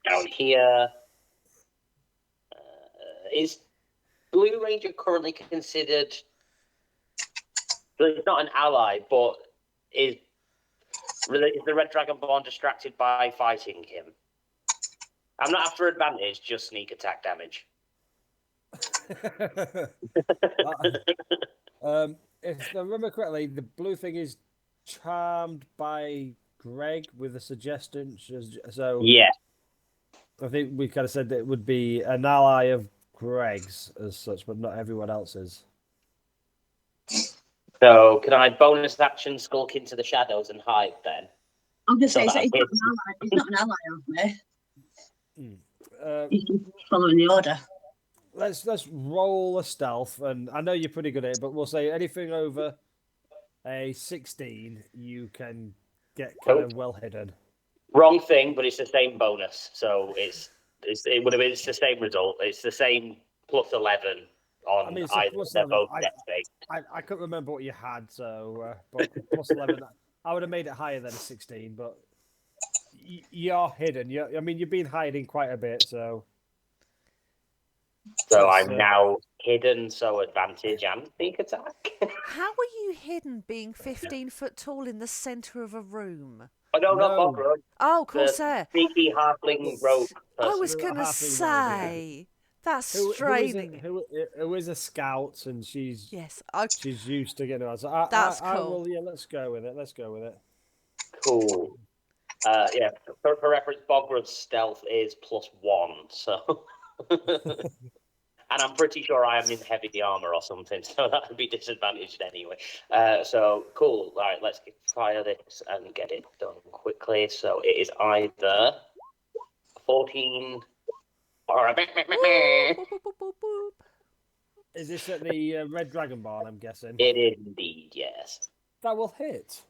down here. Is Blue Ranger currently considered? It's not an ally, but is the Red Dragonborn distracted by fighting him? I'm not after advantage, just sneak attack damage. If I remember correctly, the blue thing is charmed by Greg with a suggestion. So yeah, I think we kind of said that it would be an ally of Greg's as such, but not everyone else's. So can I bonus action skulk into the shadows and hide then? I'm just So saying, that he's I not an ally. He's not an ally of me. Uh, He's just following the order. let's roll a stealth, and I know you're pretty good at it, but we'll say anything over a 16, you can get kind of well hidden. Wrong thing, but it's the same bonus. So it would have been it's the same result. It's the same plus 11 on I mean, it's a either. plus They're 11. both death based. I couldn't remember what you had, so but plus 11. I would have made it higher than a 16, but you're hidden. I mean, you've been hiding quite a bit, so. So That's, I'm now hidden, so advantage and sneak attack. How are you hidden being 15 foot tall in the centre of a room? Oh no, not No. Bogrud. Oh, The Corsair. sneaky halfling rogue I person. was The going to halfling rogue, yeah. say. That's Who straining. who is a scout, and she's Yes, she's used to getting around. So That's I cool. will, yeah, let's go with it. Let's go with it. Cool. Yeah, for reference, Bogrud's stealth is +1, so. And I'm pretty sure I am in heavy armor or something, so that would be disadvantaged anyway. So cool. All right, let's fire this and get it done quickly. So it is either 14 or a Boop, boop, boop, boop, boop. Is this at the Red Dragon Barn? I'm guessing It is indeed, yes. that will hit.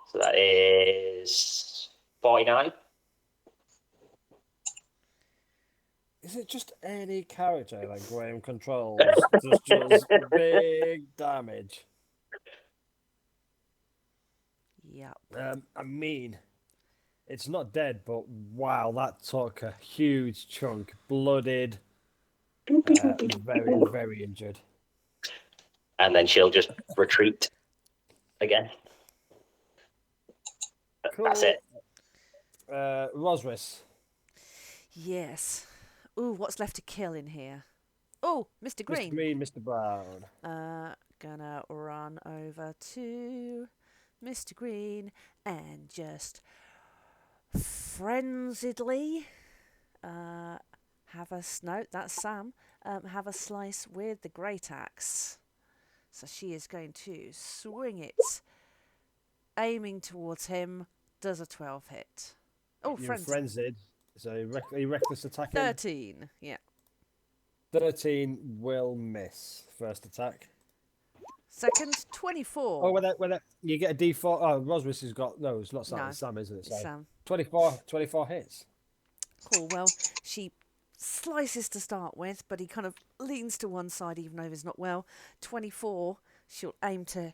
So that is 49. Is it just any character that Graham controls just does big damage? Yep. I mean, it's not dead, but wow, that took a huge chunk. Blooded, very, very injured. And then she'll just retreat again. Cool. That's it. Rosris. Yes. Ooh, what's left to kill in here? Oh, Mr. Green. Mr. Green, Mr. Brown. Gonna run over to Mr. Green and just frenziedly have a snout. That's Sam. Have a slice with the great axe. So she is going to swing it, aiming towards him. Does a 12 hit? Oh, You're frenzied. So a reckless attack. 13. Yeah. 13 will miss. First attack. Second, 24. Oh, when you get a D4. Oh, Rosris has got no. It's not Sam. No, It's Sam, isn't it? it's Sam. 24 hits. Cool. Well, she slices to start with, but he kind of leans to one side, even though he's not well. 24. She'll aim to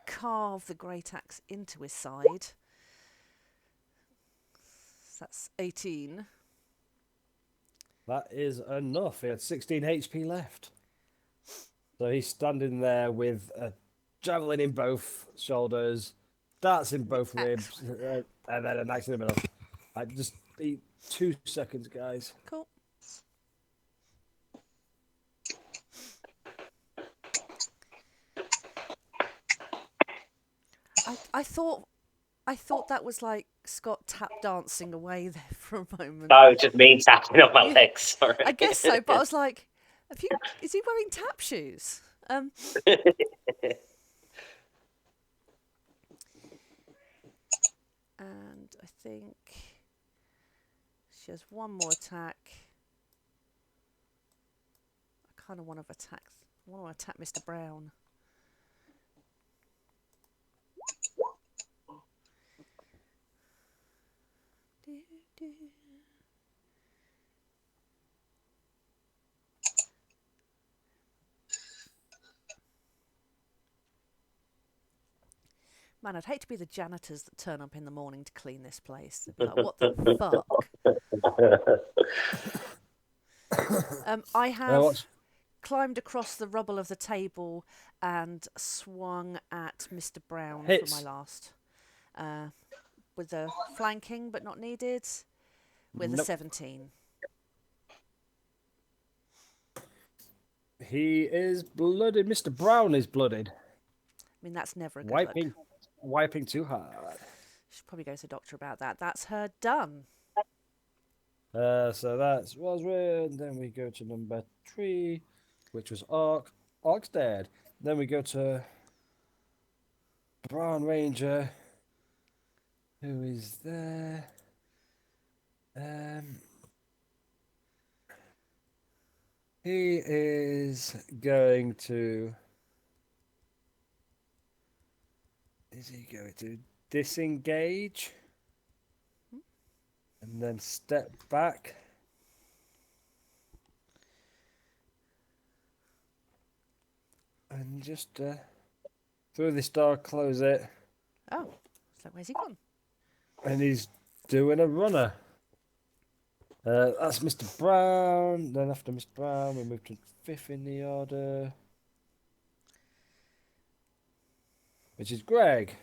carve the great axe into his side. So that's 18. That is enough. He had 16 HP left. So he's standing there with a javelin in both shoulders, darts in both ribs, and then an axe in the middle. I just need 2 seconds, guys. Cool. I thought that was like Scott tap dancing away there for a moment. Oh, just me tapping on my legs. Sorry. I guess so, but I was like, is he wearing tap shoes? And I think she has one more attack. I kind of want to attack Mr. Brown. Man, I'd hate to be the janitors that turn up in the morning to clean this place. They'd be like, what the fuck? I have climbed across the rubble of the table and swung at Mr. Brown for my last. With a flanking, but not needed. With a 17. He is blooded. Mr. Brown is blooded. I mean, that's never a good look. Wiping too hard. Should probably go to the doctor about that. That's her done. So that's Roswell. Then we go to number 3, which was Orc. Orc's dead. Then we go to Brown Ranger, who is there. He is going to. Is he going to disengage and then step back? And just through this door, close it. Oh, so where's he gone? And he's doing a runner. That's Mr. Brown. Then after Mr. Brown, we move to 5th in the order, which is Greg.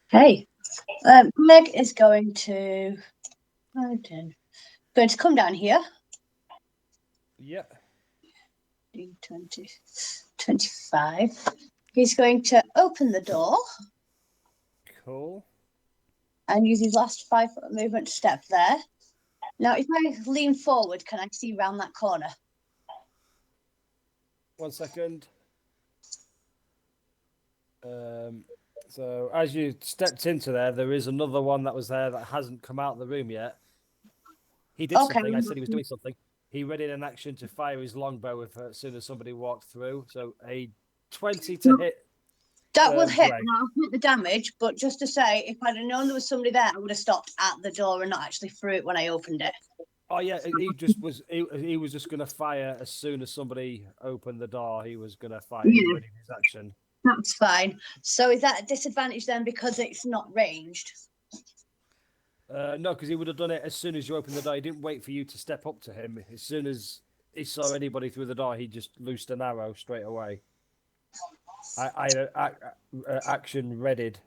Hey, Meg is going to 5, 10, going to come down here. Yeah. 15, 20, 25. He's going to open the door Cool. and use his last 5-foot movement to step there. Now, if I lean forward, can I see round that corner? 1 second. So as you stepped into there is another one that was there that hasn't come out of the room yet. He did Okay. something. I said he was doing something. He readied an action to fire his longbow as soon as somebody walked through. So a 20 to hit. That will hit, Greg. and I'll hit the damage. But just to say, if I'd have known there was somebody there, I would have stopped at the door and not actually through it when I opened it. Oh yeah, he just was. He was just going to fire as soon as somebody opened the door. He was going to fire. He Yeah. readied his action. That's fine. So is that a disadvantage then because it's not ranged? No, because he would have done it as soon as you opened the door. He didn't wait for you to step up to him. As soon as he saw anybody through the door, he just loosed an arrow straight away. Action readied.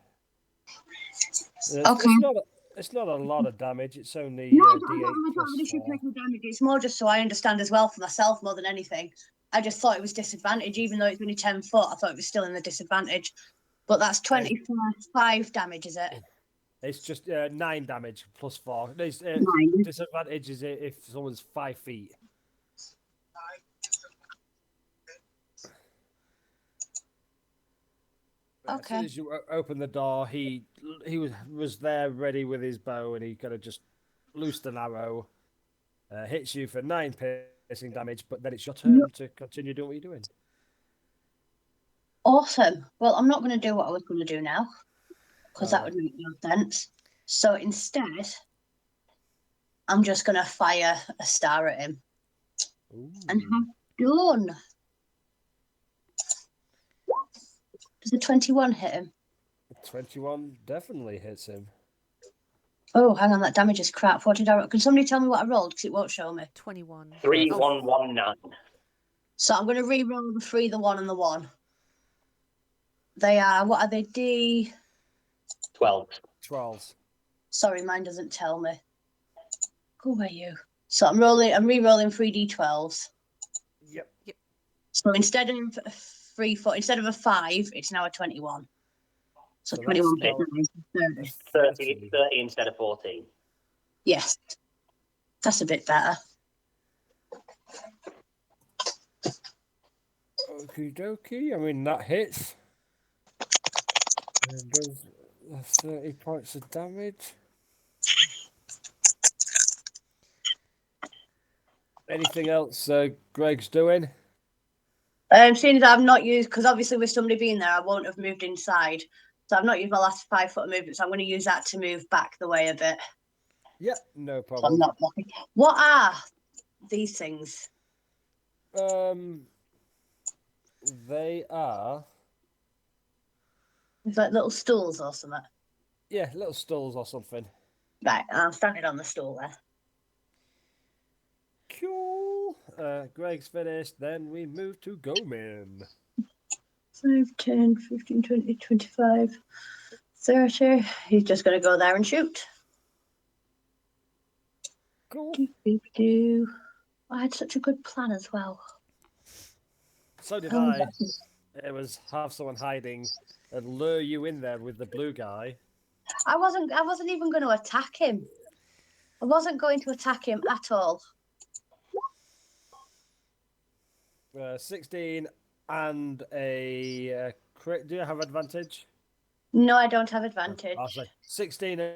Okay. It's not a lot of damage. It's only No, D8 I'm not plus really sure 4. taking damage. It's more just so I understand as well for myself more than anything. I just thought it was disadvantage, even though it's only 10 foot. I thought it was still in the disadvantage. But that's 25 damage, is it? It's just 9 damage plus 4. There's, 9. disadvantage is if someone's 5 feet. As soon Okay. as you open the door, he was there ready with his bow, and he kind of just loosed an arrow, hits you for 9 piercing damage. But then it's your turn to continue doing what you're doing. Awesome. Well, I'm not going to do what I was going to do now because that Alright. would make no sense. So instead, I'm just going to fire a star at him and have done. Does a 21 hit him? 21 definitely hits him. Oh, hang on, that damage is crap. What did I roll? Can somebody tell me what I rolled? Because it won't show me. 21. 3119. So I'm going to re-roll the 3, the 1, and the 1. They are, what are they? 12. 12s. Sorry, mine doesn't tell me. Go away, you. So I'm re-rolling 3d12s. Yep. So instead of a 3 foot, instead of a 5, it's now a 21. So So 21 that's hits now 30. 30 instead of 14. Yes. That's a bit better. Okie dokie. I mean, that hits. And does 30 points of damage. Anything else Greg's doing? Seeing as I've not used, because obviously with somebody being there, I won't have moved inside. So I've not used my last 5 foot of movement, so I'm going to use that to move back the way a bit. Yep, no So I'm problem. not blocking. What are these things? They are, It's like little stools or something. yeah, little stalls or something. Right, I'm standing on the stool there. Cool. Greg's finished. Then we move to Gomin. 5, 10, 15, 20, 25, 30. He's just going to go there and shoot. Cool. I had such a good plan as well. So did Oh, I. It was have someone hiding and lure you in there with the blue guy. I wasn't even going to attack him. I wasn't going to attack him at all. 16 and a crit. Do you have advantage? No, I don't have advantage. I'll say 16 and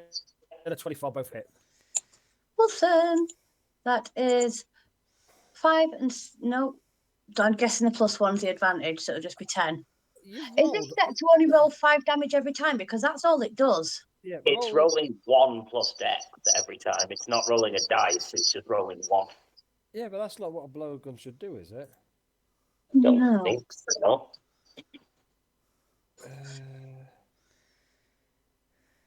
a 24 both hit. Wilson, that is 5 and no. I'm guessing the +1's the advantage, so it'll just be 10. You Is it rolled. set to only roll 5 damage every time? Because that's all it does. Yeah, It's roll. rolling 1 plus dex every time. It's not rolling a dice. It's just rolling 1. Yeah, but that's not what a blowgun should do, is it? Don't No. think so.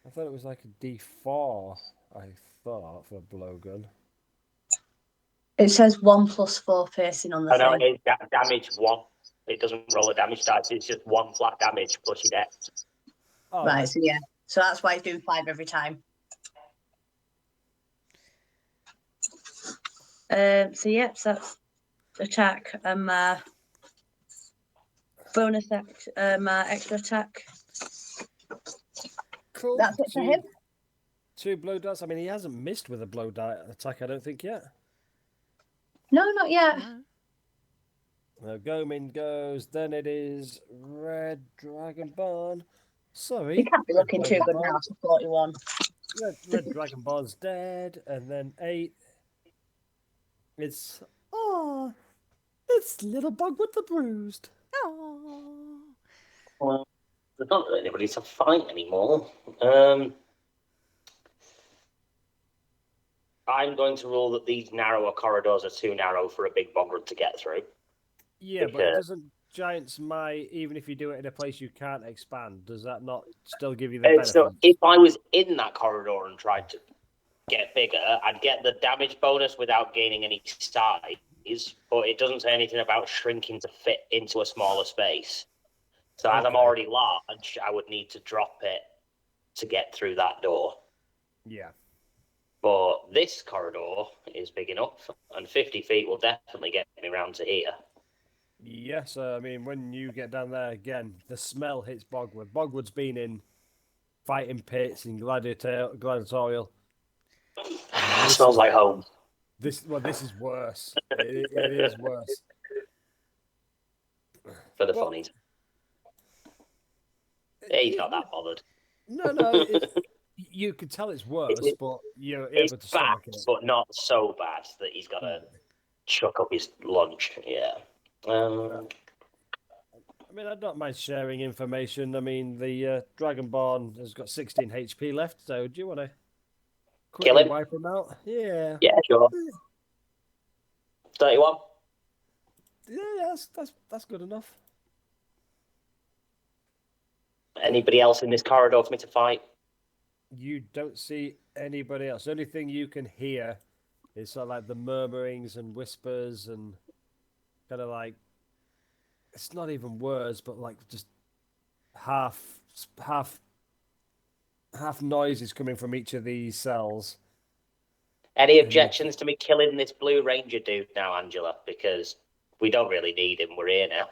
I thought it was like a D4. I thought for a blowgun. It says 1 + 4 piercing on the I know thing. it's damage 1. It doesn't roll a damage dice. It's just 1 flat damage plus your dex. Oh, Right, so yeah. So that's why it's doing 5 every time. So yeah, so that's attack. Bonus act, extra attack. Cool. That's it for him. 2 blow darts. I mean, he hasn't missed with a blow dart attack, I don't think, yet. No, not yet. Now Gomin goes, then it is Red Dragonborn. Sorry. You can't be Red looking too good Dragonborn. now for 41. Red Dragonborn's dead, and then 8. It's little Bogrud the Bruised. Oh. Well, there's not really anybody to fight anymore. I'm going to rule that these narrower corridors are too narrow for a big Bogrud to get through. Yeah, but doesn't Giant's Might, even if you do it in a place you can't expand, does that not still give you the benefit? So if I was in that corridor and tried to get bigger, I'd get the damage bonus without gaining any size, but it doesn't say anything about shrinking to fit into a smaller space. So as I'm already large, I would need to drop it to get through that door. Yeah. But this corridor is big enough, and 50 feet will definitely get me round to here. Yes, I mean, when you get down there again, the smell hits Bogwood. Bogwood's been in fighting pits and gladiatorial. Smells like home. This is worse. It is worse. For the funnies. He's not that bothered. No, you can tell it's worse, but you're able to It's stomach bad, it. but not so bad that he's got to chuck up his lunch. Yeah. I mean, I don't mind sharing information. I mean, the Dragonborn has got 16 HP left, so do you want to Kill him? wipe him out? Yeah. Yeah, sure. 31. Yeah, that's good enough. Anybody else in this corridor for me to fight? You don't see anybody else. The only thing you can hear is sort of like the murmurings and whispers and kind of like, it's not even words, but like just half noises coming from each of these cells. Any objections to me killing this Blue Ranger dude now, Angela? Because we don't really need him. We're here now.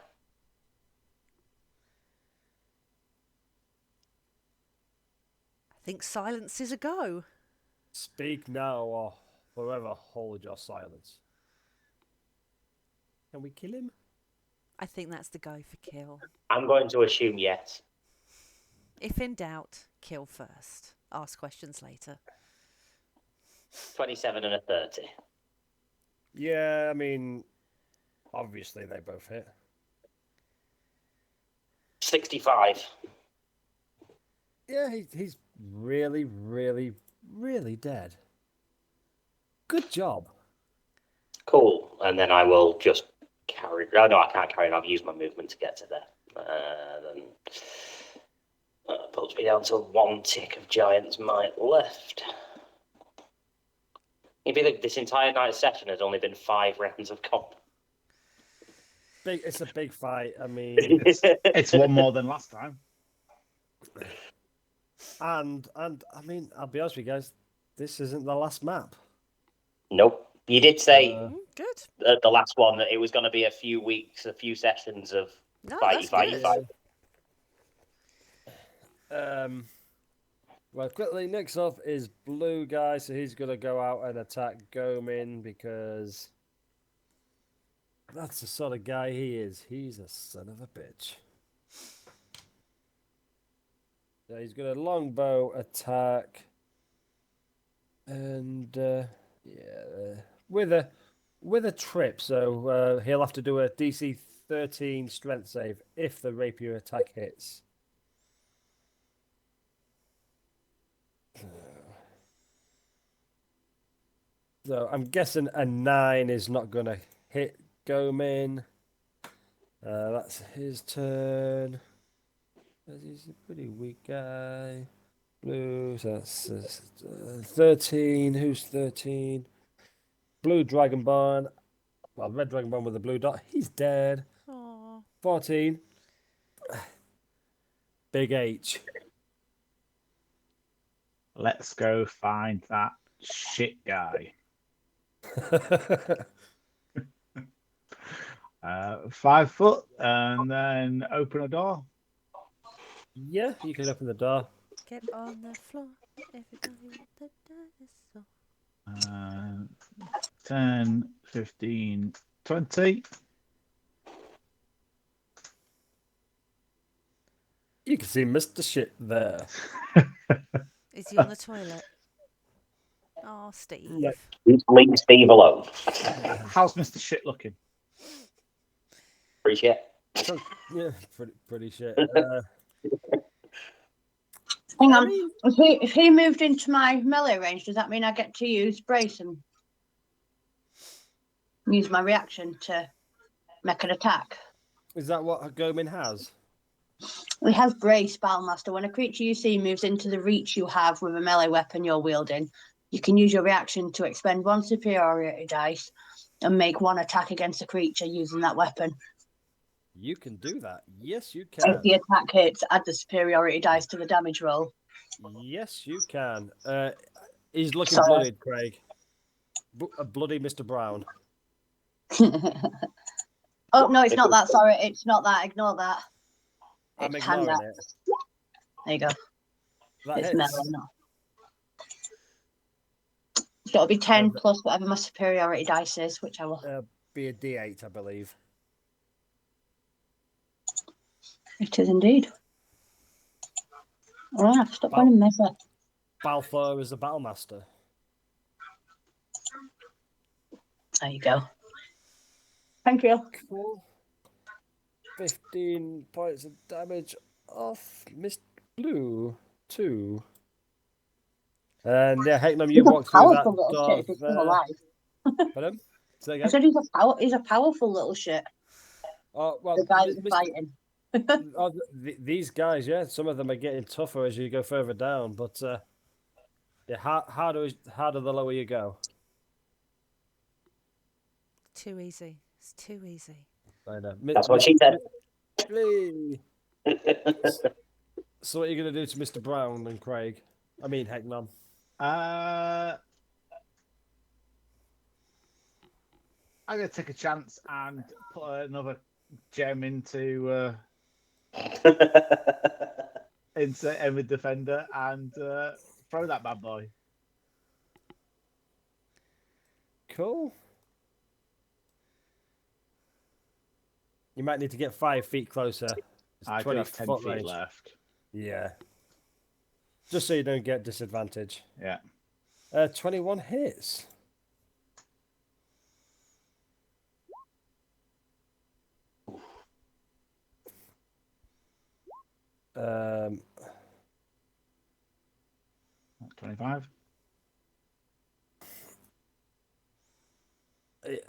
I think silence is a go. Speak now or forever hold your silence. Can we kill him? I think that's the go for kill. I'm going to assume yes. If in doubt, kill first. Ask questions later. 27 and a 30. Yeah, I mean, obviously they both hit. 65. Yeah, he's really, really, really dead. Good job. Cool. And then I will just carry... Oh, no, I can't carry on. I've used my movement to get to there. Then puts me down to 1 tick of Giant's Might left. If you look, this entire night session has only been 5 rounds of comp. It's a big fight. I mean, It's one more than last time. and I mean, I'll be honest with you guys, this isn't the last map. Nope. You did say Good. the last one that it was going to be a few weeks, a few sessions of No, fighty, that's good. fighty, fight. Well, quickly, next off is blue guy, so he's going to go out and attack Gomin because that's the sort of guy he is. He's a son of a bitch. So he's going to longbow attack, and with a trip, so he'll have to do a DC 13 strength save if the rapier attack hits. So I'm guessing a 9 is not going to hit Gomin. That's his turn. He's a pretty weak guy. Blue, so that's 13. Who's 13? Blue Dragonborn. Well, red Dragonborn with a blue dot. He's dead. Aw. 14. Big H. Let's go find that shit guy. 5 foot, and then open a door. Yeah, you can open the door. Get on the floor. Everybody with the dinosaur. 10, 15, 20. You can see Mr. Shit there. Is he on the toilet? Oh, Steve. No. Leave Steve alone. How's Mr. Shit looking? Appreciate. So, yeah, pretty shit. Hang on. If he moved into my melee range, does that mean I get to use brace and use my reaction to make an attack? Is that what Gomin has? We have brace, Battlemaster. When a creature you see moves into the reach you have with a melee weapon you're wielding, you can use your reaction to expend 1 superiority dice and make 1 attack against a creature using that weapon. You can do that. Yes, you If can. the attack hits, add the superiority dice to the damage roll. Yes, you can. He's looking Sorry. blooded, Craig. A bloody Mr. Brown. Oh, no, it's not that. Sorry, it's not that. Ignore that. I'm It's ignoring hand-up. it. There you go. That It's hits. melee, no. So it'll be 10 plus whatever my superiority dice is, which I will. Be a D8, I believe. It is indeed. Ah, stop running measure. Balfour is a battlemaster. There you go. Thank you. Cool. 15 points of damage off Mr. Blue. 2. And yeah, Hecknam, you He's a walk through that powerful little door shit if he's still there. alive. Pardon? Say I again? said he's a powerful little shit. Oh, well, The guy Mr. who's fighting. These guys, yeah, some of them are getting tougher as you go further down, but yeah, harder the lower you go. Too easy. It's too easy. I know. That's what she said. Lee. So what are you going to do to Mr. Brown and Craig? I mean, Heckman. I'm going to take a chance and put another gem into Emma Defender and throw that bad boy. Cool. You might need to get 5 feet closer. It's I 20 got 10 foot feet range. left. Yeah. Just so you don't get disadvantage. Yeah. 21 hits. Um, 25.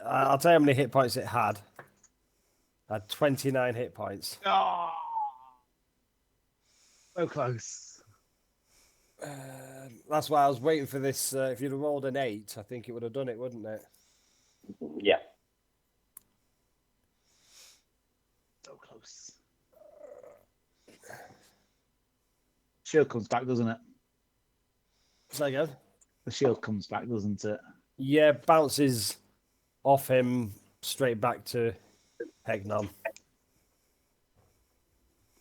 I'll tell you how many hit points it had. It had 29 hit points. Oh, so close. That's why I was waiting for this. If you'd have rolled an 8, I think it would have done it, wouldn't it? Yeah. So close. Shield comes back, doesn't it? Say again? The shield comes back, doesn't it? Yeah, bounces off him straight back to Hegnon.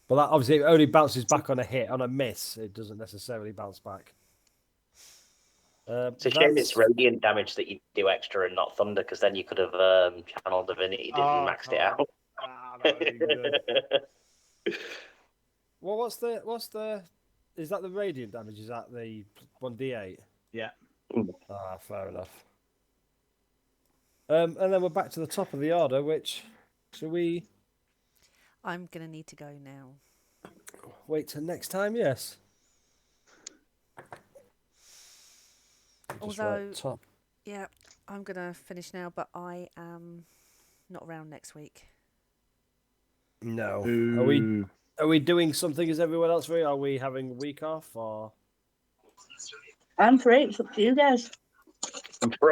But that obviously it only bounces back on a hit. On a miss, it doesn't necessarily bounce back. It's a shame it's radiant damage that you do extra and not thunder, because then you could have channeled divinity and maxed it out. That would be good. Well, what's the? Is that the radiant damage? Is that the 1d8? Yeah. Ah, fair enough. And then we're back to the top of the order, which should we I'm gonna need to go now. wait till next time? Yes. Just write Although, top. yeah, I'm gonna finish now, but I am not around next week. No. Ooh. Are we doing something as everyone else? Are we having a week off or? I'm free. It's up to you guys. I'm free.